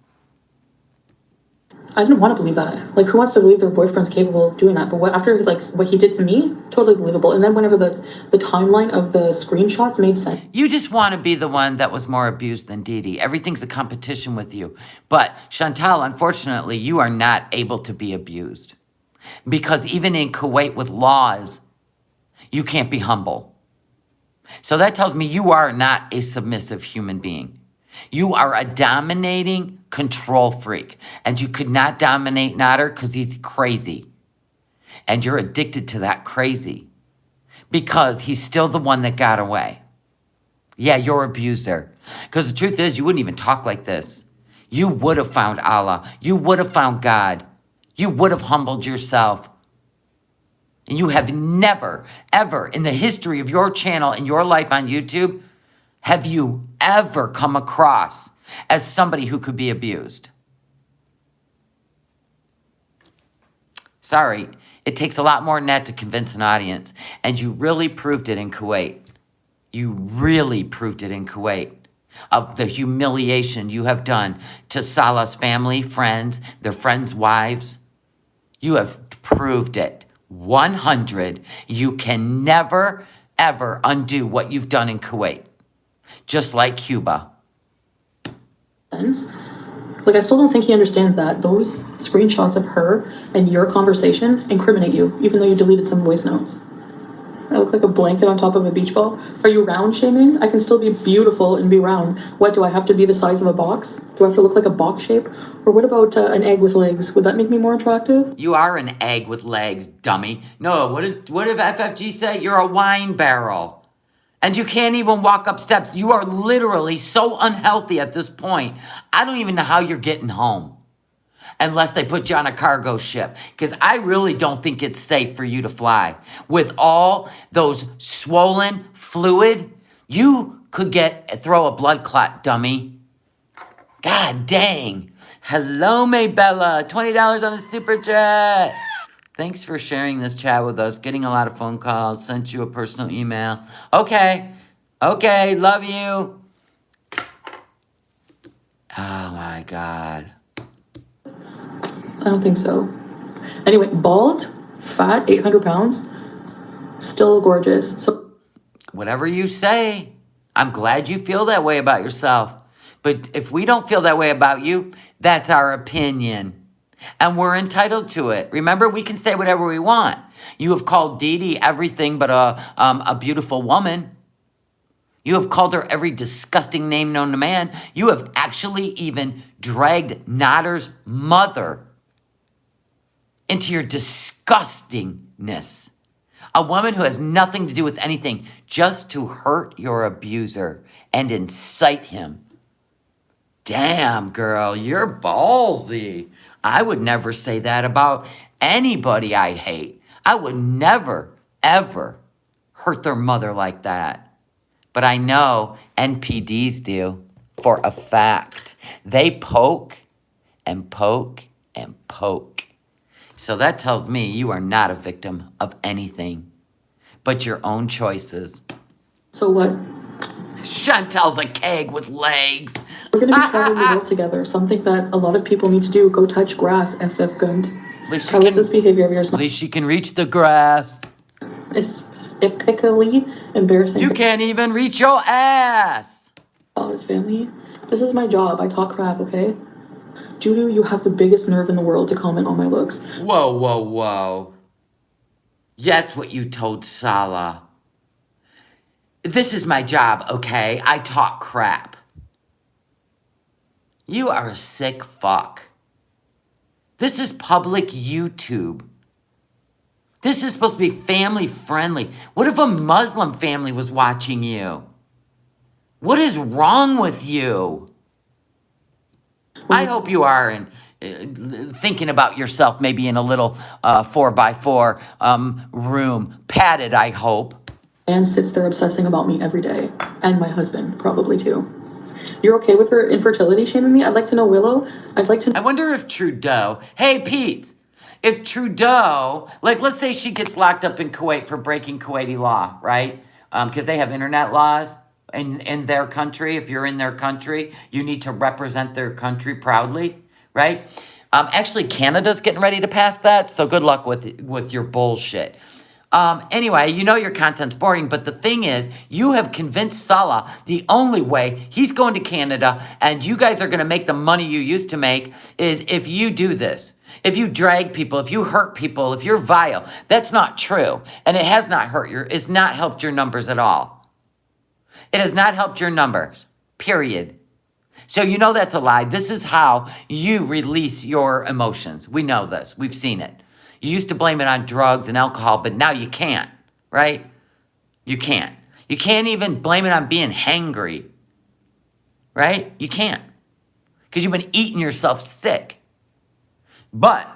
I didn't want to believe that. Like, who wants to believe their boyfriend's capable of doing that? But after what he did to me, totally believable. And then whenever the timeline of the screenshots made sense. You just want to be the one that was more abused than Dee Dee. Everything's a competition with you. But Chantal, unfortunately, you are not able to be abused. Because even in Kuwait with laws, you can't be humble. So that tells me you are not a submissive human being. You are a dominating control freak. And you could not dominate Nader because he's crazy. And you're addicted to that crazy. Because he's still the one that got away. Yeah, you're an abuser. Because the truth is, you wouldn't even talk like this. You would have found Allah. You would have found God. You would have humbled yourself. And you have never, ever, in the history of your channel and your life on YouTube, have you ever come across as somebody who could be abused? Sorry, it takes a lot more than that to convince an audience. And you really proved it in Kuwait. You really proved it in Kuwait. Of the humiliation you have done to Salah's family, friends, their friends' wives. You have proved it. 100. You can never, ever undo what you've done in Kuwait. Just like Cuba. Like, I still don't think he understands that those screenshots of her and your conversation incriminate you, even though you deleted some voice notes. I look like a blanket on top of a beach ball. Are you round shaming? I can still be beautiful and be round. What, do I have to be the size of a box? Do I have to look like a box shape? Or what about an egg with legs? Would that make me more attractive? You are an egg with legs, dummy. No, what did FFG say? You're a wine barrel. And you can't even walk up steps. You are literally so unhealthy at this point. I don't even know how you're getting home. Unless they put you on a cargo ship. Because I really don't think it's safe for you to fly. With all those swollen fluid, you could throw a blood clot, dummy. God dang. Hello, Maybella. $20 on the super chat. Thanks for sharing this chat with us. Getting a lot of phone calls. Sent you a personal email. Okay. Love you. Oh, my God. I don't think so. Anyway, bald, fat, 800 pounds, still gorgeous. So whatever you say, I'm glad you feel that way about yourself. But if we don't feel that way about you, that's our opinion. And we're entitled to it. Remember, we can say whatever we want. You have called Dee Dee everything but a beautiful woman. You have called her every disgusting name known to man. You have actually even dragged Nader's mother into your disgustingness. A woman who has nothing to do with anything, just to hurt your abuser and incite him. Damn, girl, you're ballsy. I would never say that about anybody I hate. I would never, ever hurt their mother like that. But I know NPDs do for a fact. They poke and poke and poke. So that tells me you are not a victim of anything but your own choices. what? Chantal's a keg with legs. We're gonna be traveling the world together. Something that a lot of people need to do. Go touch grass, FF Gund. At least she How is can, this behavior of yours at not least she can reach the grass. epically embarrassing You can't even reach your ass. about his family? This is my job. I talk crap, okay? Juju, you have the biggest nerve in the world to comment on my looks. Whoa, whoa, whoa. That's what you told Salah. This is my job, okay? I talk crap. You are a sick fuck. This is public YouTube. This is supposed to be family friendly. What if a Muslim family was watching you? What is wrong with you? I hope you are thinking about yourself maybe in a little 4x4 room. Padded, I hope. And sits there obsessing about me every day. And my husband, probably too. You're okay with her infertility shaming me? I'd like to know, Willow. I'd like to know. I wonder if Trudeau, hey Peetz, if Trudeau, like let's say she gets locked up in Kuwait for breaking Kuwaiti law, right? Because they have internet laws in their country. If you're in their country, you need to represent their country proudly, right? Actually, Canada's getting ready to pass that, so good luck with your bullshit. Anyway, you know your content's boring, but the thing is, you have convinced Salah the only way he's going to Canada and you guys are going to make the money you used to make is if you do this. If you drag people, if you hurt people, if you're vile. That's not true. And it has not it's not helped your numbers at all. It has not helped your numbers, period. So you know that's a lie. This is how you release your emotions. We know this. We've seen it. You used to blame it on drugs and alcohol, but now you can't, right? You can't. You can't even blame it on being hangry, right? You can't. Because you've been eating yourself sick. But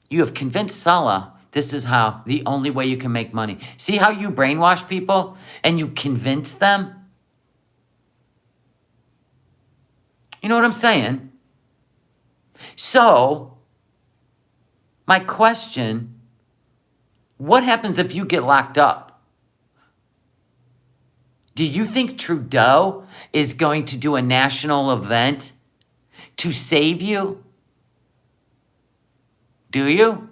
you have convinced Salah this is how, the only way you can make money. See how you brainwash people and you convince them? You know what I'm saying? So, my question, what happens if you get locked up? Do you think Trudeau is going to do a national event to save you? Do you?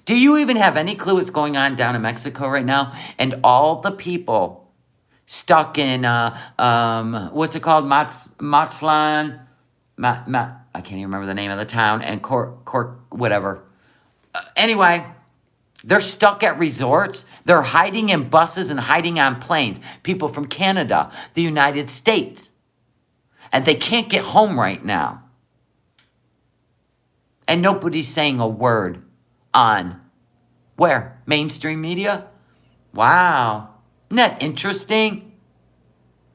Do you even have any clue what's going on down in Mexico right now? And all the people stuck in, what's it called? Maxlan? I can't even remember the name of the town. And whatever. Anyway, they're stuck at resorts. They're hiding in buses and hiding on planes. People from Canada, the United States. And they can't get home right now. And nobody's saying a word on where? Mainstream media? Wow. Isn't that interesting?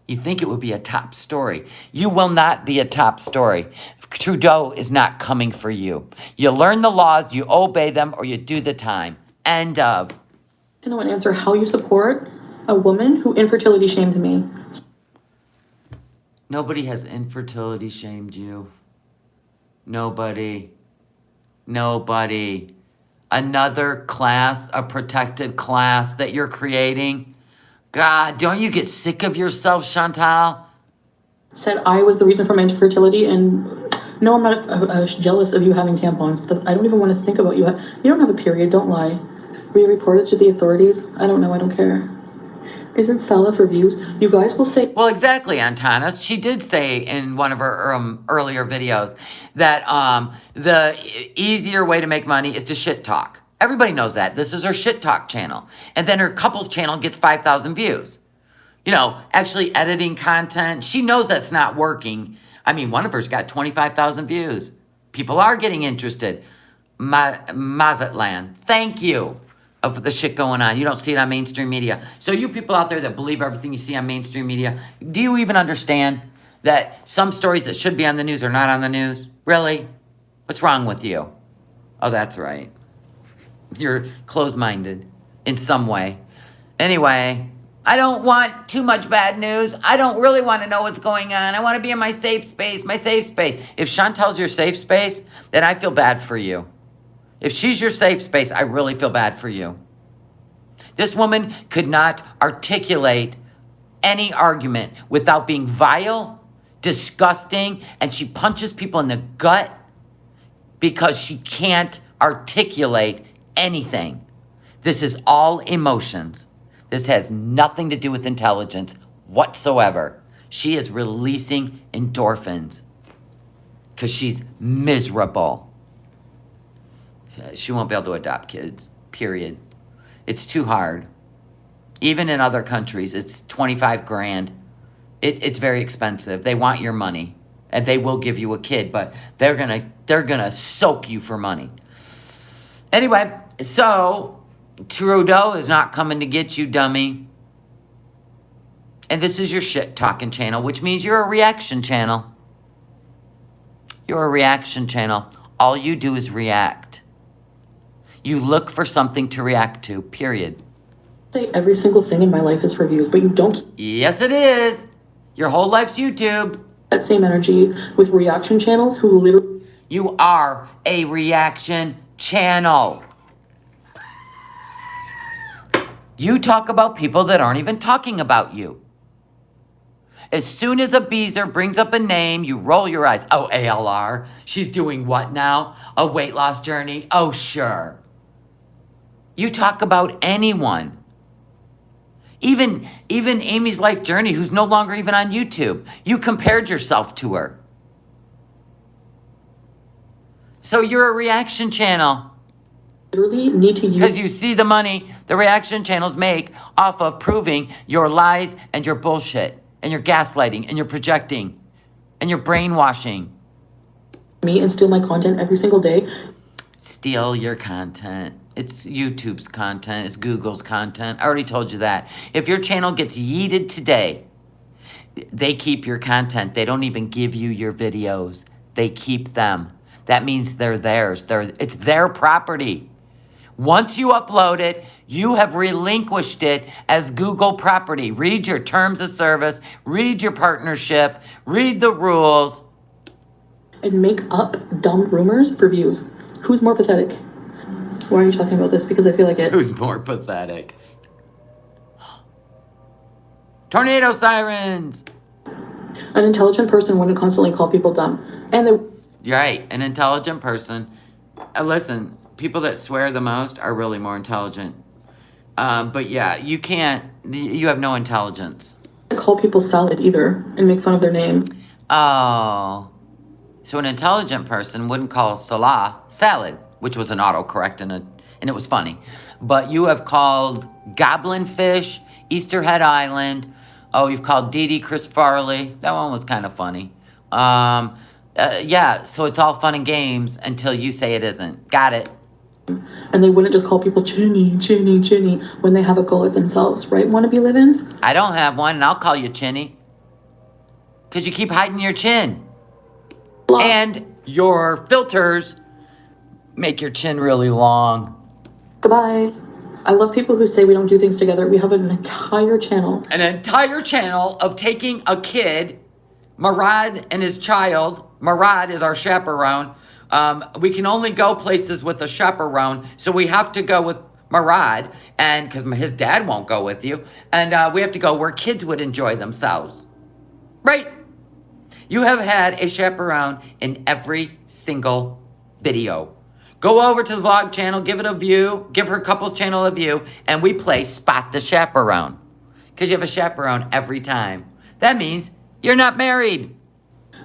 You think it would be a top story. You will not be a top story. Trudeau is not coming for you. You learn the laws, you obey them, or you do the time. End of. I know and answer how you support a woman who infertility shamed me. Nobody has infertility shamed you. Nobody. Another class, a protected class that you're creating. God, don't you get sick of yourself, Chantal? Said I was the reason for my infertility, and no, I'm not jealous of you having tampons. I don't even want to think about you. You don't have a period, don't lie. Will you report it to the authorities? I don't know, I don't care. Isn't Salah for views? You guys will say... Well, exactly, Antanas. She did say in one of her earlier videos that the easier way to make money is to shit talk. Everybody knows that. This is her shit talk channel. And then her couples channel gets 5,000 views. You know, actually editing content. She knows that's not working. I mean, one of her's got 25,000 views. People are getting interested. Mazatlan, thank you. Of the shit going on. You don't see it on mainstream media. So you people out there that believe everything you see on mainstream media, do you even understand that some stories that should be on the news are not on the news? Really? What's wrong with you? Oh, that's right. You're closed-minded in some way. Anyway, I don't want too much bad news. I don't really want to know what's going on. I want to be in my safe space, If Chantal's your safe space, then I feel bad for you. If she's your safe space, I really feel bad for you. This woman could not articulate any argument without being vile, disgusting, and she punches people in the gut because she can't articulate anything. This is all emotions. This has nothing to do with intelligence whatsoever. She is releasing endorphins because she's miserable. She won't be able to adopt kids, period. It's too hard. Even in other countries, it's 25 grand. It's very expensive. They want your money, and they will give you a kid, but they're gonna soak you for money. Anyway, so Trudeau is not coming to get you, dummy. And this is your shit talking channel, which means you're a reaction channel. You're a reaction channel. All you do is react. You look for something to react to, period. Say every single thing in my life is for views, but you don't Yes, it is. Your whole life's YouTube. that same energy with reaction channels who literally You are a reaction channel. You talk about people that aren't even talking about you. As soon as a Beezer brings up a name, you roll your eyes. Oh, ALR. She's doing what now? A weight loss journey? Oh, sure. You talk about anyone. Even Amy's life journey, who's no longer even on YouTube. You compared yourself to her. So you're a reaction channel. need to use Because you see the money the reaction channels make off of proving your lies and your bullshit and your gaslighting and your projecting and your brainwashing. me and steal my content every single day. Steal your content. It's YouTube's content. It's Google's content. I already told you that. If your channel gets yeeted today, they keep your content. They don't even give you your videos. They keep them. That means they're theirs. It's their property. Once you upload it, you have relinquished it as Google property. Read your terms of service. Read your partnership. Read the rules. And make up dumb rumors for views. Who's more pathetic? Why are you talking about this? Because I feel like it. Who's more pathetic? Tornado sirens. An intelligent person wouldn't constantly call people dumb. And they You're right. An intelligent person. Listen, people that swear the most are really more intelligent. But yeah, you can't. You have no intelligence. call people salad either and make fun of their name. Oh. So an intelligent person wouldn't call Salah salad, which was an autocorrect and it was funny. But you have called Goblin Fish, Easterhead Island. Oh, you've called Dee Dee Chris Farley. That one was kind of funny. Yeah, so it's all fun and games until you say it isn't. Got it. And they wouldn't just call people chinny, chinny, chinny when they have a goal at themselves, right? Want to be living? I don't have one, and I'll call you Chinny. Because you keep hiding your chin. Blah. And your filters make your chin really long. Goodbye. I love people who say we don't do things together. We have an entire channel. An entire channel of taking a kid, Murad and his child. Murad is our chaperone. We can only go places with a chaperone, so we have to go with Murad, and because his dad won't go with you, and we have to go where kids would enjoy themselves. Right? You have had a chaperone in every single video. Go over to the vlog channel, give it a view, give her couples channel a view, and we play Spot the Chaperone. Because you have a chaperone every time. That means you're not married.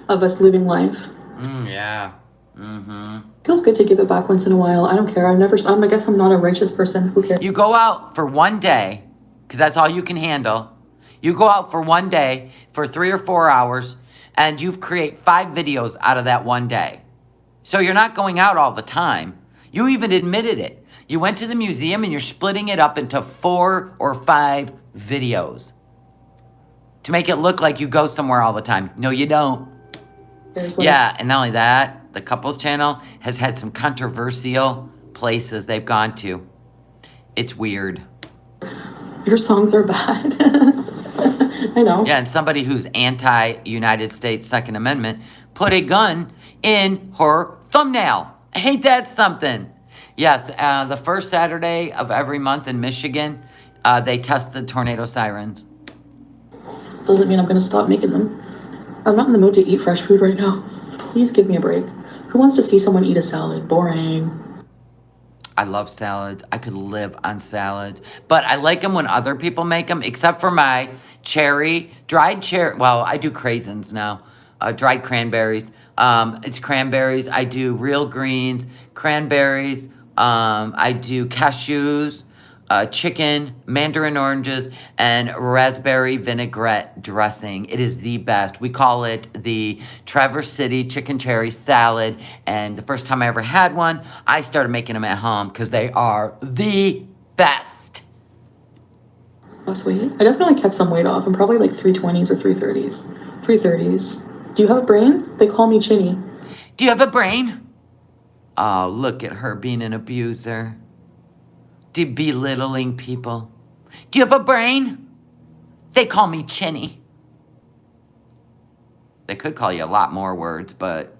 Of us living life. Yeah. Mm-hmm. Feels good to give it back once in a while. I don't care. I guess I'm not a righteous person. Who cares? You go out for one day, because that's all you can handle. You go out for one day for 3 or 4 hours, and you create 5 videos out of that one day. So you're not going out all the time. You even admitted it. You went to the museum and you're splitting it up into 4 or 5 videos to make it look like you go somewhere all the time. No, you don't. Yeah, and not only that, the couples channel has had some controversial places they've gone to. It's weird. Your songs are bad. I know. Yeah, and somebody who's anti-United States Second Amendment put a gun in her thumbnail. Ain't that something? Yes, the first Saturday of every month in Michigan, they test the tornado sirens. Doesn't mean I'm going to stop making them. I'm not in the mood to eat fresh food right now. Please give me a break. Who wants to see someone eat a salad? Boring. I love salads. I could live on salads. But I like them when other people make them, except for my dried cherry. Well, I do craisins now. Dried cranberries. It's cranberries. I do real greens, cranberries. I do cashews, chicken, mandarin oranges, and raspberry vinaigrette dressing. It is the best. We call it the Traverse City chicken cherry salad. And the first time I ever had one, I started making them at home because they are the best. Lost weight? I definitely kept some weight off. I'm probably like 320s or 330s. 330s. Do you have a brain? They call me Chinny. Do you have a brain? Oh, look at her being an abuser. Belittling people. Do you have a brain? They call me Chinny. They could call you a lot more words, but...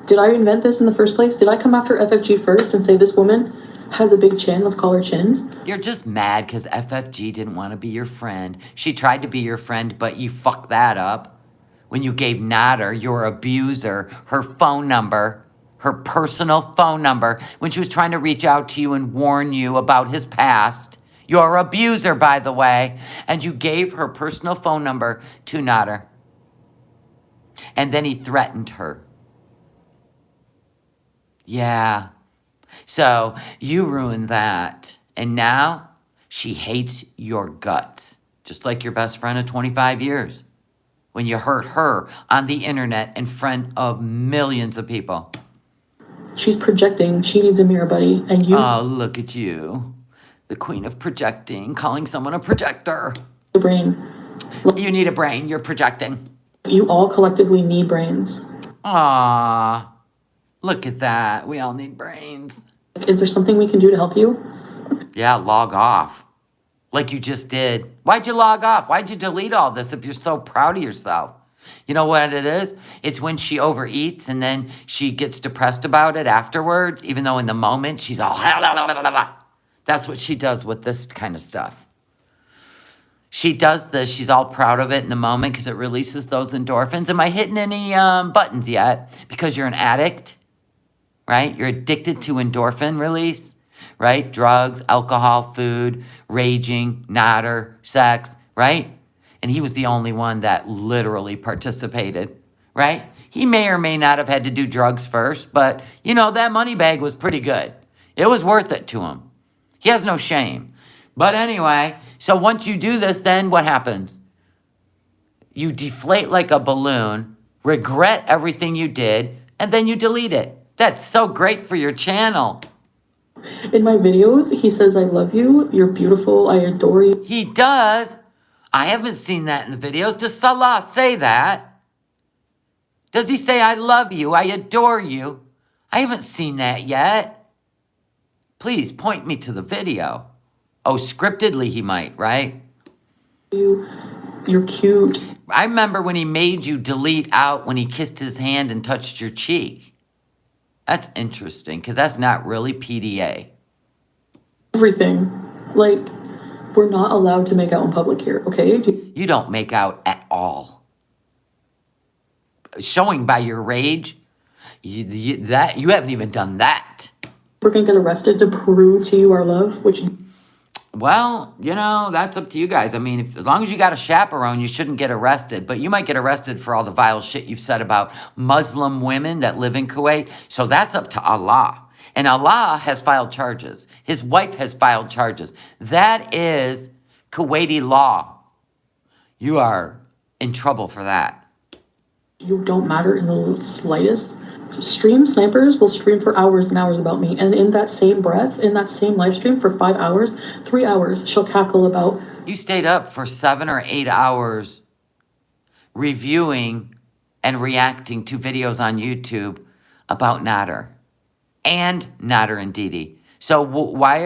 Did I invent this in the first place? Did I come after FFG first and say this woman has a big chin? Let's call her Chins. You're just mad because FFG didn't want to be your friend. She tried to be your friend, but you fucked that up. When you gave Nader, your abuser, her phone number, her personal phone number, when she was trying to reach out to you and warn you about his past. Your abuser, by the way. And you gave her personal phone number to Nader. And then he threatened her. Yeah. So you ruined that. And now she hates your guts. Just like your best friend of 25 years. When you hurt her on the internet in front of millions of people. She's projecting. She needs a mirror, buddy. And you... Oh, look at you. The queen of projecting, calling someone a projector. The brain. You need a brain. You're projecting. You all collectively need brains. Aw. Look at that. We all need brains. Is there something we can do to help you? Yeah, log off. Like you just did. Why'd you log off? Why'd you delete all this if you're so proud of yourself? You know what it is? It's when she overeats and then she gets depressed about it afterwards, even though in the moment she's all... That's what she does with this kind of stuff. She does this. She's all proud of it in the moment because it releases those endorphins. Am I hitting any buttons yet? Because you're an addict, right? You're addicted to endorphin release. Right? Drugs, alcohol, food, raging, natter, sex, right? And he was the only one that literally participated, right? He may or may not have had to do drugs first, but, you know, that money bag was pretty good. It was worth it to him. He has no shame. But anyway, so once you do this, then what happens? You deflate like a balloon, regret everything you did, and then you delete it. That's so great for your channel. In my videos, he says, I love you, you're beautiful, I adore you. He does. I haven't seen that in the videos. Does Salah say that? Does he say, I love you, I adore you? I haven't seen that yet. Please point me to the video. Oh, scriptedly he might, right? You're cute. I remember when he made you delete out when he kissed his hand and touched your cheek. That's interesting, because that's not really PDA. Everything. Like, we're not allowed to make out in public here, okay? You don't make out at all. Showing by your rage, you haven't even done that. We're gonna get arrested to prove to you our love, which... Well, you know, that's up to you guys. I mean, as long as you got a chaperone, you shouldn't get arrested. But you might get arrested for all the vile shit you've said about Muslim women that live in Kuwait. So that's up to Allah. And Allah has filed charges. His wife has filed charges. That is Kuwaiti law. You are in trouble for that. You don't matter in the slightest. Stream snipers will stream for hours and hours about me, and in that same breath, in that same live stream for 5 hours, 3 hours, she'll cackle about... You stayed up for 7 or 8 hours reviewing and reacting to videos on YouTube about Nader and Nader and Didi. So what?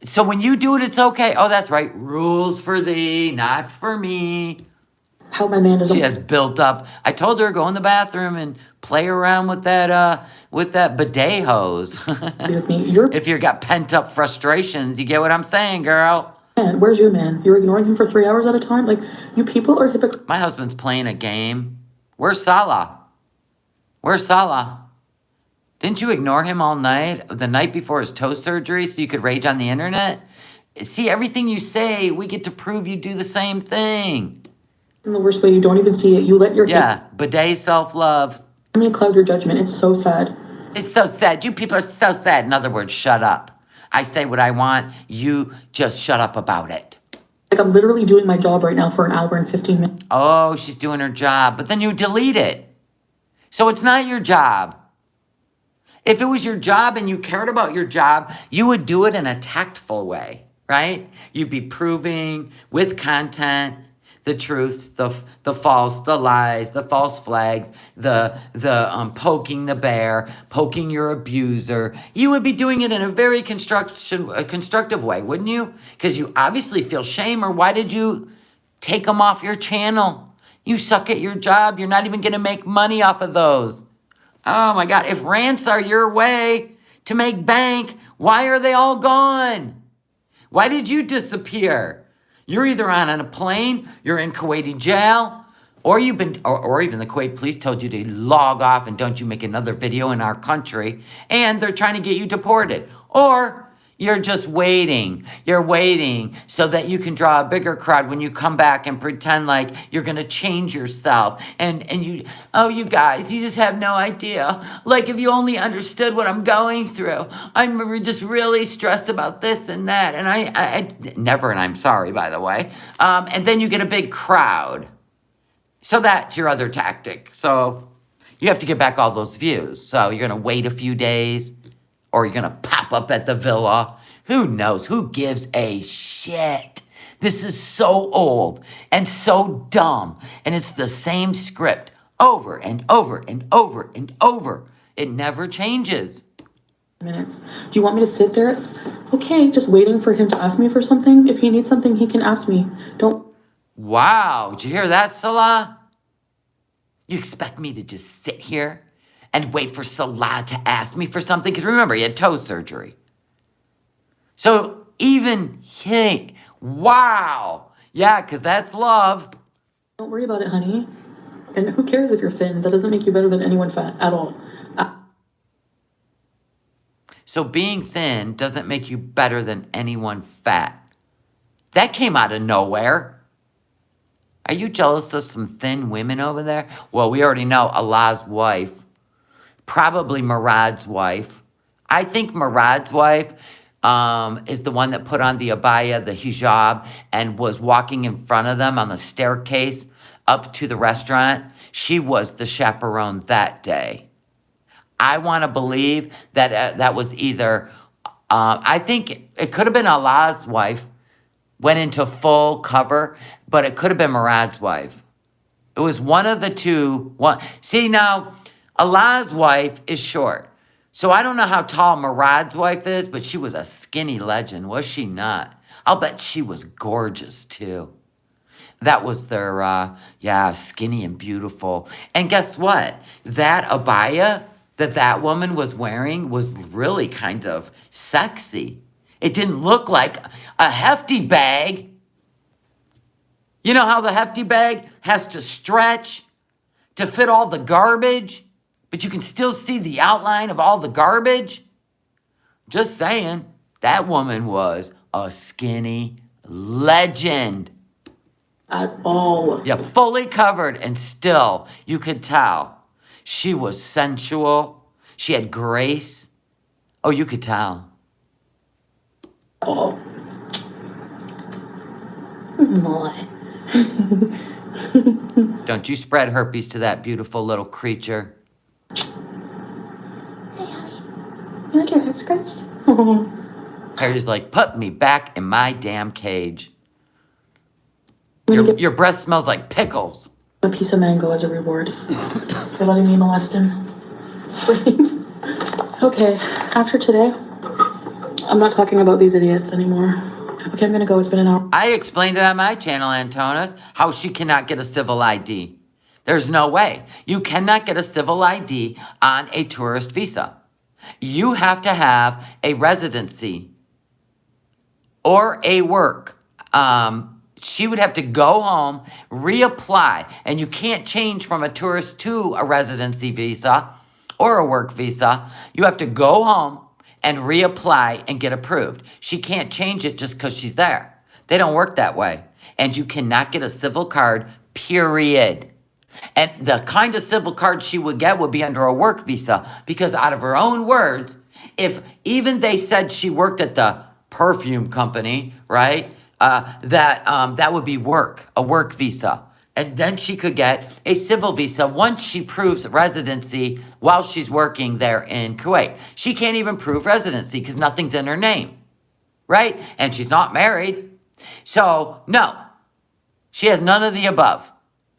So when you do it, it's okay. Oh, that's right. Rules for thee, not for me. How my man is... She has built up. I told her, go in the bathroom and play around with that bidet hose. with me. If you've got pent up frustrations, you get what I'm saying, girl. man, where's your man? You're ignoring him for 3 hours at a time? Like, you people are hypocrites. My husband's playing a game. Where's Salah? Where's Salah? Didn't you ignore him all night, the night before his toe surgery, so you could rage on the internet? See, everything you say, we get to prove you do the same thing. In the worst way, you don't even see it. You let your Yeah, bidet self-love. family cloud your judgment. It's so sad. It's so sad. You people are so sad. In other words, shut up. I say what I want. You just shut up about it. Like, I'm literally doing my job right now for an hour and 15 minutes. Oh, she's doing her job. But then you delete it. So it's not your job. If it was your job and you cared about your job, you would do it in a tactful way, right? You'd be proving with content the truths, the false, the lies, the false flags, the poking the bear, poking your abuser. You would be doing it in a very constructive way, wouldn't you? Because you obviously feel shame, or why did you take them off your channel? You suck at your job. You're not even going to make money off of those. Oh my God, if rants are your way to make bank, why are they all gone? Why did you disappear? You're either on a plane, you're in Kuwaiti jail, or you've been, or even the Kuwait police told you to log off and don't you make another video in our country, and they're trying to get you deported. Or you're just waiting. You're waiting so that you can draw a bigger crowd when you come back and pretend like you're going to change yourself. And you, oh, you guys, you just have no idea. Like, if you only understood what I'm going through. I'm just really stressed about this and that. And I never, and I'm sorry, by the way. And then you get a big crowd. So that's your other tactic. So you have to get back all those views. So you're going to wait a few days. Or you're going to pop up at the villa. Who knows? Who gives a shit? This is so old and so dumb. And it's the same script over and over and over and over. It never changes. Minutes. Do you want me to sit there? Okay, just waiting for him to ask me for something. If he needs something, he can ask me. Don't. Wow. Did you hear that, Salah? You expect me to just sit here and wait for Salah to ask me for something? Because remember, he had toe surgery. So even he, wow. Yeah, because that's love. Don't worry about it, honey. And who cares if you're thin? That doesn't make you better than anyone fat at all. So being thin doesn't make you better than anyone fat. That came out of nowhere. Are you jealous of some thin women over there? Well, we already know Allah's wife. Probably Murad's wife. I think Murad's wife is the one that put on the abaya, the hijab, and was walking in front of them on the staircase up to the restaurant. She was the chaperone that day. I want to believe that that was either, I think it could have been Allah's wife, went into full cover, but it could have been Murad's wife. It was one of the two. See, now, Allah's wife is short. So I don't know how tall Murad's wife is, but she was a skinny legend, was she not? I'll bet she was gorgeous, too. That was their, skinny and beautiful. And guess what? That abaya that woman was wearing was really kind of sexy. It didn't look like a hefty bag. You know how the hefty bag has to stretch to fit all the garbage? But you can still see the outline of all the garbage? Just saying, that woman was a skinny legend. At all. Yeah, fully covered, and still, you could tell. She was sensual. She had grace. Oh, you could tell. Oh. My. Don't you spread herpes to that beautiful little creature. Hey, honey. You like your head scratched? Oh. Harry's like, put me back in my damn cage. Your breath smells like pickles. A piece of mango as a reward for letting me molest him. Please. Okay, after today, I'm not talking about these idiots anymore. Okay, I'm gonna go. It's been an hour. I explained it on my channel, Antonis, how she cannot get a civil ID. There's no way. You cannot get a civil ID on a tourist visa. You have to have a residency or a work she would have to go home, reapply, and you can't change from a tourist to a residency visa or a work visa. You have to go home and reapply and get approved. She can't change it just because she's there. They don't work that way. And you cannot get a civil card, period. And the kind of civil card she would get would be under a work visa, because out of her own words, if even they said she worked at the perfume company, right, that would be a work visa. And then she could get a civil visa once she proves residency while she's working there in Kuwait. She can't even prove residency because nothing's in her name, right? And she's not married. So, no, she has none of the above.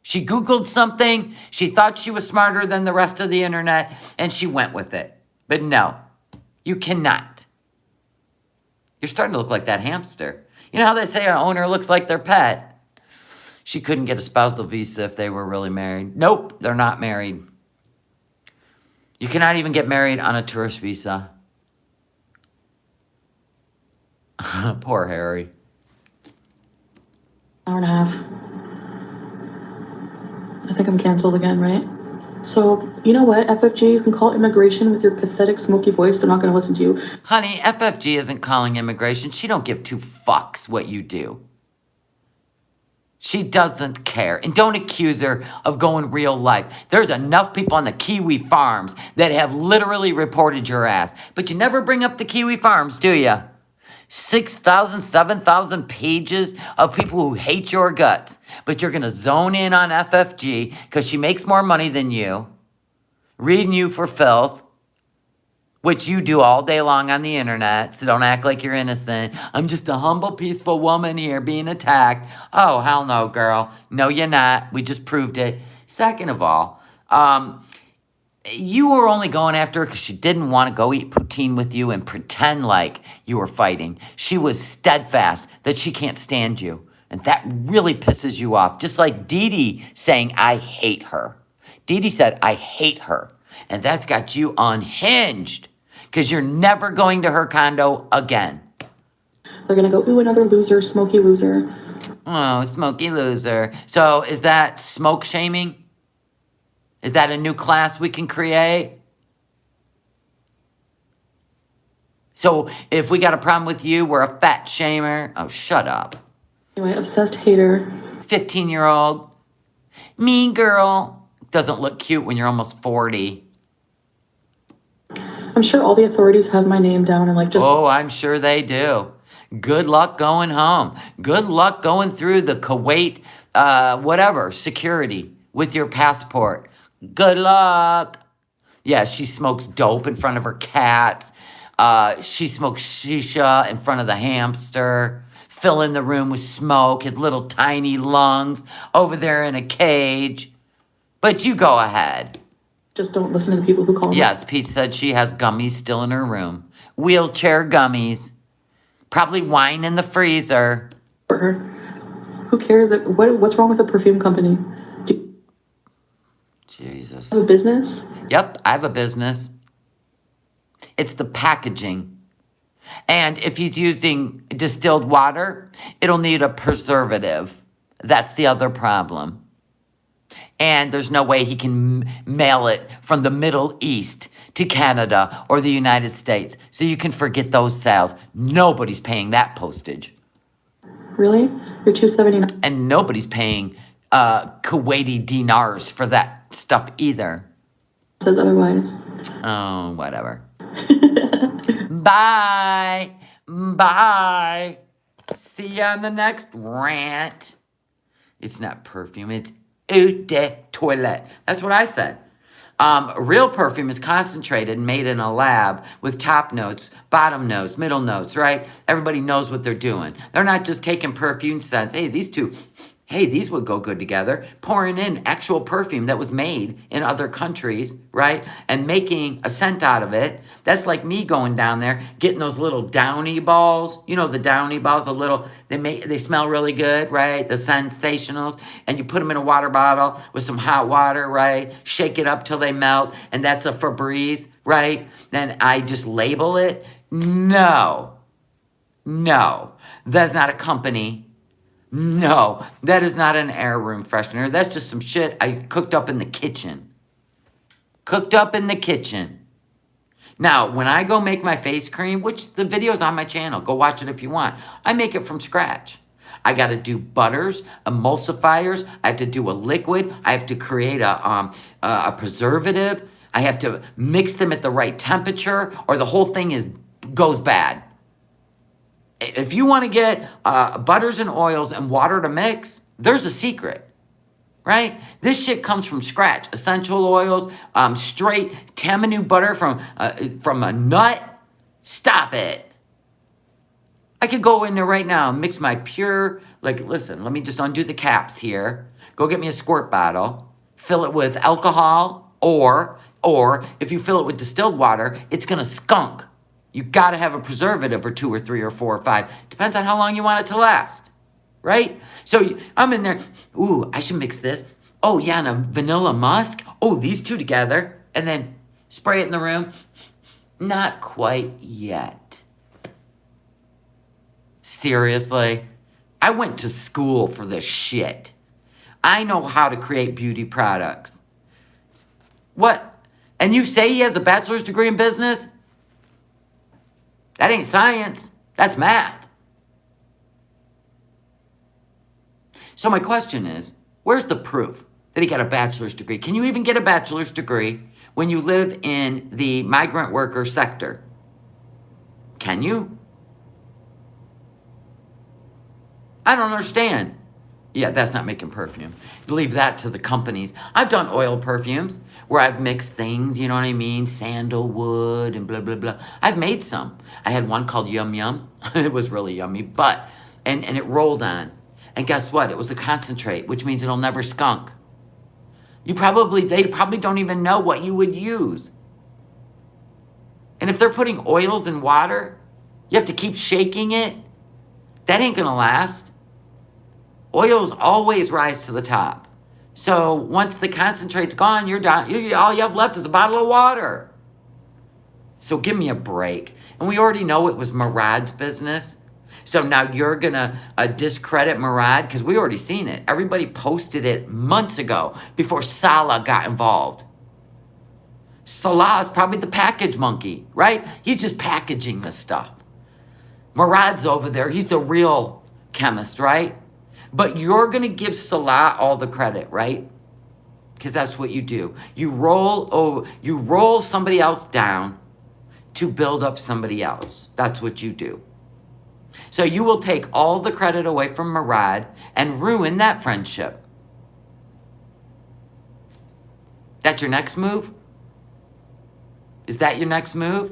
She Googled something, she thought she was smarter than the rest of the internet, and she went with it. But no, you cannot. You're starting to look like that hamster. You know how they say our owner looks like their pet? She couldn't get a spousal visa if they were really married. Nope, they're not married. You cannot even get married on a tourist visa. Poor Harry. Hour and a half. I think I'm canceled again, right? So, you know what, FFG, you can call immigration with your pathetic, smoky voice. They're not going to listen to you. Honey, FFG isn't calling immigration. She don't give two fucks what you do. She doesn't care. And don't accuse her of going real life. There's enough people on the Kiwi farms that have literally reported your ass. But you never bring up the Kiwi farms, do you? 6,000, 7,000 pages of people who hate your guts. But you're going to zone in on FFG because she makes more money than you, reading you for filth, which you do all day long on the internet, so don't act like you're innocent. I'm just a humble, peaceful woman here being attacked. Oh, hell no, girl. No, you're not. We just proved it. Second of all, you were only going after her because she didn't want to go eat poutine with you and pretend like you were fighting. She was steadfast that she can't stand you. And that really pisses you off. Just like Dee Dee saying, I hate her. Dee Dee said, I hate her. And that's got you unhinged because you're never going to her condo again. They're going to go, ooh, another loser, smoky loser. Oh, smoky loser. So is that smoke shaming? Is that a new class we can create? So if we got a problem with you, we're a fat shamer. Oh, shut up. Anyway, obsessed hater. 15-year-old. Mean girl. Doesn't look cute when you're almost 40. I'm sure all the authorities have my name down and like just... Oh, I'm sure they do. Good luck going home. Good luck going through the Kuwait, security with your passport. Good luck. Yeah, she smokes dope in front of her cats. She smokes shisha in front of the hamster. Filling the room with smoke, his little tiny lungs over there in a cage. But you go ahead. Just don't listen to the people who call me. Yes, Peetz said she has gummies still in her room. Wheelchair gummies. Probably wine in the freezer. For her. Who cares? What's wrong with a perfume company? Do Jesus. you have a business? Yep, I have a business. It's the packaging. And if he's using distilled water, it'll need a preservative. That's the other problem. And there's no way he can mail it from the Middle East to Canada or the United States. So you can forget those sales. Nobody's paying that postage. Really? You're $279. And nobody's paying Kuwaiti dinars for that stuff either. Says otherwise. Oh, whatever. Bye. Bye. See you on the next rant. It's not perfume. It's eau de toilette. That's what I said. Real perfume is concentrated and made in a lab with top notes, bottom notes, middle notes, right? Everybody knows what they're doing. They're not just taking perfume scents. Hey, these would go good together. Pouring in actual perfume that was made in other countries, right? And making a scent out of it. That's like me going down there, getting those little Downy balls. You know the Downy balls, they smell really good, right? The Sensationals. And you put them in a water bottle with some hot water, right? Shake it up till they melt. And that's a Febreze, right? Then I just label it. No. That's not a company No, that is not an air room freshener. That's just some shit I cooked up in the kitchen. Cooked up in the kitchen. Now, when I go make my face cream, which the video's on my channel, go watch it if you want. I make it from scratch. I got to do butters, emulsifiers. I have to do a liquid. I have to create a preservative. I have to mix them at the right temperature, or the whole thing goes bad. If you want to get butters and oils and water to mix, there's a secret, right? This shit comes from scratch. Essential oils, straight Tamanu butter from a nut. Stop it. I could go in there right now and mix my pure, listen, let me just undo the caps here. Go get me a squirt bottle, fill it with alcohol, or if you fill it with distilled water, it's going to skunk. You got to have a preservative or 2 or 3 or 4 or 5. Depends on how long you want it to last, right? So I'm in there. Ooh, I should mix this. Oh, yeah, and a vanilla musk. Oh, these two together. And then spray it in the room. Not quite yet. Seriously? I went to school for this shit. I know how to create beauty products. What? And you say he has a bachelor's degree in business? That ain't science. That's math. So my question is, where's the proof that he got a bachelor's degree? Can you even get a bachelor's degree when you live in the migrant worker sector? Can you? I don't understand. Yeah, that's not making perfume. Leave that to the companies. I've done oil perfumes where I've mixed things, you know what I mean? Sandalwood and blah, blah, blah. I've made some. I had one called Yum Yum. It was really yummy, and it rolled on. And guess what? It was a concentrate, which means it'll never skunk. They probably don't even know what you would use. And if they're putting oils in water, you have to keep shaking it. That ain't gonna last. Oils always rise to the top. So once the concentrate's gone, you're done. All you have left is a bottle of water. So give me a break. And we already know it was Murad's business. So now you're going to discredit Murad? Because we already seen it. Everybody posted it months ago before Salah got involved. Salah is probably the package monkey, right? He's just packaging the stuff. Murad's over there. He's the real chemist, right? But you're going to give Salah all the credit, right? Because that's what you do. You roll somebody else down to build up somebody else. That's what you do. So you will take all the credit away from Murad and ruin that friendship. That's your next move? Is that your next move?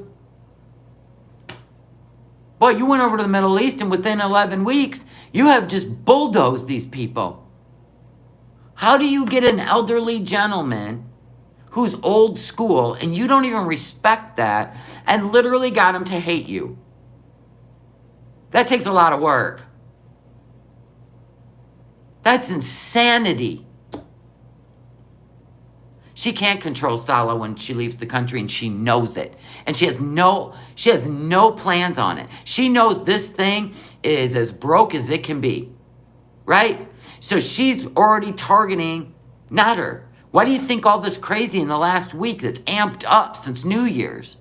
Boy, you went over to the Middle East and within 11 weeks, you have just bulldozed these people. How do you get an elderly gentleman who's old school and you don't even respect that and literally got him to hate you? That takes a lot of work. That's insanity. She can't control Salah when she leaves the country, and she knows it. And she has no plans on it. She knows this thing is as broke as it can be, right? So she's already targeting Nader. Why do you think all this crazy in the last week that's amped up since New Year's?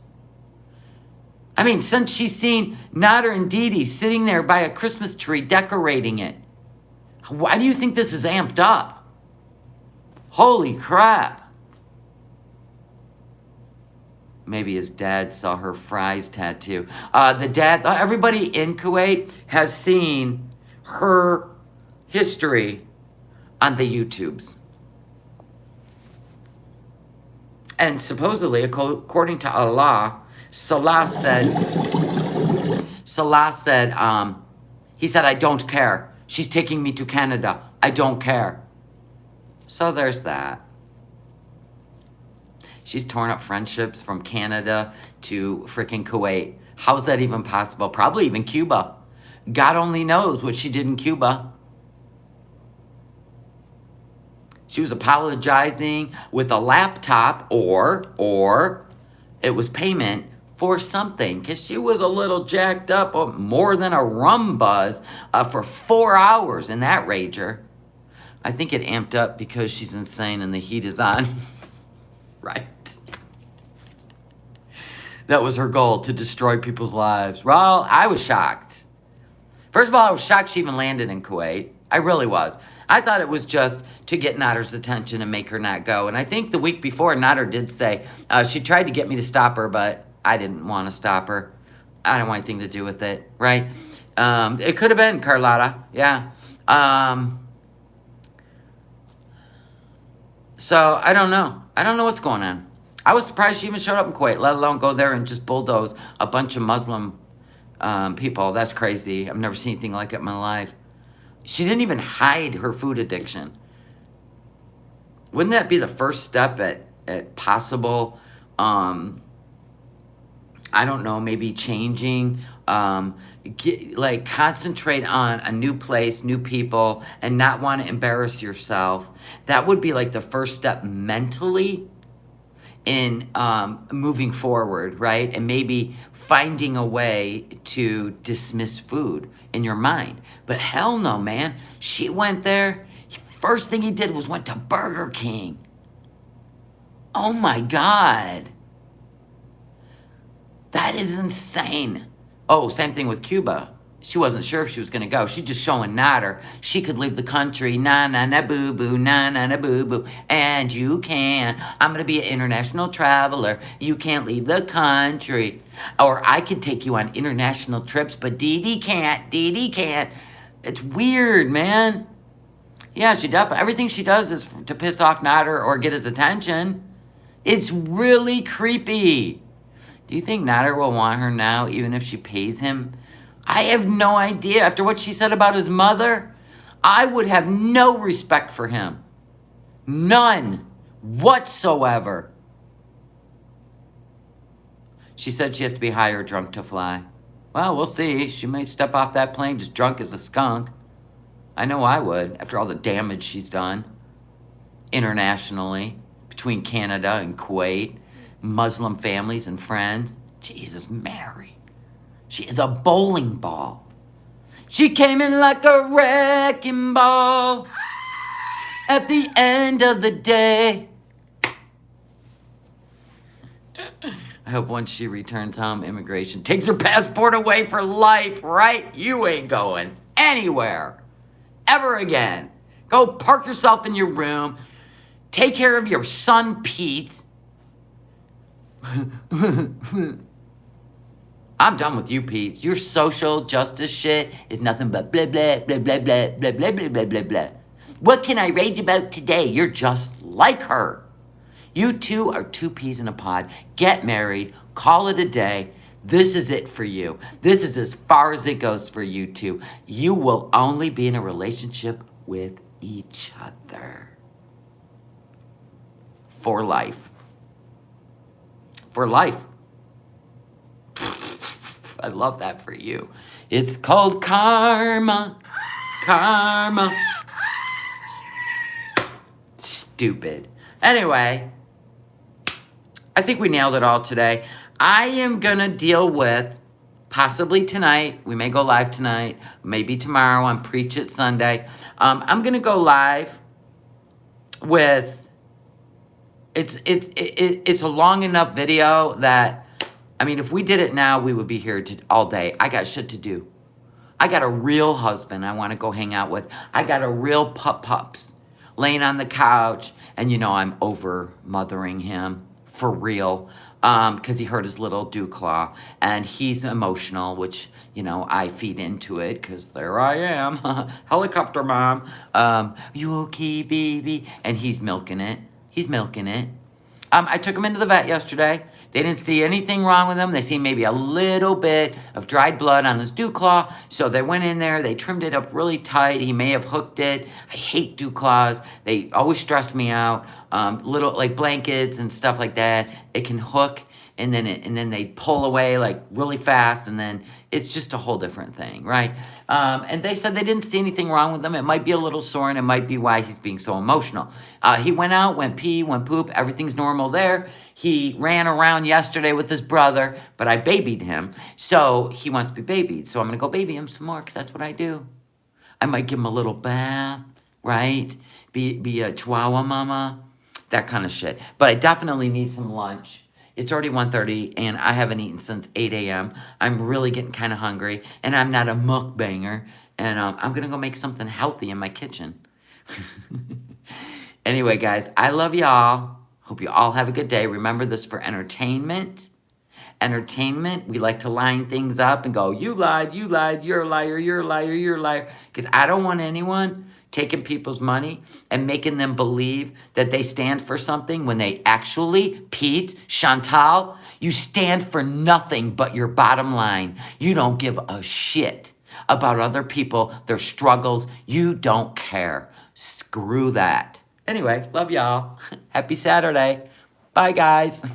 I mean, since she's seen Nader and Didi sitting there by a Christmas tree decorating it. Why do you think this is amped up? Holy crap. Maybe his dad saw her fries tattoo. Everybody in Kuwait has seen her history on the YouTubes. And supposedly, according to Allah, Salah said, he said, I don't care. She's taking me to Canada. I don't care. So there's that. She's torn up friendships from Canada to freaking Kuwait. How's that even possible? Probably even Cuba. God only knows what she did in Cuba. She was apologizing with a laptop or it was payment for something because she was a little jacked up, more than a rum buzz, for 4 hours in that rager. I think it amped up because she's insane and the heat is on. Right. That was her goal, to destroy people's lives. Well, I was shocked. First of all, I was shocked she even landed in Kuwait. I really was. I thought it was just to get Natter's attention and make her not go. And I think the week before, Natter did say, she tried to get me to stop her, but I didn't want to stop her. I didn't want anything to do with it, right? It could have been Carlotta, yeah. So, I don't know. I don't know what's going on. I was surprised she even showed up in Kuwait, let alone go there and just bulldoze a bunch of Muslim people. That's crazy. I've never seen anything like it in my life. She didn't even hide her food addiction. Wouldn't that be the first step at possible, I don't know, maybe changing, concentrate on a new place, new people, and not want to embarrass yourself. That would be like the first step mentally in moving forward, right? And maybe finding a way to dismiss food in your mind. But hell no, man. She went there. First thing he did was went to Burger King. Oh my God. That is insane. Oh, same thing with Cuba. She wasn't sure if she was going to go. She's just showing Natter she could leave the country. Na na na boo boo, na na na boo boo. And you can. I'm going to be an international traveler. You can't leave the country. Or I could take you on international trips, but Dee Dee can't. Dee Dee can't. It's weird, man. Yeah, she definitely, everything she does is to piss off Natter or get his attention. It's really creepy. Do you think Natter will want her now, even if she pays him? I have no idea. After what she said about his mother, I would have no respect for him. None whatsoever. She said she has to be high or drunk to fly. Well, we'll see. She may step off that plane just drunk as a skunk. I know I would, after all the damage she's done internationally, between Canada and Kuwait, Muslim families and friends. Jesus, Mary. She is a bowling ball. She came in like a wrecking ball at the end of the day. I hope once she returns home, immigration takes her passport away for life, right? You ain't going anywhere ever again. Go park yourself in your room. Take care of your son, Peetz. I'm done with you, Peetz. Your social justice shit is nothing but blah, blah, blah, blah, blah, blah, blah, blah, blah, blah, blah. What can I rage about today? You're just like her. You two are two peas in a pod. Get married. Call it a day. This is it for you. This is as far as it goes for you two. You will only be in a relationship with each other. For life. For life. I love that for you. It's called karma. Karma. Stupid. Anyway, I think we nailed it all today. I am going to deal with, possibly tonight, we may go live tonight, maybe tomorrow on Preach It Sunday. I'm going to go live with, it's a long enough video that, I mean, if we did it now, we would be here all day. I got shit to do. I got a real husband I want to go hang out with. I got a real pups laying on the couch. And, you know, I'm over-mothering him for real because he hurt his little dew claw. And he's emotional, which, you know, I feed into it because there I am. Helicopter mom. You okay, baby? And he's milking it. He's milking it. I took him into the vet yesterday. They didn't see anything wrong with him. They see maybe a little bit of dried blood on his dew claw. So they went in there. They trimmed it up really tight. He may have hooked it. I hate dew claws. They always stress me out. Little like blankets and stuff like that. It can hook and then they pull away like really fast, and then it's just a whole different thing, right? And they said they didn't see anything wrong with him. It might be a little sore, and it might be why he's being so emotional. He went out, went pee, went poop. Everything's normal there. He ran around yesterday with his brother, but I babied him. So he wants to be babied. So I'm going to go baby him some more because that's what I do. I might give him a little bath, right? Be a chihuahua mama, that kind of shit. But I definitely need some lunch. It's already 1:30 and I haven't eaten since 8 a.m. I'm really getting kind of hungry and I'm not a mukbanger. And I'm going to go make something healthy in my kitchen. Anyway, guys, I love y'all. Hope you all have a good day. Remember this for entertainment. Entertainment, we like to line things up and go, you lied, you're a liar, you're a liar, you're a liar. Because I don't want anyone taking people's money and making them believe that they stand for something when they actually, Peetz, Chantal, you stand for nothing but your bottom line. You don't give a shit about other people, their struggles. You don't care. Screw that. Anyway, love y'all. Happy Saturday. Bye, guys.